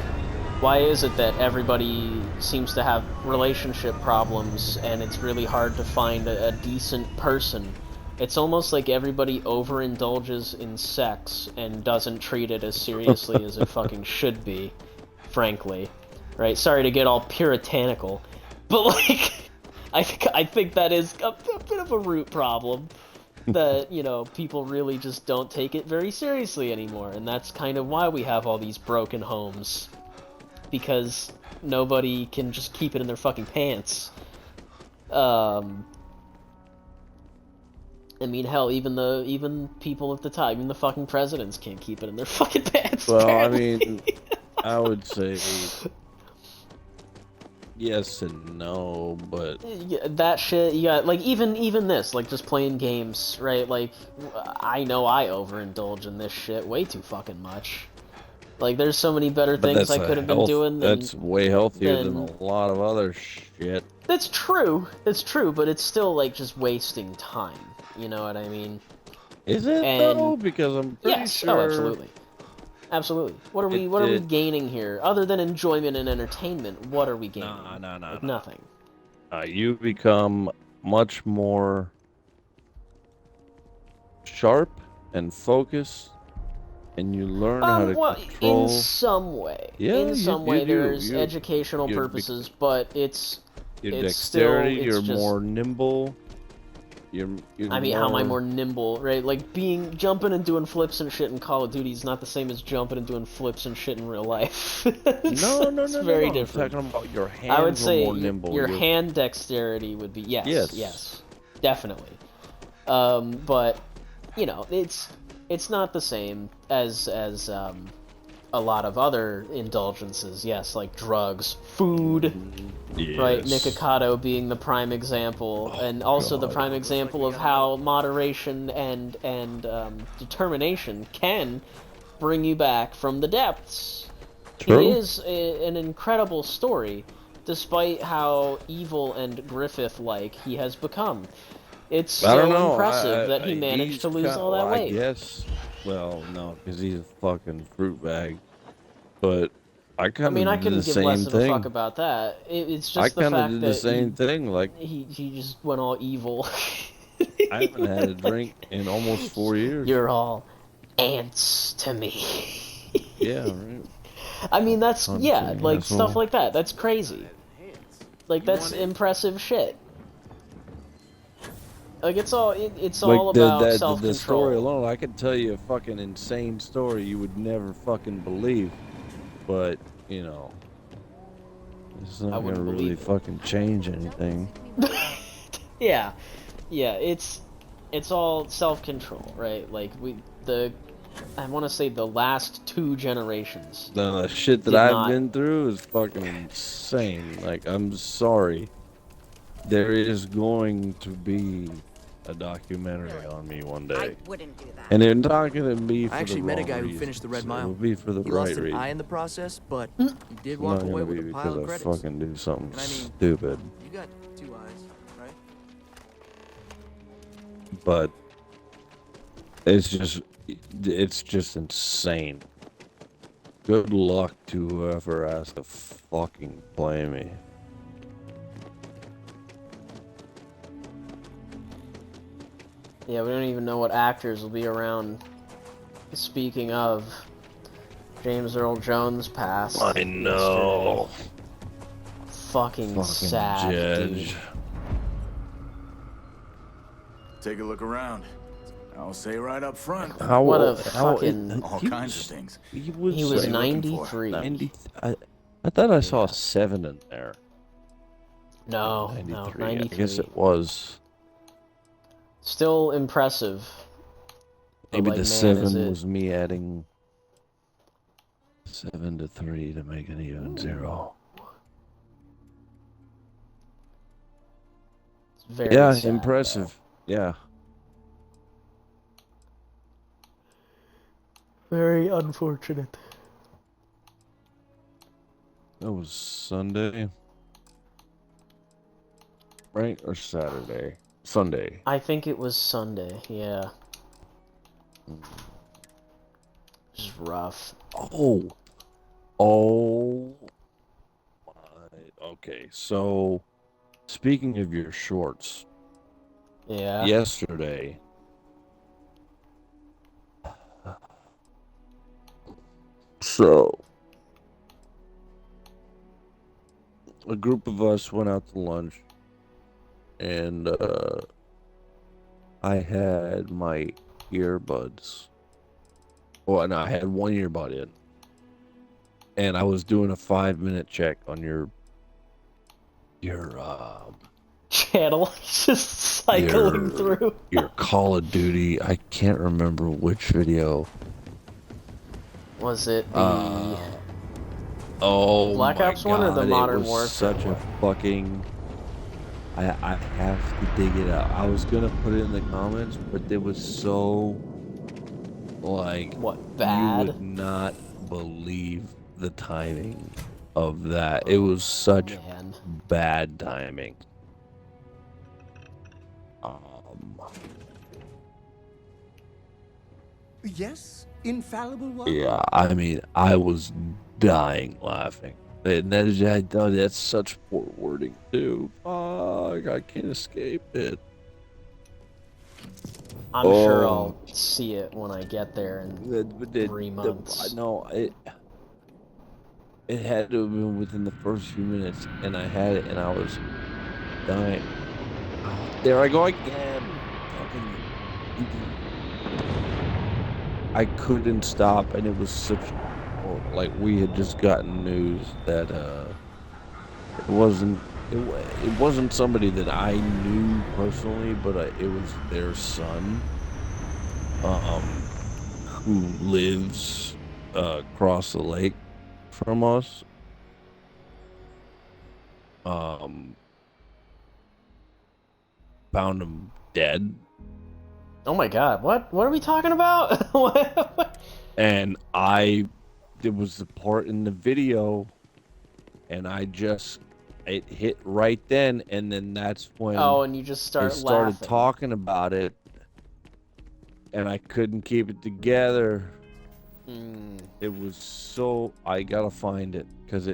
Why is it that everybody seems to have relationship problems and it's really hard to find a decent person? It's almost like everybody overindulges in sex and doesn't treat it as seriously as it fucking should be, frankly. Right? Sorry to get all puritanical, but like, I think that is a bit of a root problem. That, you know, people really just don't take it very seriously anymore, and that's kind of why we have all these broken homes. Because nobody can just keep it in their fucking pants. I mean, hell, even people at the time, even the fucking presidents can't keep it in their fucking pants. Well, apparently. I mean, I would say yes and no, but Yeah, that shit, yeah, like even this, like just playing games, right? Like, I know I overindulge in this shit way too fucking much. Like, there's so many better things that's I could have been doing than... That's way healthier than a lot of other shit. That's true, but it's still, like, just wasting time. You know what I mean? Is it, though? Because I'm pretty sure... Oh, absolutely. Absolutely. What are we gaining here? Other than enjoyment and entertainment, what are we gaining? Like, nothing. You become much more sharp and focused, and you learn how to control... in some way. Yeah, in some way, there's you, educational purposes, but it's dexterity, still, you're just... more nimble. You're I mean, how am I more nimble, right? Like, jumping and doing flips and shit in Call of Duty is not the same as jumping and doing flips and shit in real life. It's very different. I'm talking about your hands. I would say more nimble. your hand dexterity would be yes, definitely. But you know, it's not the same as a lot of other indulgences. Yes, like drugs, food. Yes. Right, Nikocado being the prime example, and also the prime example of how moderation and determination can bring you back from the depths. True. It is an incredible story, despite how evil and Griffith-like he has become. It's so impressive that he managed to lose all that weight. I guess. Well, no, because he's a fucking fruit bag. But I kind of I did couldn't the give less same of a thing. fuck about that. It's just I the fact did that the same thing. Like he just went all evil. I haven't had a drink in almost 4 years. You're all ants to me. Yeah, right. I mean, that's like stuff like that. That's crazy. Like that's impressive shit. Like it's all about self-control. The story alone, I could tell you a fucking insane story you would never fucking believe, but you know, it's not gonna really fucking change anything. Yeah, it's all self-control, right? Like I want to say the last 2 generations. The shit that I've been through is fucking insane. Like, I'm sorry. There is going to be a documentary on me one day. I wouldn't do that. And they're not going to be for I actually the met a wrong guy who reasons. finished the Red Mile. It will be for the He right lost an reason. eye in the process, but he did It's walk not away going to with be a pile because of I credits. fucking do something And I mean, stupid. You got 2 eyes, right? But it's just insane. Good luck to whoever has to fucking play me. Yeah, we don't even know what actors will be around. Speaking of, James Earl Jones passed. I know. Yesterday. Fucking sad, Judge. dude. Take a look around. I'll say right up front. What a fucking... all kinds of things. He was 93. I thought I saw a 7 in there. No, 93. no, 93. I guess it was. Still impressive. Maybe like, the man, 7 was me adding 7 to 3 to make it even 0. It's very sad, impressive. Though. Yeah. Very unfortunate. That was Sunday. Right? Or Saturday? Sunday. I think it was Sunday, yeah. Just rough. Oh. Oh my. Okay, so speaking of your shorts, Yeah. yesterday, so a group of us went out to lunch, and I had my earbuds. Well, no, I had one earbud in, and I was doing a 5-minute check on your channel, just cycling through. your Call of Duty. I can't remember which video. Was it the Oh Black my Ops one or the God, Modern it was Warfare such one? a fucking. I have to dig it out. I was gonna put it in the comments, but it was so like What, you bad? would not believe the timing of that. It was such Man. bad timing. Yes, infallible one. Yeah, I mean, I was dying laughing. And that is, I know that's such poor wording too. Fuck, I can't escape it. I'm sure I'll see it when I get there in 3 months. No, it had to have been within the first few minutes, and I had it, and I was dying. There I go again. Fucking. I couldn't stop, and it was such. Like we had just gotten news that it wasn't somebody that I knew personally, but it was their son, who lives across the lake from us. Found him dead. Oh my God! What are we talking about? And there was a part in the video, and it hit right then, and then that's when and you just they start started laughing. talking about it, and I couldn't keep it together. It was so, I gotta find it, because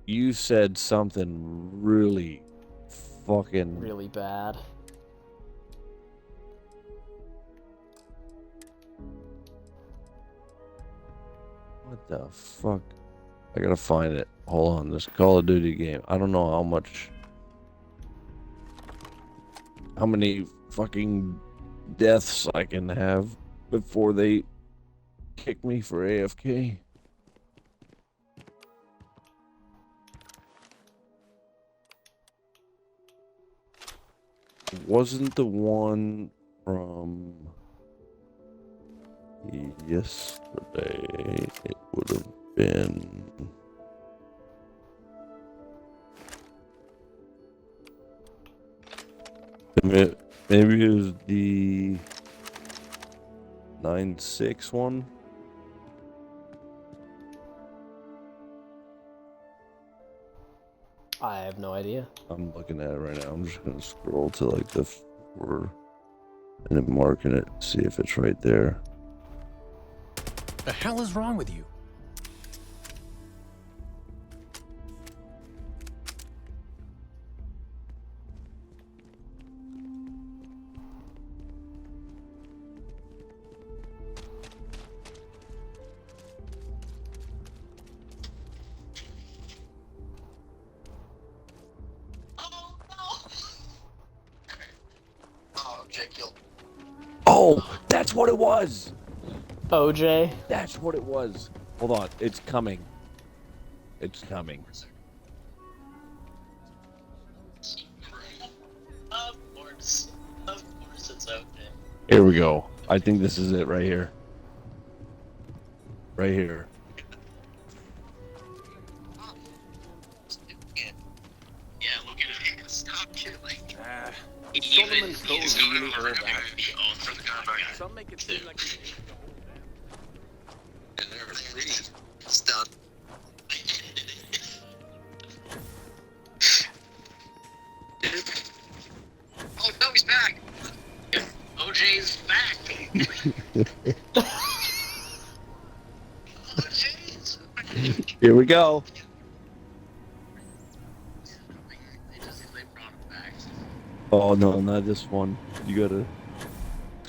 you said something really fucking really bad. What the fuck? I gotta find it. Hold on, this Call of Duty game. I don't know how many fucking deaths I can have before they kick me for AFK. Wasn't the one from yesterday? It would have been. Maybe it was the 9-6 one. I have no idea. I'm looking at it right now. I'm just gonna scroll to like the 4 and then marking it, see if it's right there. The hell is wrong with you? Oh, that's what it was. OJ. That's what it was. Hold on, it's coming. It's coming. Of course it's OJ. Here we go. I think this is it right here. Right here. Yeah, look at him. Stop killing. Solomon Cole He's really going to old be owned for the gun. Some make it seem like And they're free. It's done. Oh no, he's back. OJ's back. Here we go. Oh no, not this one. You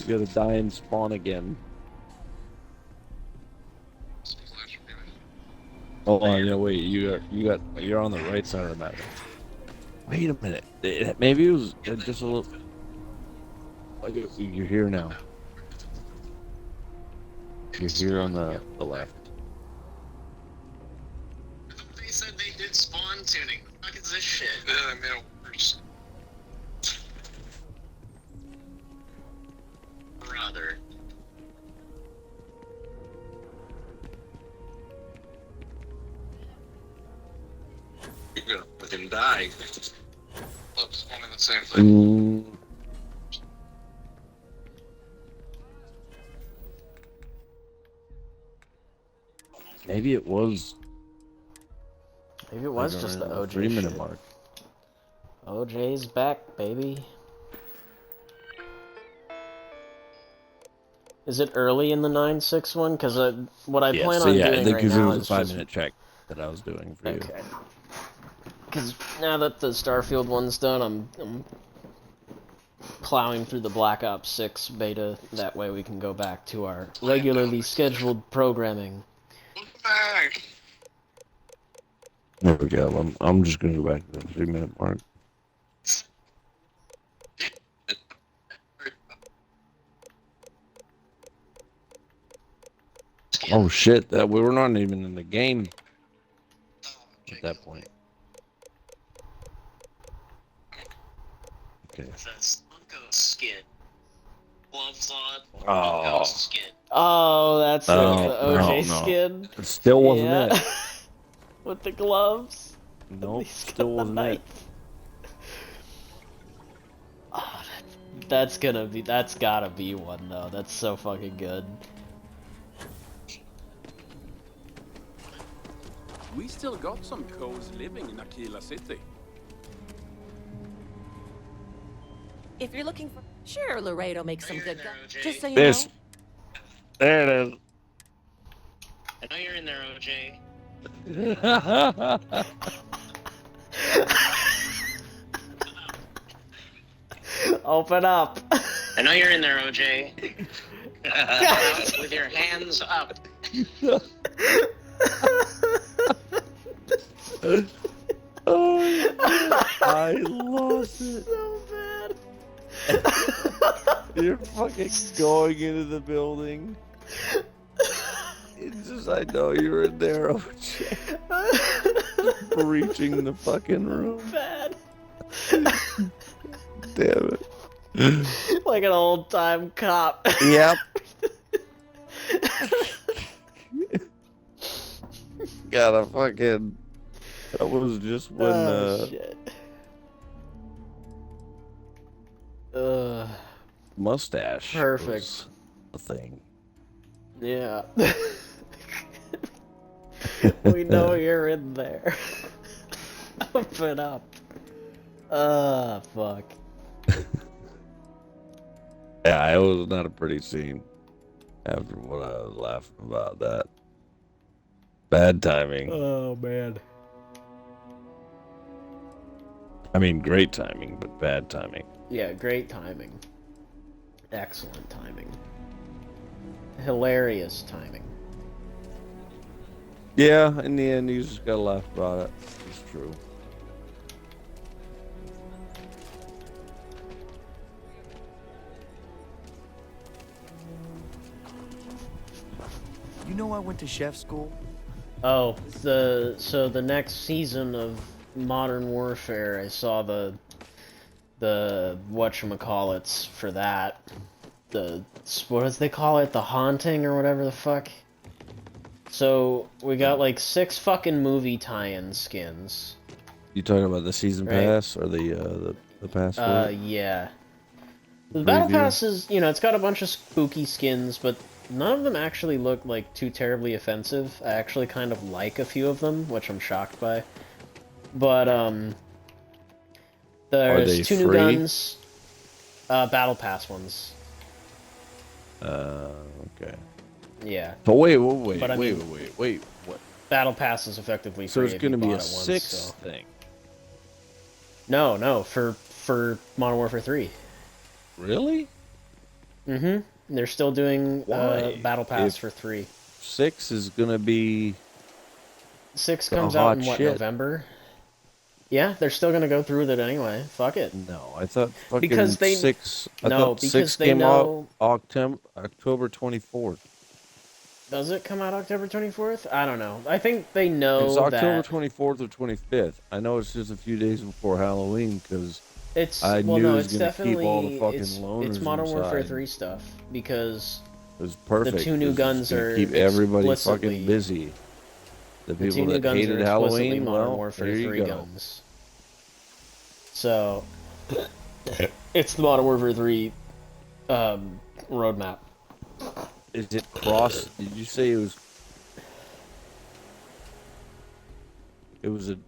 gotta die and spawn again. Hold on, no, wait, you're on the right side of the map. Wait a minute. Maybe it was just a little. Like you're here now. You're here on the left. They said they did spawn tuning. What the fuck is this shit? Yeah, I made it worse. Brother. You're gonna fucking die. Love spawning the same thing. Maybe it was. Maybe it was just the OJ 3-minute shit. mark. OJ's back, baby. Is it early in the 961? Because what I plan on doing right because now it was a is 5-minute check that I was doing for you. Okay. Because now that the Starfield one's done, I'm plowing through the Black Ops 6 beta. That way we can go back to our regularly scheduled programming. There we go. I'm just gonna go back to the 3-minute mark. Oh shit! That we were not even in the game at that point. Okay. That's Funko skin. Gloves on. Oh. Skin. Oh, that's it. The OJ no. skin. It still wasn't Yeah. it. With the gloves. Nope, still wasn't it. Oh, that's gotta be one though. That's so fucking good. We still got some cows living in Aquila City. If you're looking for... Sure, Laredo makes some good guns. Just so you This. know. There it is. I know you're in there, OJ. Open up. I know you're in there, OJ. With your hands up. Oh, I lost it. So bad. You're fucking going into the building. It's just, I know you're in there, OJ. Breaching the fucking room. Bad. Damn it. Like an old time cop. Yep. Gotta fucking. That was just when. Shit. Mustache. Perfect. Was a thing. Yeah. We know you're in there. Open up. Fuck. Yeah, it was not a pretty scene. After what I was laughing about that. Bad timing. Oh, man. I mean, great timing, but bad timing. Yeah, great timing. Excellent timing. Hilarious timing. Yeah, in the end, you just gotta laugh about it. It's true. You know I went to chef school? Oh, so the next season of Modern Warfare, I saw the whatchamacallits for that. What does they call it? The Haunting or whatever the fuck? So, we got like 6 fucking movie tie-in skins. You talking about the season Right. pass or the pass for it? Yeah. The Battle Preview? Pass is, you know, it's got a bunch of spooky skins, but none of them actually look like too terribly offensive. I actually kind of like a few of them, which I'm shocked by. But, there's 2 new free? guns. Battle Pass ones. Okay. Yeah. But wait. But I mean- Wait. What? Battle Pass is effectively So free it's if you going to be a bought it once. 6 So. thing. No, for Modern Warfare 3. Really? Mm-hmm. They're still doing Battle Pass for 3. 6 is going to be 6 comes out in what, shit. November? Yeah, they're still gonna go through with it anyway. Fuck it. No, I thought fucking because they 6. because 6 they came know out October 24th. Does it come out October 24th? I don't know. I think they It's know October that 24th or 25th. I know it's just a few days before Halloween because it's I well, knew no, it was it's going to keep all the definitely fucking loners it's Modern Warfare inside. 3 stuff because It was perfect. the two new guns gonna are keep everybody explicitly fucking busy. The the people two new that guns hated are explicitly Halloween, Modern well, Warfare here you 3 go. guns. So it's the Modern Warfare 3 roadmap. Is it cross? Did you say it was? It was a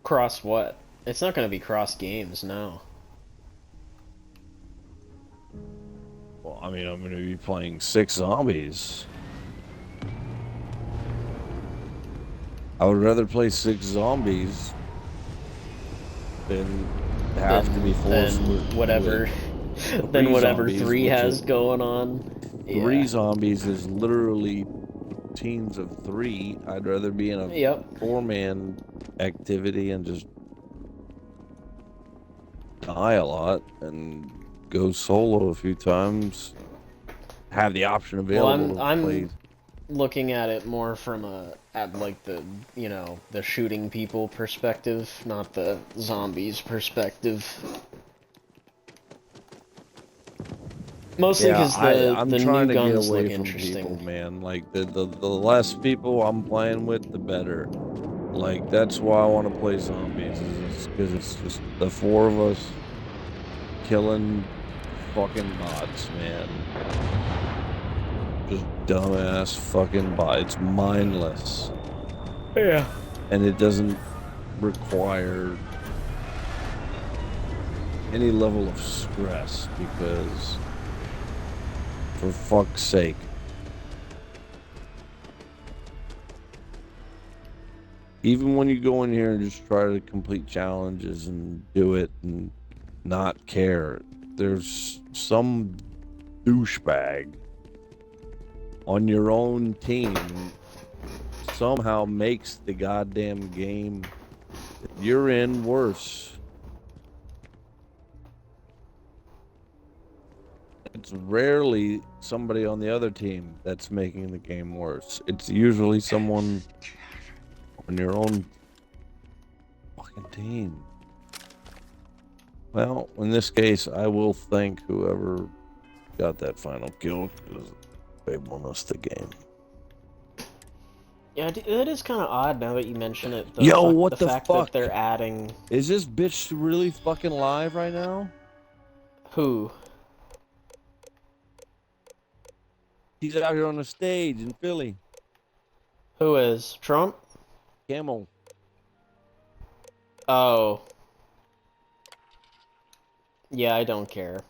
cross what? It's not going to be cross games, no. Well, I mean, I'm going to be playing 6 zombies. I would rather play 6 zombies than have to be forced with whatever with than 3 whatever zombies, 3 which has is- going on. 3 zombies is literally teams of 3. I'd rather be in a 4-man activity and just die a lot and go solo a few times. Have the option available I'm to play. looking at it more from like the the shooting people perspective, not the zombies perspective. Mostly because I'm the trying new to get guns away look from interesting. people, man. Like the less people I'm playing with, the better. Like that's why I want to play zombies, is because it's just the 4 of us killing fucking bots, man. Just dumbass fucking bots. It's mindless. Yeah. And it doesn't require any level of stress because, for fuck's sake, even when you go in here and just try to complete challenges and do it and not care, there's some douchebag on your own team somehow makes the goddamn game that you're in worse. It's rarely somebody on the other team that's making the game worse. It's usually someone on your own fucking team. Well, in this case, I will thank whoever got that final kill because they won us the game. Yeah, it is kind of odd now that you mention it. Yo, what the fact fuck? that they're adding. Is this bitch really fucking live right now? Who? He's out here on the stage in Philly. Who is Trump? Camel. Oh. Yeah, I don't care.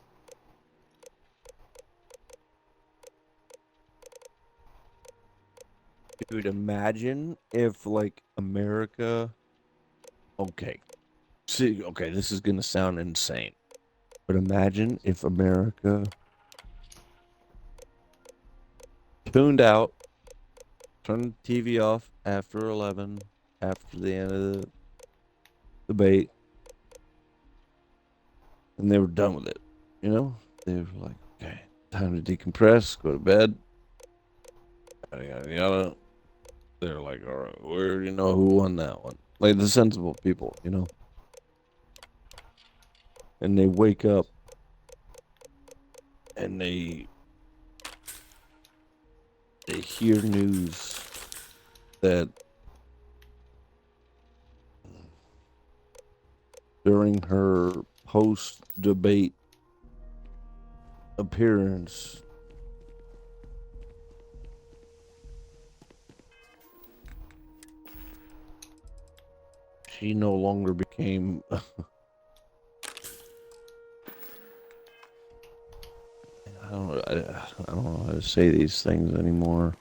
Dude, imagine if, like, America... Okay. See, okay, this is gonna sound insane. But imagine if America tuned out, turned the TV off after 11, after the end of the debate, and they were done with it. You know? They were like, okay, time to decompress, go to bed. Yada, yada, yada. They're like, all right, we already know who won that one. Like the sensible people, you know? And they wake up and they hear news that during her post-debate appearance, she no longer became I don't know how to say these things anymore.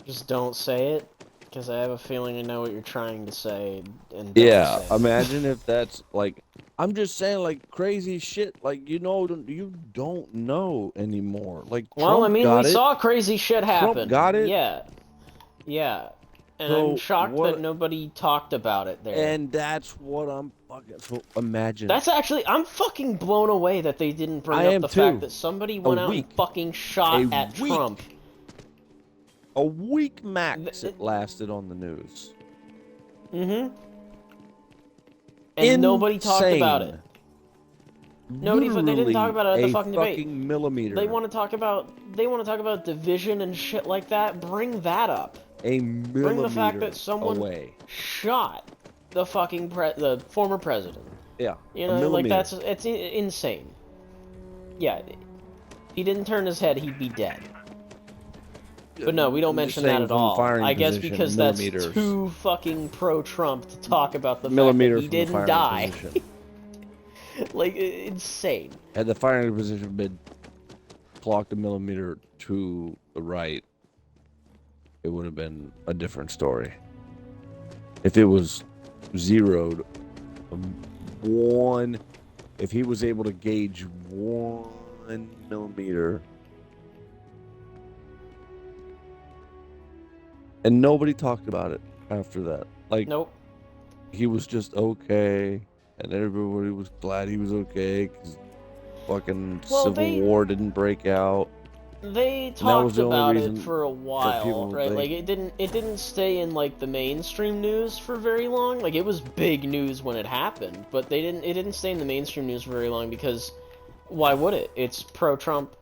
Just don't say it. Because I have a feeling I know what you're trying to say and don't Yeah, say. imagine if that's like, I'm just saying, like, crazy shit. Like, you don't know anymore. Like, Well, I Trump mean, we got it. saw crazy shit happen. Trump got it. Yeah. Yeah. And So I'm shocked what? that nobody talked about it there. And that's what I'm fucking. So imagine. That's actually, I'm fucking blown away that they didn't bring I up am the too. fact that somebody went out and fucking shot at Trump. A week max it lasted on the news. Mm-hmm. And nobody talked about it. Nobody. They didn't talk about it at the fucking debate. Millimeter. They want to talk about division and shit like that. Bring that up. A millimeter Bring the fact that someone away. shot the fucking the former president. Yeah. You know, like it's insane. Yeah. If he didn't turn his head, he'd be dead. But no, we don't mention that at all. I guess because that's too fucking pro-Trump to talk about the fact that he didn't die. Like, insane. Had the firing position been clocked a millimeter to the right, it would have been a different story. If it was zeroed, if he was able to gauge 1 millimeter, and nobody talked about it after that. Like, nope. He was just okay, and everybody was glad he was okay because fucking Civil War didn't break out. They talked about it for a while, right? Like it didn't stay in like the mainstream news for very long. Like it was big news when it happened, but it didn't stay in the mainstream news for very long because why would it? It's pro-Trump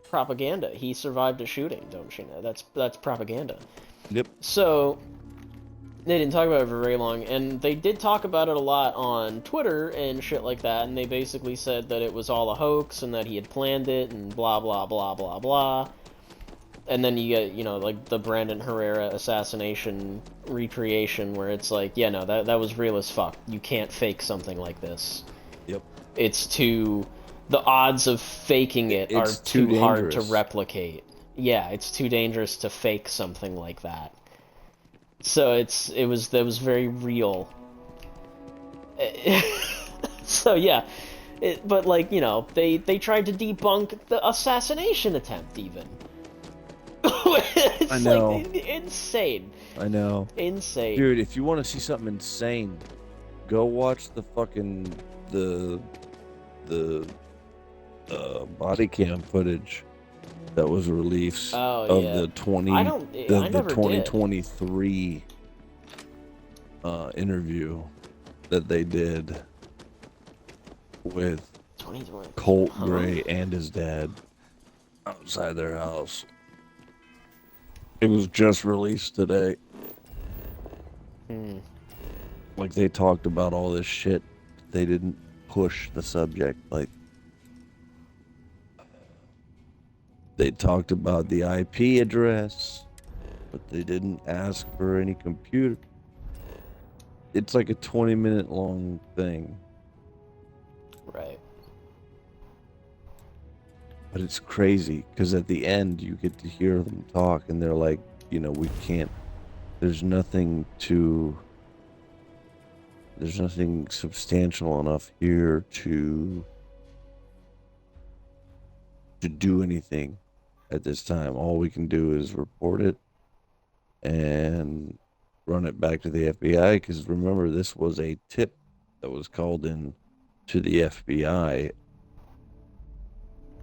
propaganda. He survived a shooting, don't you know? That's propaganda. Yep. So they didn't talk about it for very long, and they did talk about it a lot on Twitter and shit like that, and they basically said that it was all a hoax and that he had planned it and blah blah blah blah blah. And then you get, you know, like the Brandon Herrera assassination recreation where it's like, yeah, no, that was real as fuck. You can't fake something like this. Yep. The odds of faking it are too hard to replicate. Yeah, it's too dangerous to fake something like that. So that was very real. So yeah, but like, you know, they tried to debunk the assassination attempt even. It's I know. Like, insane. I know. Insane. Dude, if you want to see something insane, go watch the fucking the body cam footage that was released of the 2023 interview that they did with Colt Gray and his dad outside their house. It was just released today. Like, they talked about all this shit. They didn't push the subject. Like, they talked about the IP address, but they didn't ask for any computer. It's like a 20-minute long thing. Right. But it's crazy, because at the end, you get to hear them talk, and they're like, you know, we can't, there's nothing substantial enough here to do anything at this time. All we can do is report it and run it back to the FBI, because remember, this was a tip that was called in to the FBI.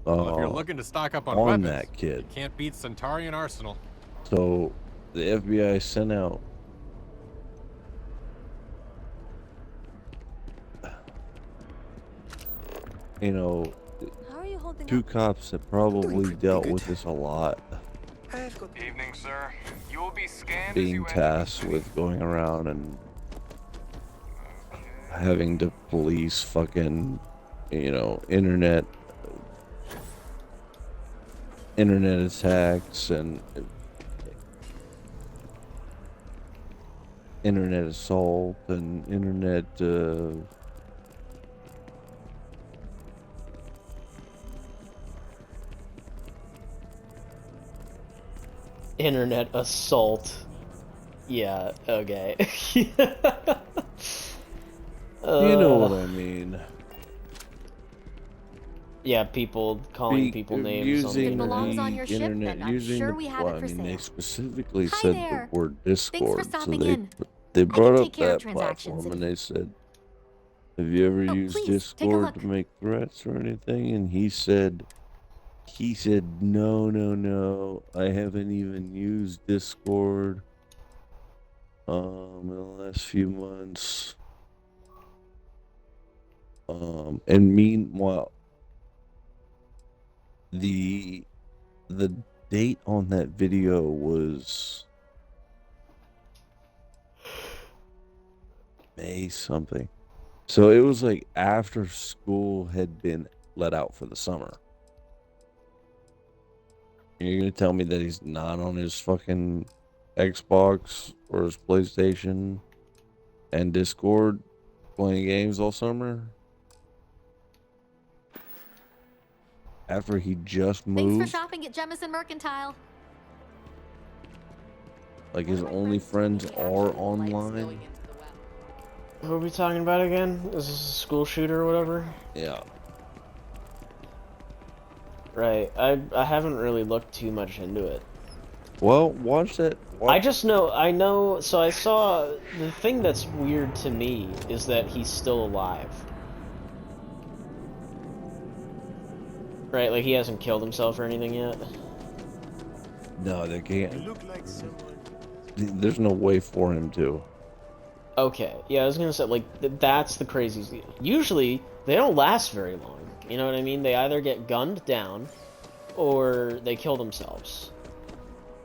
Well, if you're looking to stock up on weapons, that kid, you can't beat Centaurian Arsenal. So the FBI sent out two cops that probably dealt with this a lot, Evening, sir. You will be scanned being tasked with going around and having to police fucking, internet attacks and internet assault and internet internet assault. Yeah, okay. You know what I mean. Yeah, people calling people names on the Using internet. the internet, and I'm using sure the, we have well, it I for mean, they sale. specifically Hi said there. the word Thanks for Discord, so stopping they in. they brought take up care of that transactions platform, and- and they said, "Have you ever used please, take a Discord look. to make threats or anything?" And he said, "No, no, no, I haven't even used Discord in the last few months." And meanwhile, the date on that video was May something. So it was like after school had been let out for the summer. You're gonna tell me that he's not on his fucking Xbox or his PlayStation and Discord playing games all summer? After he just Thanks for moved? shopping at Jemison Mercantile. Like his only friends are online? Who are we talking about again? Is this a school shooter or whatever? Yeah. Right. I haven't really looked too much into it. Well, watch that. I just know, so I saw, the thing that's weird to me is that he's still alive. Right, like he hasn't killed himself or anything yet? No, they can't. There's no way for him to. Okay, yeah, I was gonna say, like, that's the craziest. Usually, they don't last very long. You know what I mean? They either get gunned down, or they kill themselves.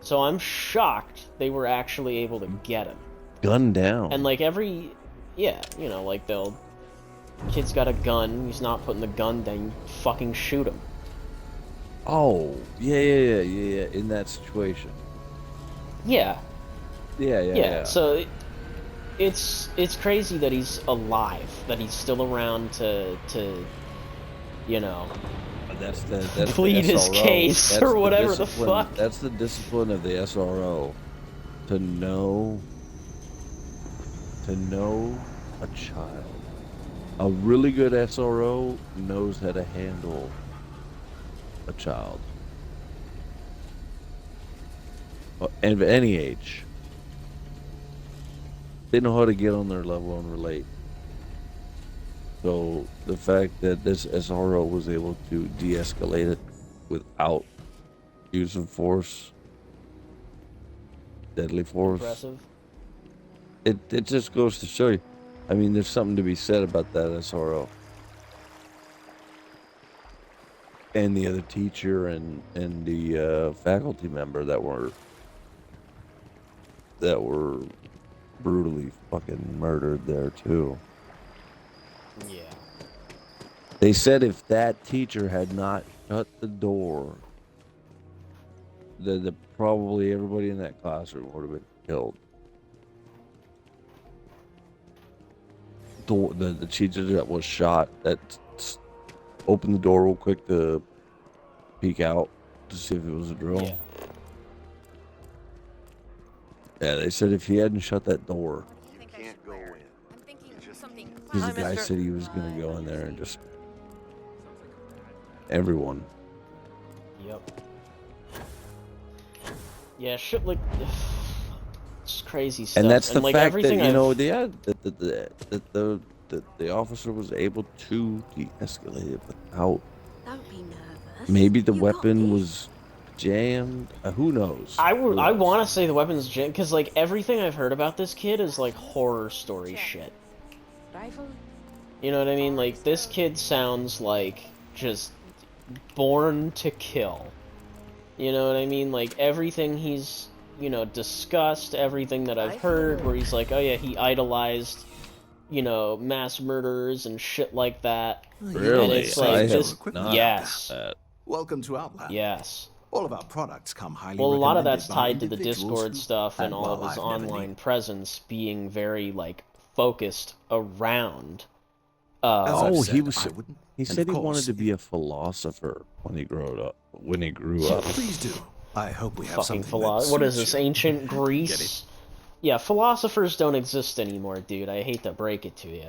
So I'm shocked they were actually able to get him. Gunned down? And, like, yeah, you know, like, kid's got a gun, he's not putting the gun down, you fucking shoot him. Oh, yeah, in that situation. Yeah. Yeah. So it's crazy that he's alive, that he's still around to you know, that's plead the his SRO. case That's or whatever the discipline. fuck. That's the discipline of the SRO, to know a child. A really good SRO knows how to handle a child. And of any age. They know how to get on their level and relate. So the fact that this SRO was able to de-escalate it without use of force, deadly force, Impressive. It just goes to show you. I mean, there's something to be said about that SRO. And the other teacher and the faculty member that were brutally fucking murdered there too. Yeah. They said if that teacher had not shut the door, the probably everybody in that classroom would have been killed. The teacher that was shot, that opened the door real quick to peek out to see if it was a drill. Yeah, they said if he hadn't shut that door, because the guy said he was gonna go in there and just everyone. Yep. Yeah, shit, like, it's crazy stuff. And that's the like, fact that everything you know the officer was able to de-escalate it without. Don't be nervous. Maybe the weapon was jammed. Who knows? I want to say the weapon's jammed, because, like, everything I've heard about this kid is, like, horror story shit. Rifle? You know what I mean? Like, this kid sounds like just born to kill. You know what I mean? Like, everything he's, you know, discussed, everything that I've heard, where he's like, oh yeah, he idolized, you know, mass murderers and shit like that. Really? And it's like, Yes. Welcome to Outland. Yes. All of our products come highly Well, a lot of recommended that's by tied to the individuals Discord who- stuff and all of while his I've never online presence being very, like, focused around. He said he wanted to be a philosopher when he grew up. Please do. I hope we have fucking something philosophy. What is this? Ancient Greece? Yeah, philosophers don't exist anymore, dude. I hate to break it to you.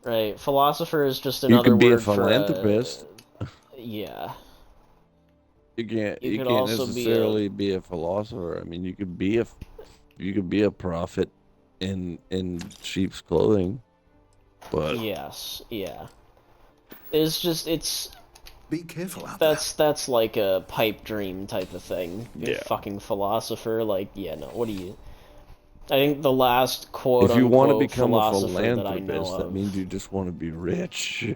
Right, philosopher is just You another can be a word for philanthropist. yeah. You can't. You You could can't also be a necessarily be a philosopher. I mean, you could be a prophet in sheep's clothing, but yes, yeah. It's Be careful out there. that's like a pipe dream type of thing. You're Yeah. a fucking philosopher, like, yeah, no. What do you? I think the last if you want to quote-unquote become a philosopher that I know philanthropist, that of. means you just want to be rich.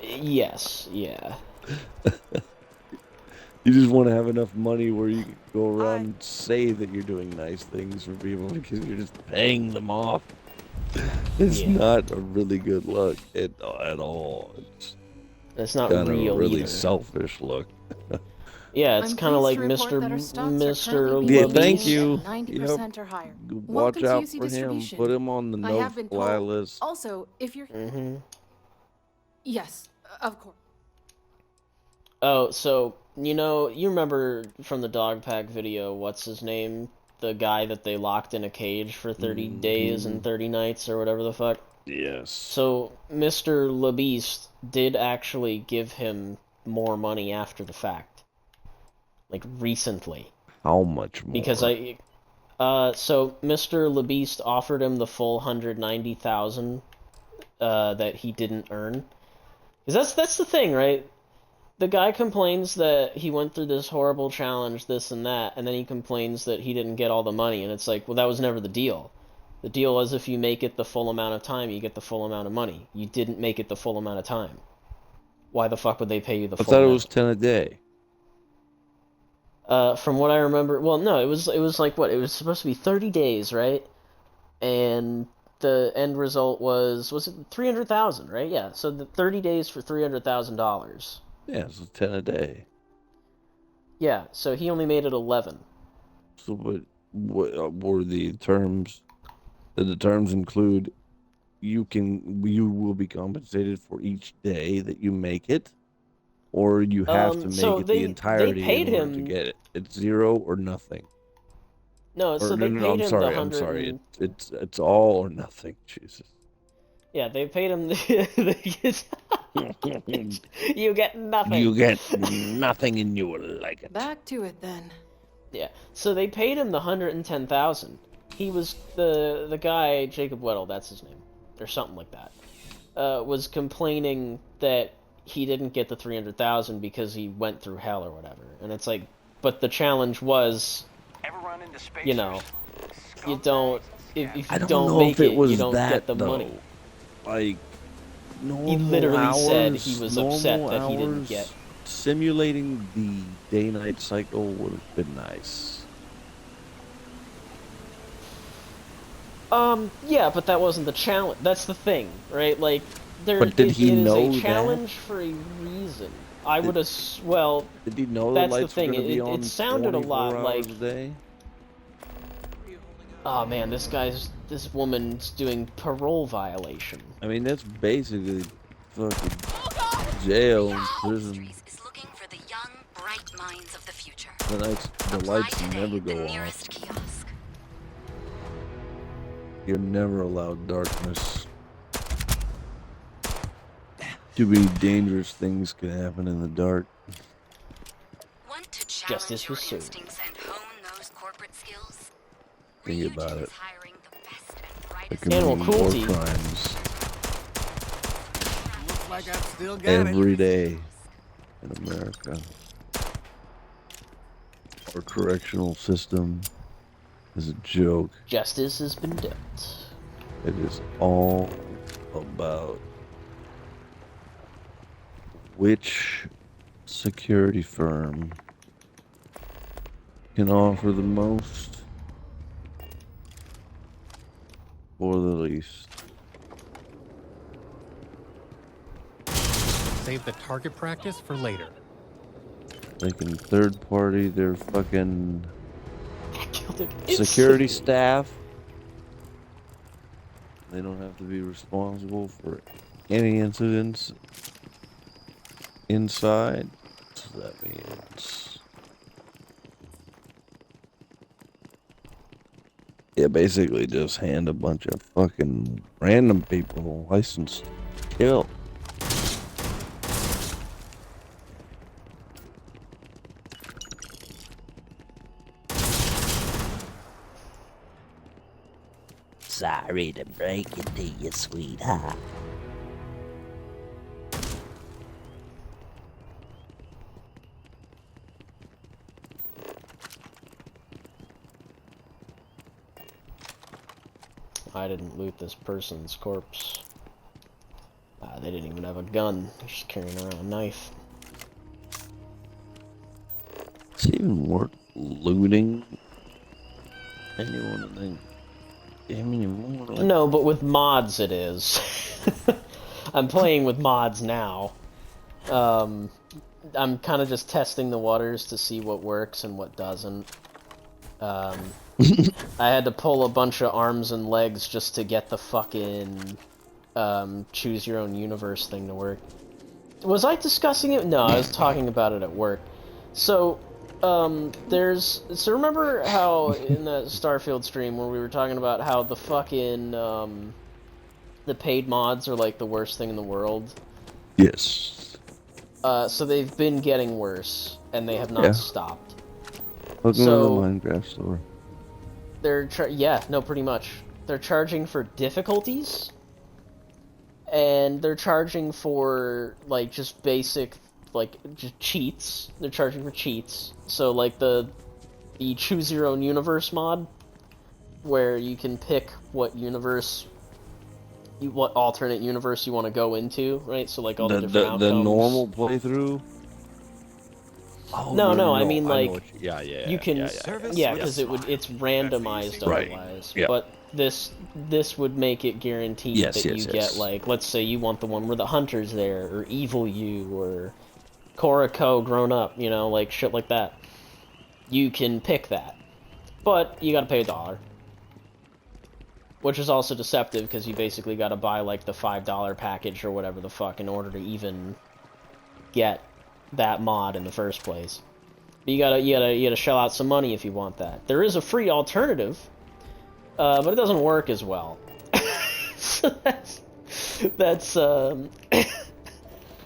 Yes, yeah. You just want to have enough money where you can go around and say that you're doing nice things for people because you're just paying them off. It's Yeah. not a really good look at all. It's not kind of a real really either. selfish look. Yeah, it's I'm kind of pleased like to report Mr. that our stocks are Mr. currently Yeah, being thank maintained you. at 90% Yep. or higher. Watch Welcome to out UC for him. distribution. Put him on the I have been no-fly told. list. Also, if you're yes, of course. Oh, so, you remember from the dog pack video, what's his name? The guy that they locked in a cage for 30 days and 30 nights or whatever the fuck? Yes. So, Mr. LeBeast did actually give him more money after the fact. Like, recently. How much more? Because so Mr. LeBeast offered him the full 190,000 that he didn't earn. Because that's the thing, right? The guy complains that he went through this horrible challenge, this and that, and then he complains that he didn't get all the money, and it's like, well, that was never the deal. The deal was if you make it the full amount of time, you get the full amount of money. You didn't make it the full amount of time. Why the fuck would they pay you the I full thought it amount? was 10 a day. From what I remember, well, no, it was like what? It was supposed to be 30 days, right? And the end result was it 300,000, right? Yeah, so the 30 days for $300,000. Yeah, so 10 a day. Yeah, so he only made it 11. So what were the terms? Did the terms include you will be compensated for each day that you make it, or you have to make So it the entirety paid in order to him. get it? It's 0 or nothing. No, Or, so they paid I'm him sorry. the I'm sorry. 100. It's all or nothing. Jesus. Yeah, they paid him. You get nothing. You get nothing, and you will like it. Back to it then. Yeah, so they paid him the 110,000. He was the guy, Jacob Weddle, that's his name, or something like that. Was complaining that he didn't get the 300,000 because he went through hell or whatever. And it's like, but the challenge was, you don't if you I don't don't know make if it was you don't that, get the though. money. Like normal He literally hours, said he was upset normal that he didn't hours, get. Simulating the day-night cycle would have been nice. Yeah, but that wasn't the challenge. That's the thing, right? Like, But did he it is know a challenge that? for a reason. I would have, well, Did he know that's the the lights were thing. going to be on It sounded a 24 lot hours like, a day? oh man, this woman's doing parole violation. I mean, that's basically fucking jail and prison. Is looking for the young, bright minds of the future. The lights never go off. You're never allowed darkness. Too many dangerous things can happen in the dark. Want to Justice challenge was your served. instincts and hone those corporate skills? Think about it. Hiring the best and They're brightest Animal committing war cruelty. crimes Looks like I've still got every day in America. Our correctional system is a joke. Justice has been dealt. It is all about which security firm can offer the most or the least. Save the target practice for later. They can third party their fucking It's- security staff. They don't have to be responsible for any incidents inside. So that means Yeah, basically just hand a bunch of fucking random people license to kill. Sorry to break it to you, sweetheart. I didn't loot this person's corpse. They didn't even have a gun. They're just carrying around a knife. Is it even worth looting anyone and then game anymore? Like, No, but with mods it is. I'm playing with mods now. I'm kind of just testing the waters to see what works and what doesn't. I had to pull a bunch of arms and legs just to get the fucking choose your own universe thing to work. Was I discussing it? No, I was talking about it at work. So, so remember how in the Starfield stream where we were talking about how the fucking, the paid mods are like the worst thing in the world? yes. So they've been getting worse, and they have not stopped. Welcome So, to the Minecraft store. Yeah, no, pretty much. They're charging for difficulties, and they're charging for, like, just basic, like, just cheats. They're charging for cheats. So, like, the Choose Your Own Universe mod, where you can pick what universe, what alternate universe you want to go into, right? So, like, all the different outcomes. The normal playthrough? Oh, No, I mean, I know like, what you can, because it's randomized otherwise. Right. But this would make it guaranteed that you get, like, let's say you want the one where the hunter's there, or Evil You, or Korako grown up, you know, like shit like that. You can pick that, but you gotta pay $1. Which is also deceptive, because you basically gotta buy, like, the $5 package or whatever the fuck in order to even get that mod in the first place. But you gotta shell out some money if you want that. There is a free alternative, but it doesn't work as well. So that's and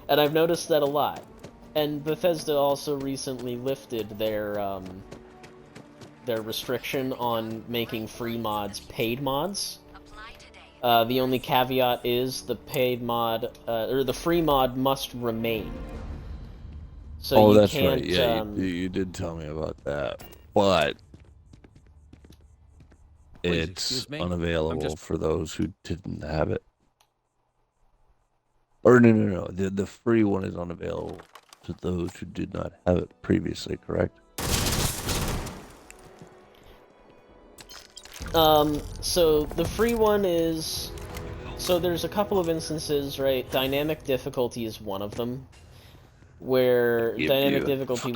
I've noticed that a lot. And Bethesda also recently lifted their restriction on making free mods paid mods. The only caveat is the paid mod, or the free mod must remain. So that's can't, right. Yeah, you did tell me about that. But it's unavailable for those who didn't have it. Or no. The free one is unavailable to those who did not have it previously, correct? So the free one is... So there's a couple of instances, right? Dynamic difficulty is one of them. Where dynamic difficulty,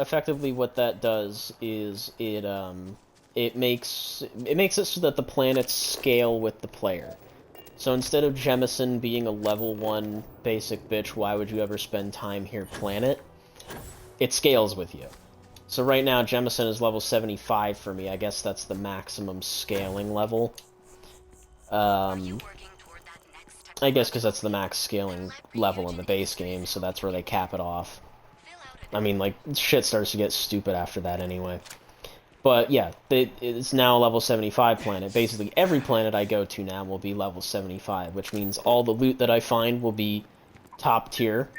effectively what that does is it makes it so that the planets scale with the player. So instead of Jemison being a level 1 basic bitch, why would you ever spend time here planet? It scales with you. So right now Jemison is level 75 for me. I guess that's the maximum scaling level. I guess because that's the max scaling level in the base game, so that's where they cap it off. I mean, like, shit starts to get stupid after that anyway. But yeah, it's now a level 75 planet. Basically, every planet I go to now will be level 75, which means all the loot that I find will be top tier,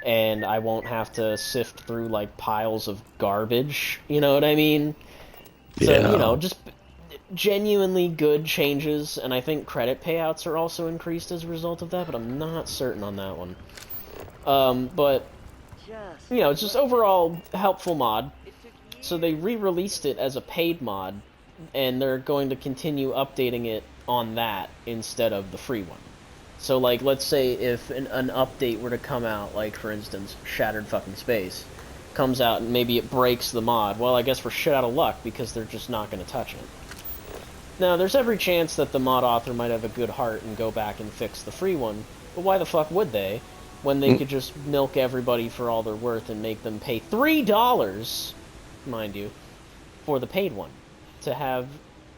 and I won't have to sift through, like, piles of garbage, you know what I mean? So, you know, just genuinely good changes, and I think credit payouts are also increased as a result of that, but I'm not certain on that one. But, you know, it's just overall helpful mod. So they re-released it as a paid mod, and they're going to continue updating it on that instead of the free one. So, like, let's say if an update were to come out, like, for instance, Shattered fucking Space, comes out and maybe it breaks the mod, well, I guess we're shit out of luck, because they're just not going to touch it. Now, there's every chance that the mod author might have a good heart and go back and fix the free one, but why the fuck would they, when they could just milk everybody for all they're worth and make them pay $3, mind you, for the paid one, to have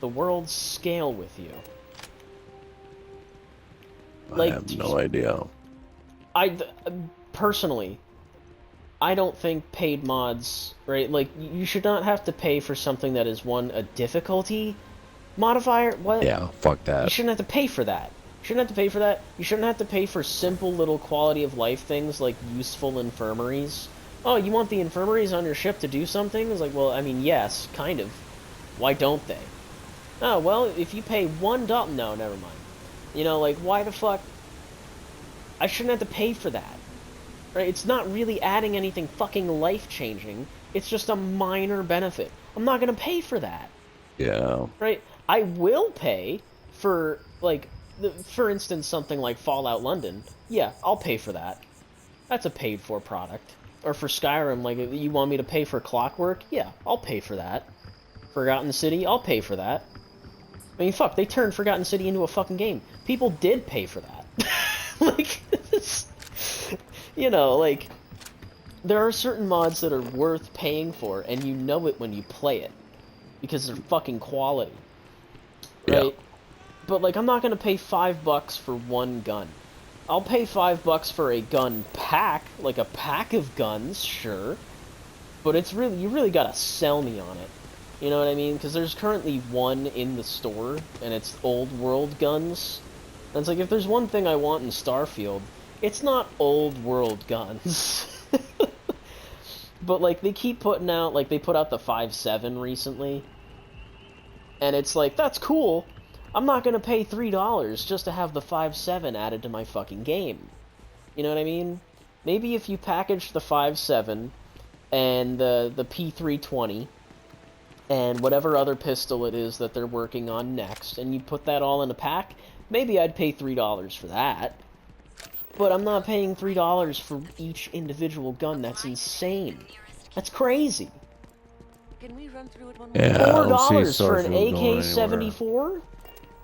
the world's scale with you. I have no idea. Personally, I don't think paid mods, right? Like, you should not have to pay for something that is, one, a difficulty modifier. What? Yeah, fuck that. You shouldn't have to pay for that. You shouldn't have to pay for that. You shouldn't have to pay for simple little quality of life things like useful infirmaries. Oh, you want the infirmaries on your ship to do something? It's like, well, I mean, yes, kind of. Why don't they? Oh, well, if you pay $1... No, never mind. You know, like, why the fuck? I shouldn't have to pay for that. Right? It's not really adding anything fucking life-changing. It's just a minor benefit. I'm not gonna pay for that. Yeah. Right? I will pay for, like, for instance, something like Fallout London. Yeah, I'll pay for that. That's a paid-for product. Or for Skyrim, like, you want me to pay for Clockwork? Yeah, I'll pay for that. Forgotten City? I'll pay for that. I mean, fuck, they turned Forgotten City into a fucking game. People did pay for that. Like, you know, like, there are certain mods that are worth paying for, and you know it when you play it. Because they're fucking quality. Right? Yeah. But, like, I'm not gonna pay $5 for one gun. I'll pay $5 for a gun pack, like a pack of guns, sure. But it's really, you really gotta sell me on it. You know what I mean? Because there's currently one in the store, and it's old world guns. And it's like, if there's one thing I want in Starfield, it's not old world guns. But, like, they keep putting out, like, they put out the 5.7 recently. And it's like, that's cool. I'm not gonna pay $3 just to have the 5.7 added to my fucking game. You know what I mean? Maybe if you package the 5.7 and the P320 and whatever other pistol it is that they're working on next, and you put that all in a pack, maybe I'd pay $3 for that. But I'm not paying $3 for each individual gun. That's insane. That's crazy. Can we run through it one Yeah, $4 for an AK-74?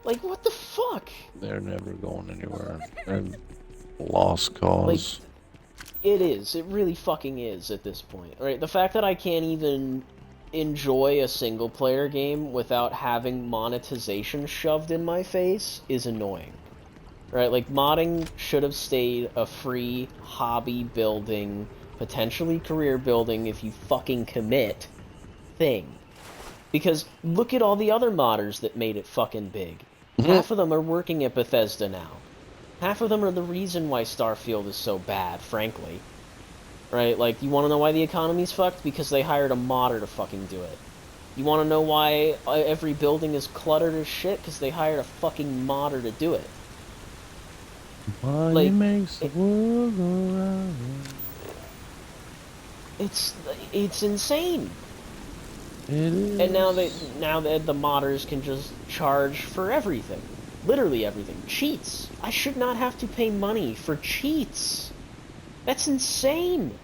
Like, what the fuck? They're never going anywhere. They're lost cause. Like, it is. It really fucking is at this point. Right? The fact that I can't even enjoy a single-player game without having monetization shoved in my face is annoying. Right? Like, modding should have stayed a free hobby-building, potentially career-building, if you fucking commit, thing. Because look at all the other modders that made it fucking big. Half of them are working at Bethesda now. Half of them are the reason why Starfield is so bad, frankly. Right? Like, you want to know why the economy's fucked? Because they hired a modder to fucking do it. You want to know why every building is cluttered as shit? Because they hired a fucking modder to do it. Money like, makes the world go round. It's insane. It is. And now the modders can just charge for everything. Literally everything. Cheats. I should not have to pay money for cheats. That's insane.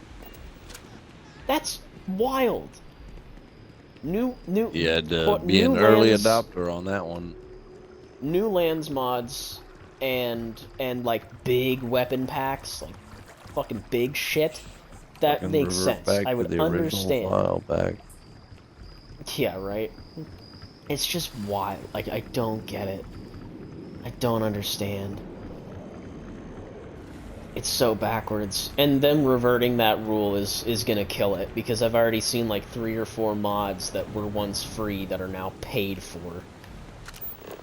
That's wild. You had to be an early adopter on that one. New lands mods and like big weapon packs, like fucking big shit. That Fucking makes sense. I would understand. File back. Yeah, right? It's just wild. Like, I don't get it. I don't understand. It's so backwards. And them reverting that rule is gonna kill it, because I've already seen like 3 or 4 mods that were once free that are now paid for.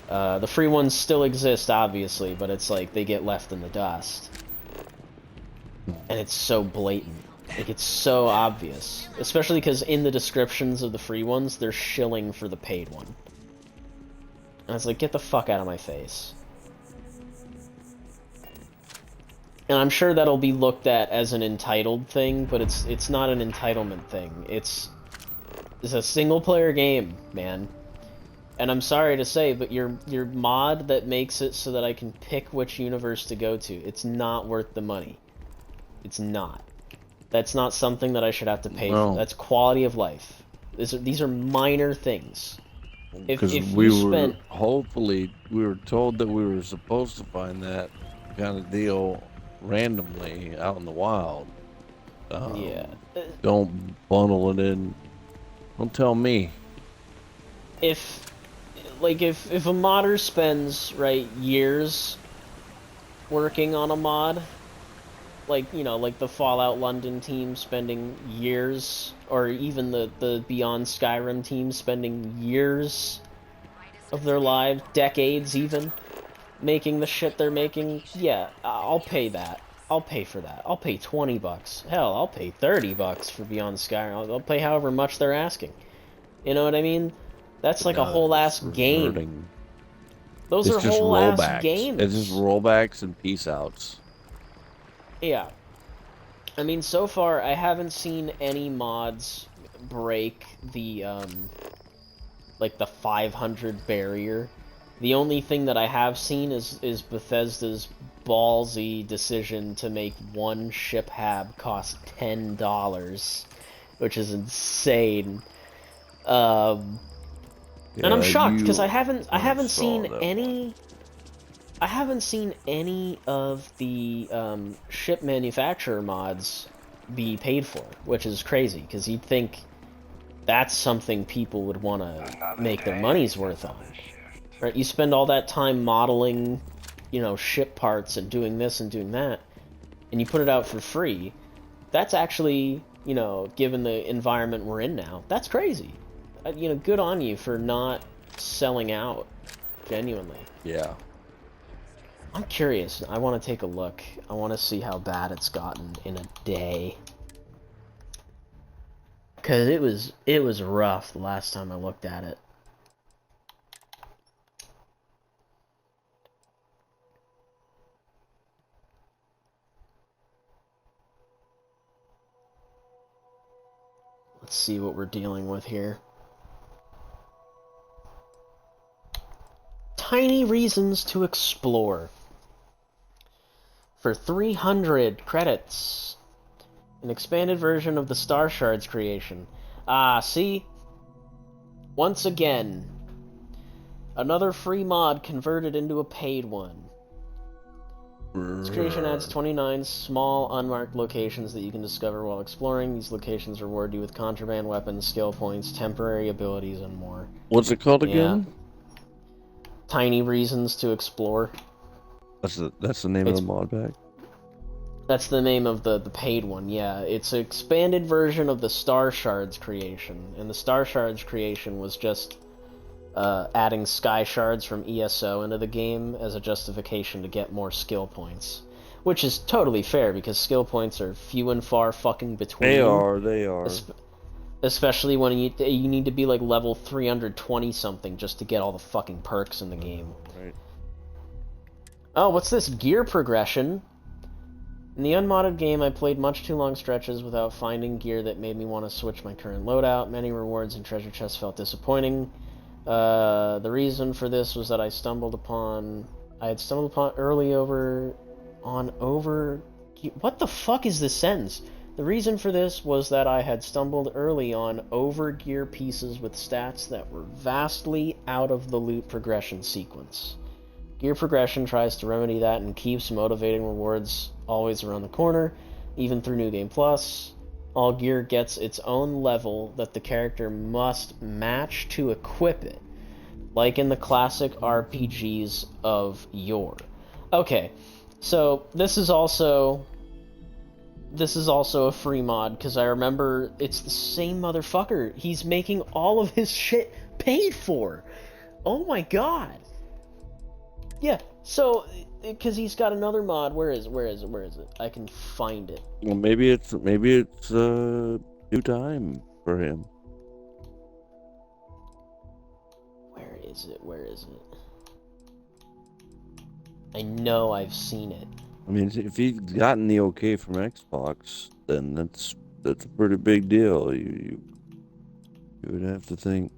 The free ones still exist, obviously, but it's like they get left in the dust. And it's so blatant. Like, it's so obvious. Especially because in the descriptions of the free ones, they're shilling for the paid one. And it's like, get the fuck out of my face. And I'm sure that'll be looked at as an entitled thing, but it's not an entitlement thing. It's a single-player game, man. And I'm sorry to say, but your mod that makes it so that I can pick which universe to go to, it's not worth the money. It's not. That's not something that I should have to pay for. That's quality of life. These are minor things. Because hopefully, we were told that we were supposed to find that kind of deal randomly out in the wild. Yeah. Don't bundle it in. Don't tell me. If, like if a modder spends years working on a mod, like like the Fallout London team spending years, or even the Beyond Skyrim team spending years of their lives, decades even, making the shit they're making, yeah, I'll pay that. I'll pay for that. I'll pay $20. Hell, I'll pay $30 for Beyond Skyrim. I'll pay however much they're asking. You know what I mean? That's like a whole ass game. Those It's are just whole ass rollbacks. games. It's just rollbacks and peace outs. Yeah. I mean, so far I haven't seen any mods break the like the 500 barrier. The only thing that I have seen is Bethesda's ballsy decision to make one ship hab cost $10, which is insane. And I'm shocked because I haven't seen any. I haven't seen any of the ship manufacturer mods be paid for, which is crazy because you'd think that's something people would want to make their money's worth on. Right? You spend all that time modeling, ship parts and doing this and doing that, and you put it out for free. That's actually, given the environment we're in now, that's crazy. Good on you for not selling out, genuinely. Yeah. I'm curious. I want to take a look. I want to see how bad it's gotten in a day. Cause it was rough the last time I looked at it. Let's see what we're dealing with here. Tiny reasons to explore. For 300 credits. An expanded version of the Star Shards creation. Ah, see? Once again. Another free mod converted into a paid one. This creation adds 29 small, unmarked locations that you can discover while exploring. These locations reward you with contraband weapons, skill points, temporary abilities, and more. What's it called again? Tiny reasons to explore. That's the name of the mod pack? That's the name of the paid one, yeah. It's an expanded version of the Star Shards creation. And the Star Shards creation was just adding sky shards from ESO into the game as a justification to get more skill points. Which is totally fair, because skill points are few and far fucking between. They are. Especially when you need to be like level 320 something just to get all the fucking perks in the game. Right. Oh, what's this? Gear progression. In the unmodded game, I played much too long stretches without finding gear that made me want to switch my current loadout. Many rewards and treasure chests felt disappointing. The reason for this was that I had stumbled upon early over. What the fuck is this sentence? The reason for this was that I had stumbled early on over-gear pieces with stats that were vastly out of the loot progression sequence. Gear progression tries to remedy that and keeps motivating rewards always around the corner, even through New Game Plus. All gear gets its own level that the character must match to equip it, like in the classic RPGs of yore. Okay, so this is also a free mod, because I remember it's the same motherfucker. He's making all of his shit paid for. Oh my god. Yeah, so, because he's got another mod. Where is it? I can find it. Well, maybe it's due time for him. Where is it? I know I've seen it. I mean, if he's gotten the okay from Xbox, then that's a pretty big deal. You would have to think.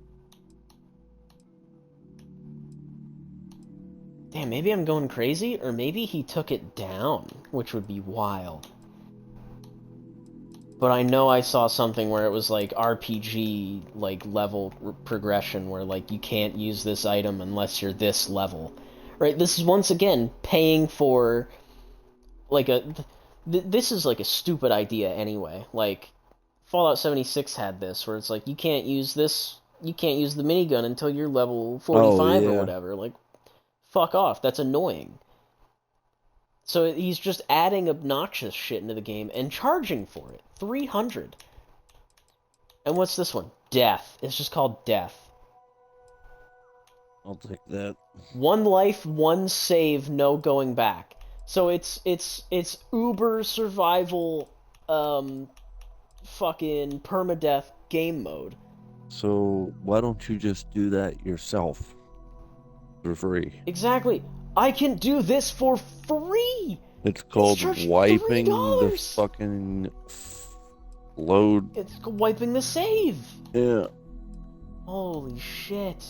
Damn, maybe I'm going crazy, or maybe he took it down, which would be wild. But I know I saw something where it was like RPG like level progression, where like you can't use this item unless you're this level. Right? This is once again paying for like this is like a stupid idea anyway. Like Fallout 76 had this, where it's like you can't use this you can't use the minigun until you're level 45 Oh, or yeah. whatever. Like, fuck off. That's annoying. So he's just adding obnoxious shit into the game and charging for it. 300. And what's this one? Death. It's just called Death. I'll take that. 1 life, 1 save, no going back. So it's uber survival fucking permadeath game mode. So why don't you just do that yourself for free? Exactly. I can do this for free. It's called charged wiping the $3. fucking load. It's wiping the save. Yeah. Holy shit.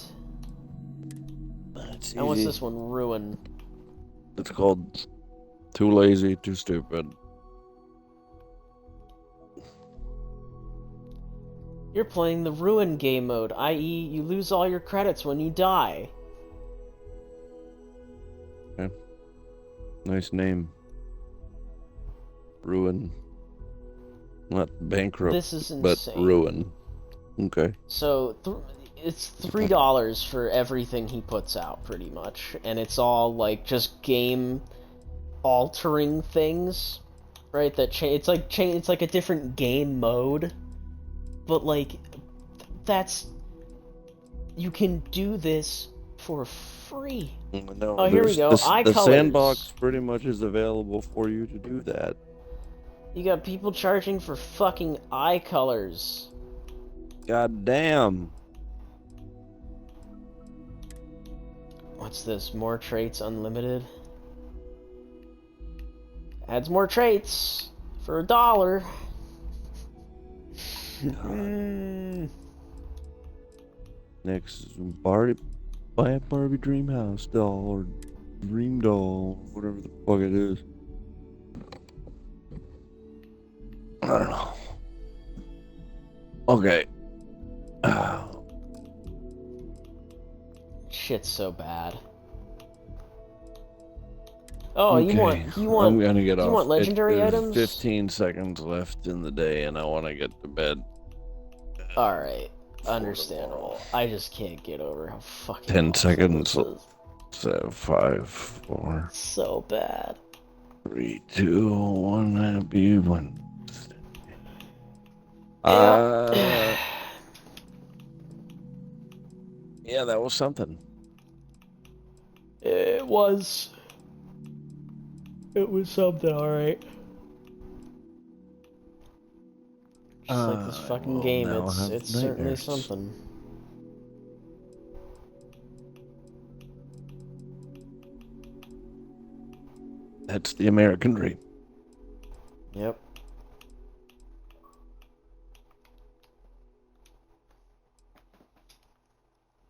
That's And what's easy. this one? Ruin. It's called Too Lazy, Too Stupid. You're playing the Ruin game mode, i.e. you lose all your credits when you die. Okay. Nice name. Ruin. Not bankrupt, This is but insane. ruin. Okay. So, it's $3 for everything he puts out, pretty much. And it's all, like, just game-altering things, right? It's like a different game mode. But, like, you can do this for free. No, Oh, here we go. Eye the colors. sandbox pretty much is available for you to do that. You got people charging for fucking eye colors. God damn. What's this? More traits unlimited? Adds more traits for $1. Next is buy a Barbie Dream House doll or Dream doll, whatever the fuck it is. I don't know. Okay. Shit's so bad. Oh, Okay. you want I'm gonna get off. You want legendary There's items? 15 seconds left in the day, and I want to get to bed. All right, understandable. I just can't get over how fucking 10 awesome seconds. this is. So 5, 4, So bad. 3, 2, 1. Happy one. Yeah, that was something. It was something, all right. Just like this fucking game, now it's have certainly nightmares. something. That's the American dream. Yep.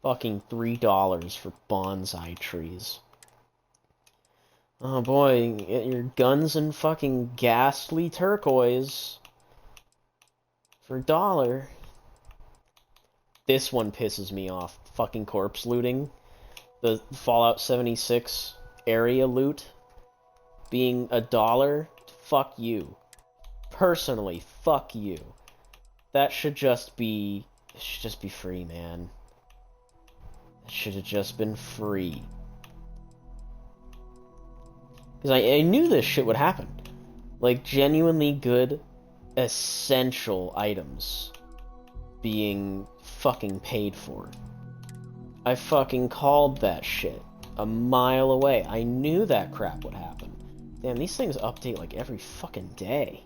Fucking $3 for bonsai trees. Oh boy, get your guns and fucking ghastly turquoise for $1. This one pisses me off. Fucking corpse looting. The Fallout 76 area loot being $1. Fuck you. Personally, fuck you. That should just be free, man. It should have just been free. Because I knew this shit would happen. Like, genuinely good, essential items being fucking paid for. I fucking called that shit a mile away. I knew that crap would happen. Damn, these things update like every fucking day.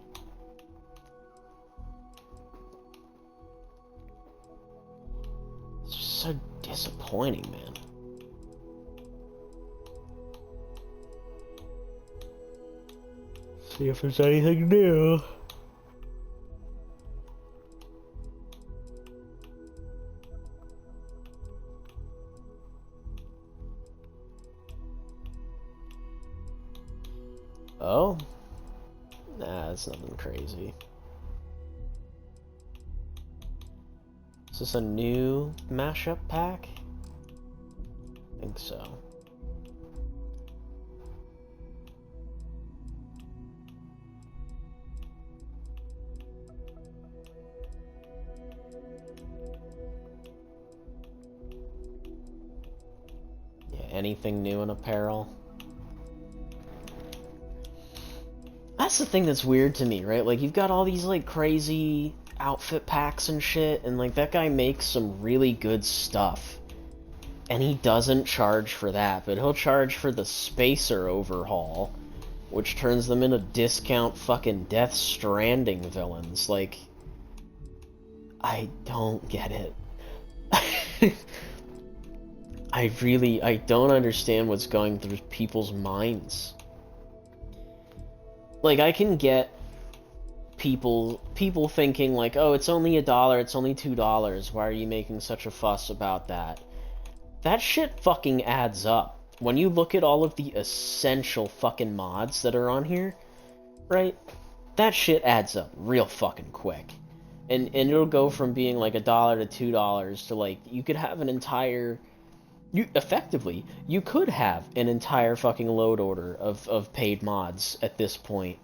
It's just so disappointing, man. See if there's anything new. Oh? Nah, that's nothing crazy. Is this a new mashup pack? I think so. anything new in apparel. That's the thing that's weird to me, right? Like, you've got all these, like, crazy outfit packs and shit, and, like, that guy makes some really good stuff. And he doesn't charge for that, but he'll charge for the Spacer overhaul, which turns them into discount fucking Death Stranding villains. Like, I don't get it. I don't understand what's going through people's minds. Like, I can get people thinking like, oh, it's only $1, it's only $2, why are you making such a fuss about that? That shit fucking adds up. When you look at all of the essential fucking mods that are on here, right? That shit adds up real fucking quick. And it'll go from being like $1 to $2 to like, you could have an entire... Effectively, you could have an entire fucking load order of paid mods at this point,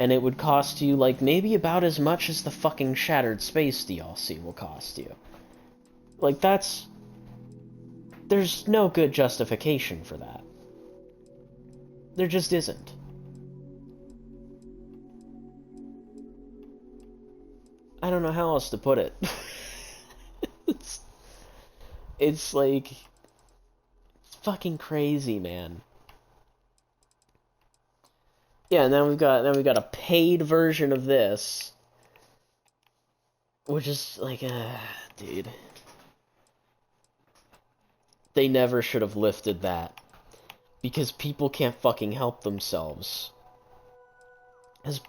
and it would cost you, like, maybe about as much as the fucking Shattered Space DLC will cost you. Like, that's... There's no good justification for that. There just isn't. I don't know how else to put it. It's like... fucking crazy, man. Yeah, and then we've got a paid version of this, which is like, dude, they never should have lifted that, because people can't fucking help themselves.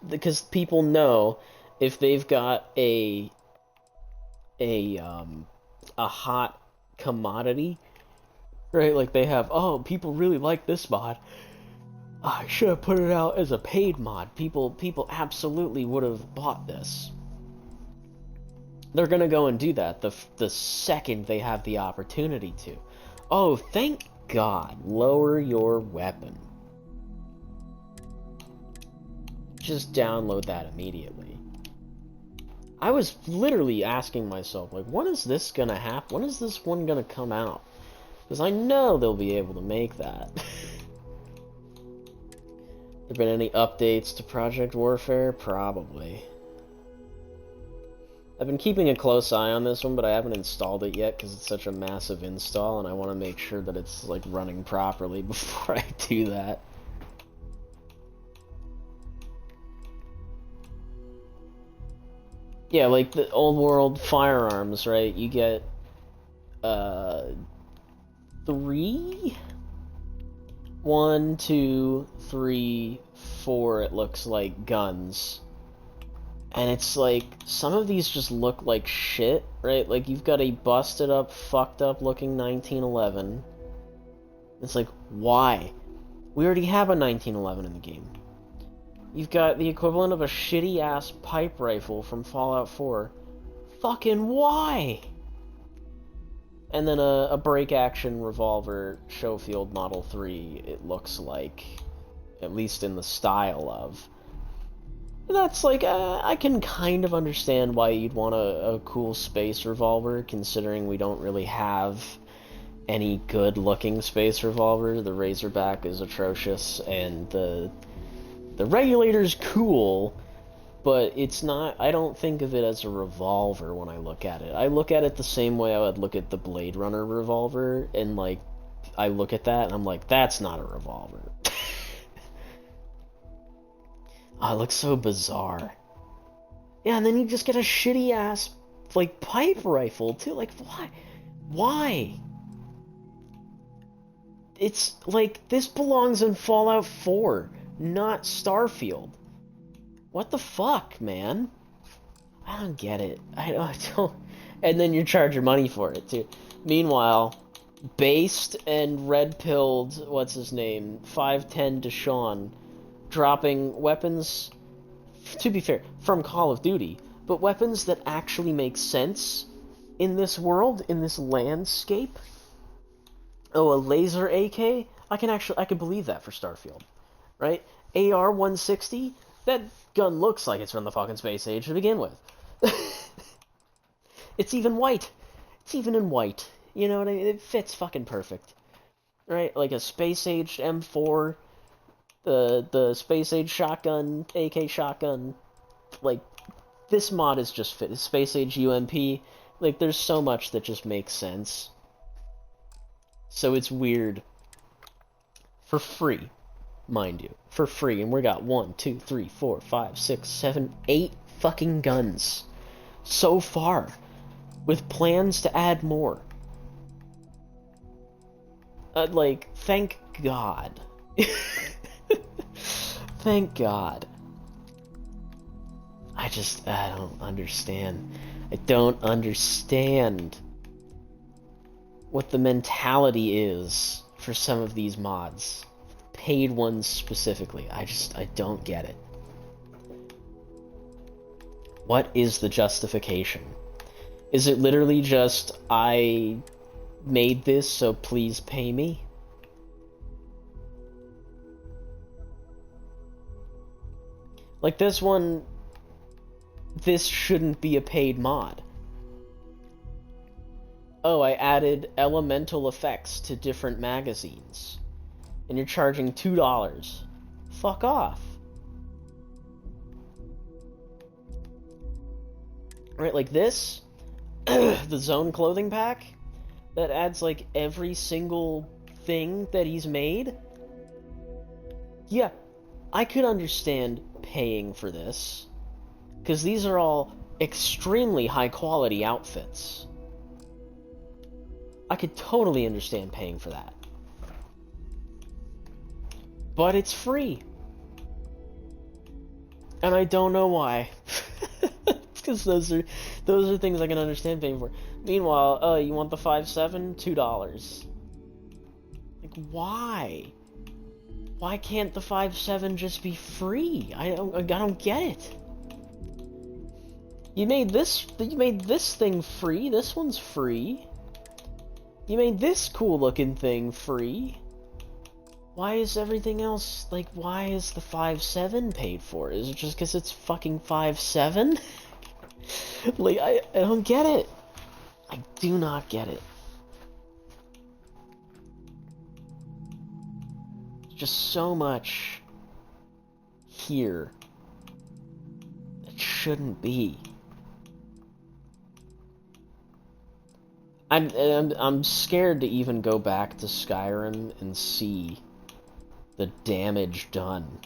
Because people know if they've got a hot commodity. Right, like they have, oh, people really like this mod. I should have put it out as a paid mod. People absolutely would have bought this. They're gonna go and do that the second they have the opportunity to. Oh, thank God. Lower your weapon. Just download that immediately. I was literally asking myself, like, when is this gonna happen? When is this one gonna come out? Because I know they'll be able to make that. There been any updates to Project Warfare? Probably. I've been keeping a close eye on this one, but I haven't installed it yet because it's such a massive install, and I want to make sure that it's, like, running properly before I do that. Yeah, like the old world firearms, right? You get, 3? 1, 2, 3, 4, it looks like, guns. And it's like, some of these just look like shit, right? Like, you've got a busted up, fucked up looking 1911. It's like, why? We already have a 1911 in the game. You've got the equivalent of a shitty ass pipe rifle from Fallout 4. Fucking why? And then a break-action revolver Schofield Model 3, it looks like. At least in the style of. That's like, I can kind of understand why you'd want a cool space revolver, considering we don't really have any good-looking space revolver. The Razorback is atrocious, and the Regulator's cool, but it's not, I don't think of it as a revolver when I look at it. I look at it the same way I would look at the Blade Runner revolver, and, like, I look at that, and I'm like, that's not a revolver. Oh, it looks so bizarre. Yeah, and then you just get a shitty-ass, like, pipe rifle, too. Like, why? Why? It's, like, this belongs in Fallout 4, not Starfield. What the fuck, man? I don't get it. I don't... And then you're charging money for it, too. Meanwhile, Based and red-pilled, what's his name, 510 Deshawn, dropping weapons, to be fair, from Call of Duty, but weapons that actually make sense in this world, in this landscape. Oh, a laser AK? I can believe that for Starfield, right? AR-160? That gun looks like it's from the fucking space age to begin with. It's even white. It's even in white. You know what I mean? It fits fucking perfect. right? Like a space-aged M4, the space-age shotgun, AK shotgun, like, this mod is just fit. Space-age UMP, like, there's so much that just makes sense. So it's weird. For free, mind you. For free, and we got 1, 2, 3, 4, 5, 6, 7, 8 fucking guns so far, with plans to add more. Like, thank God. Thank God. I don't understand. I don't understand what the mentality is for some of these mods. Paid ones specifically. I don't get it. What is the justification? Is it literally just, I made this, so please pay me? Like this one, this shouldn't be a paid mod. Oh, I added elemental effects to different magazines. And you're charging $2. Fuck off. Right, like this, the Zone clothing pack, that adds like every single thing that he's made. Yeah, I could understand paying for this, because these are all extremely high quality outfits. I could totally understand paying for that. But it's free. And I don't know why. Because those are things I can understand paying for. Meanwhile, oh, you want the 5.7? $2. Like, why? Why can't the 5.7 just be free? I don't get it. You made this thing free. This one's free. You made this cool looking thing free. Why is everything else, like, why is the 5.7 paid for? Is it just because it's fucking 5.7? Like, I don't get it. I do not get it. There's just so much here that shouldn't be. I'm scared to even go back to Skyrim and see the damage done.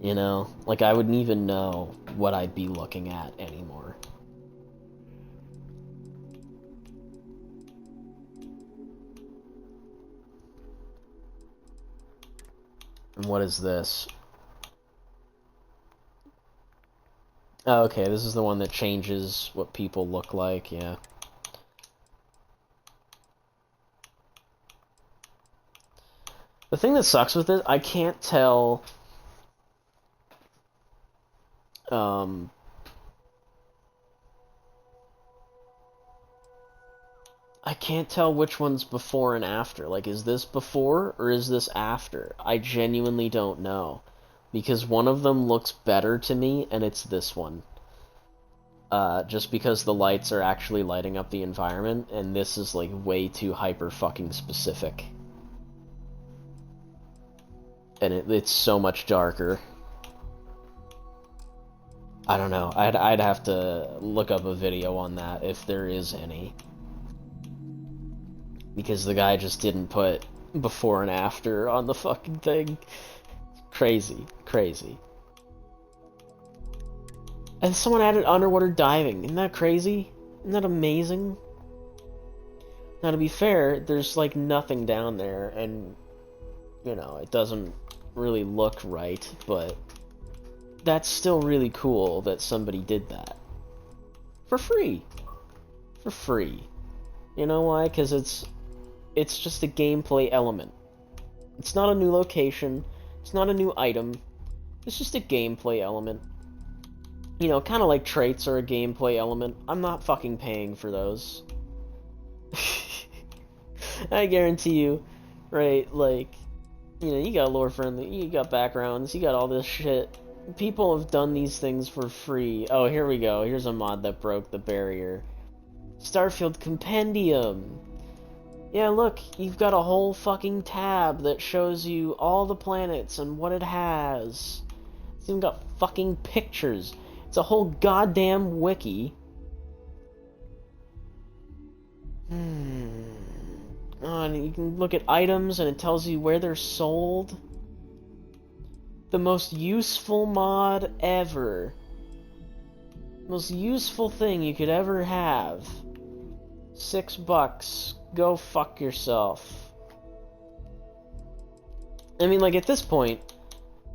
You know? Like, I wouldn't even know what I'd be looking at anymore. And what is this? Oh, okay, this is the one that changes what people look like, yeah. The thing that sucks with it, I can't tell... I can't tell which one's before and after. Like, is this before or is this after? I genuinely don't know. Because one of them looks better to me, and it's this one. Just because the lights are actually lighting up the environment, and this is, like, way too hyper-fucking-specific. And it's so much darker. I don't know. I'd have to look up a video on that, if there is any. Because the guy just didn't put before and after on the fucking thing. Crazy. Crazy. And someone added underwater diving. Isn't that crazy? Isn't that amazing? Now, to be fair, there's, like, nothing down there, and, you know, it doesn't really look right, but that's still really cool that somebody did that. For free. For free. You know why? Because it's just a gameplay element. It's not a new location. It's not a new item. It's just a gameplay element. You know, kind of like traits are a gameplay element. I'm not fucking paying for those. I guarantee you, right, like, you know, you got lore friendly, you got backgrounds, you got all this shit. People have done these things for free. Oh, here we go. Here's a mod that broke the barrier. Starfield Compendium. Yeah, look, you've got a whole fucking tab that shows you all the planets and what it has. It's even got fucking pictures. It's a whole goddamn wiki. Oh, and you can look at items and it tells you where they're sold. The most useful mod ever. Most useful thing you could ever have. $6. Go fuck yourself. I mean, like, at this point,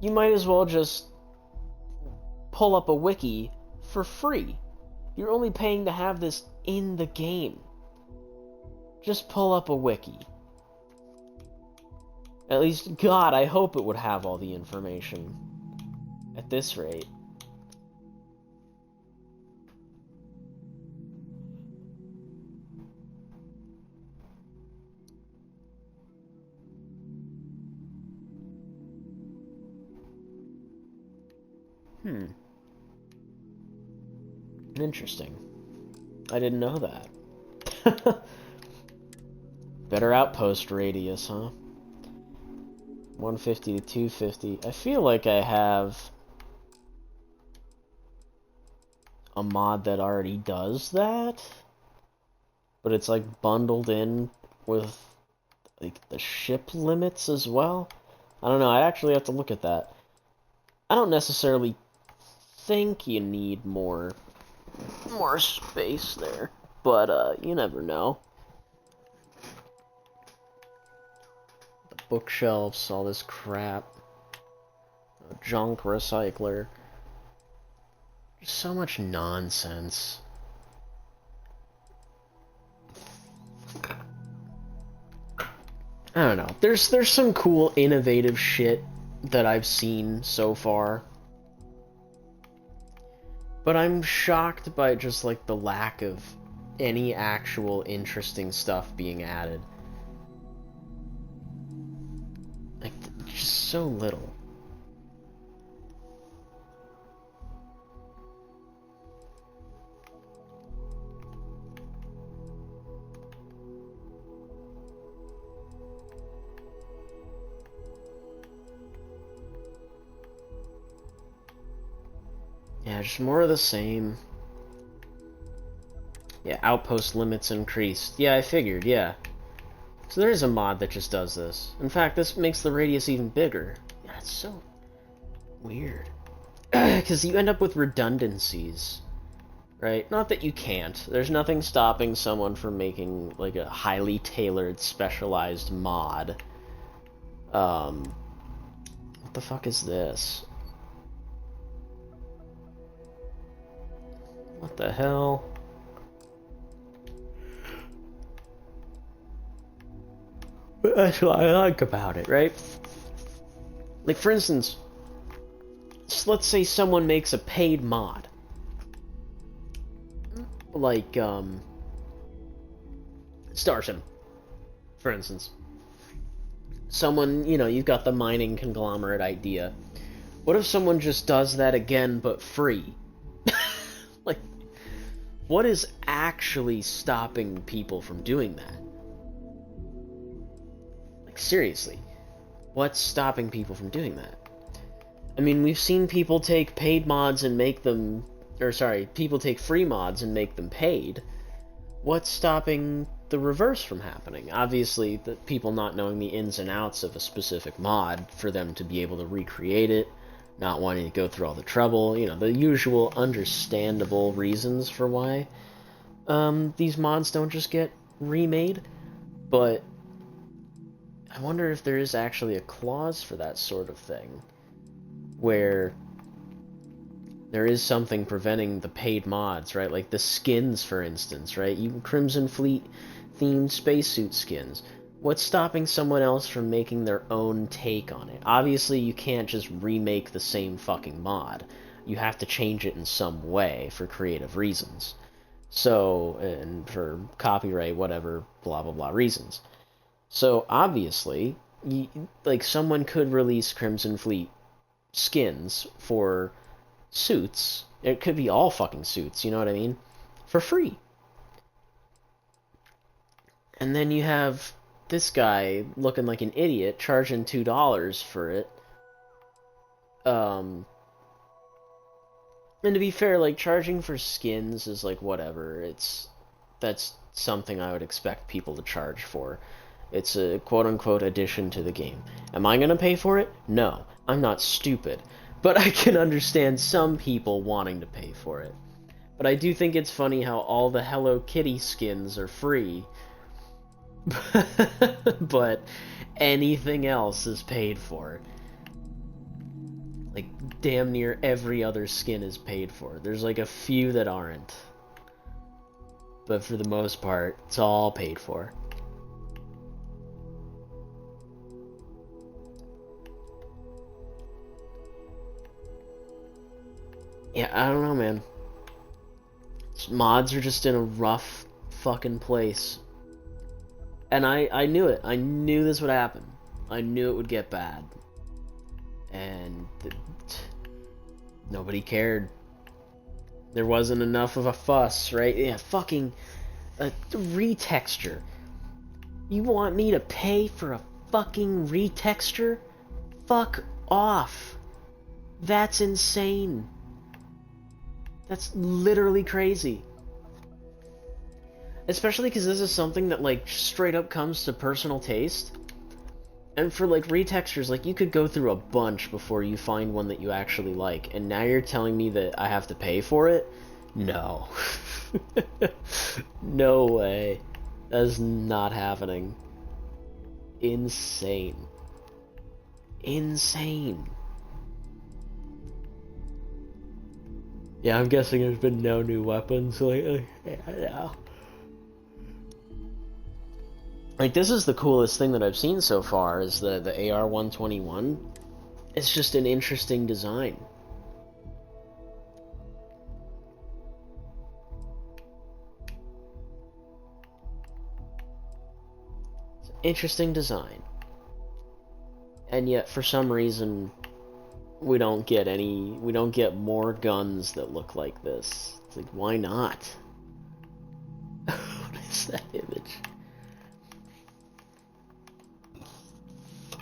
you might as well just pull up a wiki for free. You're only paying to have this in the game. Just pull up a wiki. At least, God, I hope it would have all the information. At this rate. Interesting. I didn't know that. Better outpost radius, huh? 150 to 250. I feel like I have a mod that already does that, but it's like bundled in with like the ship limits as well. I don't know, I actually have to look at that. I don't necessarily think you need more space there, but you never know. The bookshelves, all this crap. A junk recycler. Just so much nonsense. I don't know. There's some cool, innovative shit that I've seen so far. But I'm shocked by just, like, the lack of any actual interesting stuff being added. Like, just so little. Yeah, just more of the same. Yeah, outpost limits increased. Yeah, I figured, yeah. So there is a mod that just does this. In fact, this makes the radius even bigger. Yeah, it's so weird. Because you end up with redundancies, right? Not that you can't. There's nothing stopping someone from making, like, a highly tailored, specialized mod. What the fuck is this? What the hell? But that's what I like about it, right? Like, for instance, let's say someone makes a paid mod. Like, Starfield, for instance. Someone, you know, you've got the mining conglomerate idea. What if someone just does that again, but free? Like, what is actually stopping people from doing that? Like, seriously, what's stopping people from doing that? I mean, we've seen people take paid mods and make them... Or, sorry, people take free mods and make them paid. What's stopping the reverse from happening? Obviously, the people not knowing the ins and outs of a specific mod for them to be able to recreate it, not wanting to go through all the trouble, you know, the usual understandable reasons for why these mods don't just get remade. But I wonder if there is actually a clause for that sort of thing, where there is something preventing the paid mods, right? Like the skins, for instance, right? You Crimson Fleet themed spacesuit skins. What's stopping someone else from making their own take on it? Obviously, you can't just remake the same fucking mod. You have to change it in some way for creative reasons. So, and for copyright, whatever, blah, blah, blah reasons. So, obviously, like, someone could release Crimson Fleet skins for suits. It could be all fucking suits, you know what I mean? For free. And then you have this guy looking like an idiot charging $2 for it. And to be fair, like, charging for skins is like whatever. That's something I would expect people to charge for. It's a quote-unquote addition to the game. Am I gonna pay for it? No. I'm not stupid. But I can understand some people wanting to pay for it. But I do think it's funny how all the Hello Kitty skins are free. But anything else is paid for. Like, damn near every other skin is paid for. There's like a few that aren't. But for the most part, it's all paid for. Yeah, I don't know, man. Mods are just in a rough fucking place. And I knew it. I knew this would happen. I knew it would get bad. And nobody cared. There wasn't enough of a fuss, right? Yeah, fucking retexture. You want me to pay for a fucking retexture? Fuck off. That's insane. That's literally crazy. Especially because this is something that, like, straight up comes to personal taste. And for, like, retextures, like, you could go through a bunch before you find one that you actually like. And now you're telling me that I have to pay for it? No. No way. That's not happening. Insane. Insane. Yeah, I'm guessing there's been no new weapons lately. Yeah. Like, this is the coolest thing that I've seen so far, is the AR-121. It's just an interesting design. It's an interesting design. And yet, for some reason, we don't get more guns that look like this. It's like, why not? What is that image?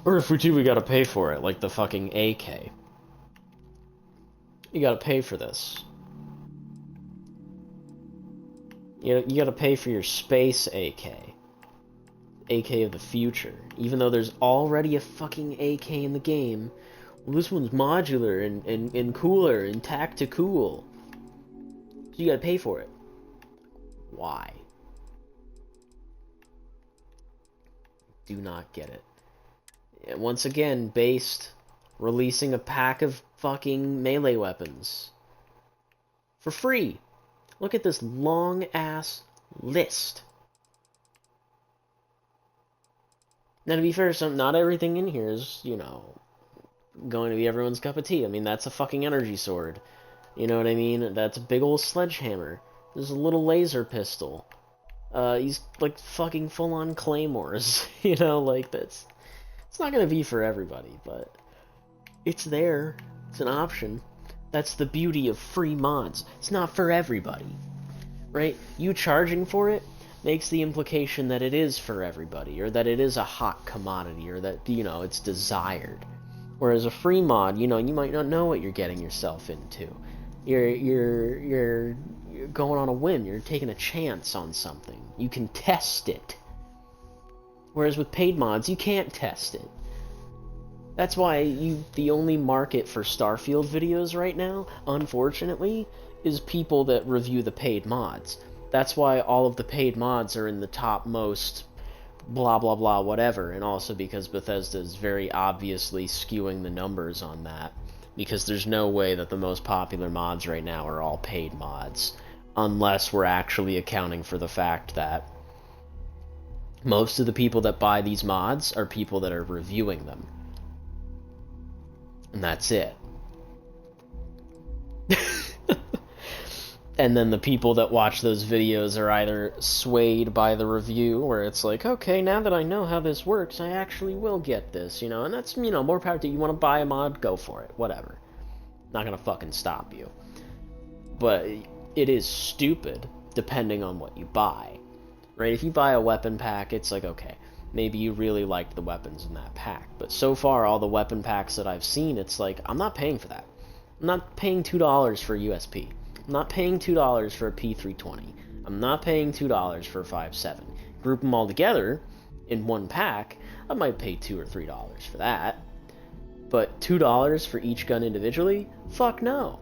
Or if we do, we gotta pay for it, like the fucking AK. You gotta pay for this. You gotta pay for your space AK. AK of the future. Even though there's already a fucking AK in the game. Well, this one's modular and cooler and tactical. So you gotta pay for it. Why? Do not get it. And once again, based, releasing a pack of fucking melee weapons. For free. Look at this long-ass list. Now, to be fair, not everything in here is, you know, going to be everyone's cup of tea. I mean, that's a fucking energy sword. You know what I mean? That's a big old sledgehammer. There's a little laser pistol. He's, like, fucking full-on claymores. You know, like, that's... It's not going to be for everybody, but it's there. It's an option. That's the beauty of free mods. It's not for everybody, right? You charging for it makes the implication that it is for everybody, or that it is a hot commodity, or that, you know, it's desired. Whereas a free mod, you know, you might not know what you're getting yourself into. You're going on a whim. You're taking a chance on something. You can test it. Whereas with paid mods, you can't test it. That's why the only market for Starfield videos right now, unfortunately, is people that review the paid mods. That's why all of the paid mods are in the top most blah blah blah whatever, and also because Bethesda is very obviously skewing the numbers on that, because there's no way that the most popular mods right now are all paid mods, unless we're actually accounting for the fact that most of the people that buy these mods are people that are reviewing them. And that's it. And then the people that watch those videos are either swayed by the review, where it's like, okay, now that I know how this works, I actually will get this, you know, and that's, you know, more power to you. You want to buy a mod, go for it, whatever. Not gonna fucking stop you. But it is stupid, depending on what you buy. right? If you buy a weapon pack, it's like, okay, maybe you really liked the weapons in that pack. But so far, all the weapon packs that I've seen, it's like, I'm not paying for that. I'm not paying $2 for a USP. I'm not paying $2 for a P320. I'm not paying $2 for a 5.7. Group them all together in one pack, I might pay $2 or $3 for that. But $2 for each gun individually? Fuck no.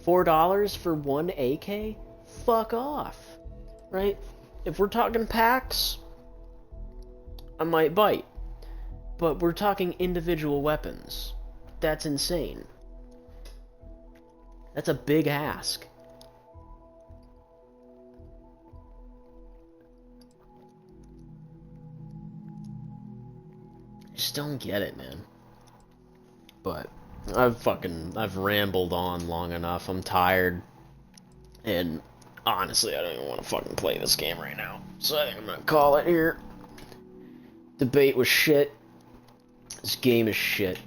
$4 for one AK? Fuck off. Right? If we're talking packs, I might bite. But we're talking individual weapons. That's insane. That's a big ask. Just don't get it, man. But I've rambled on long enough. I'm tired. And honestly, I don't even want to fucking play this game right now. So I think I'm gonna call it here. Debate was shit. This game is shit.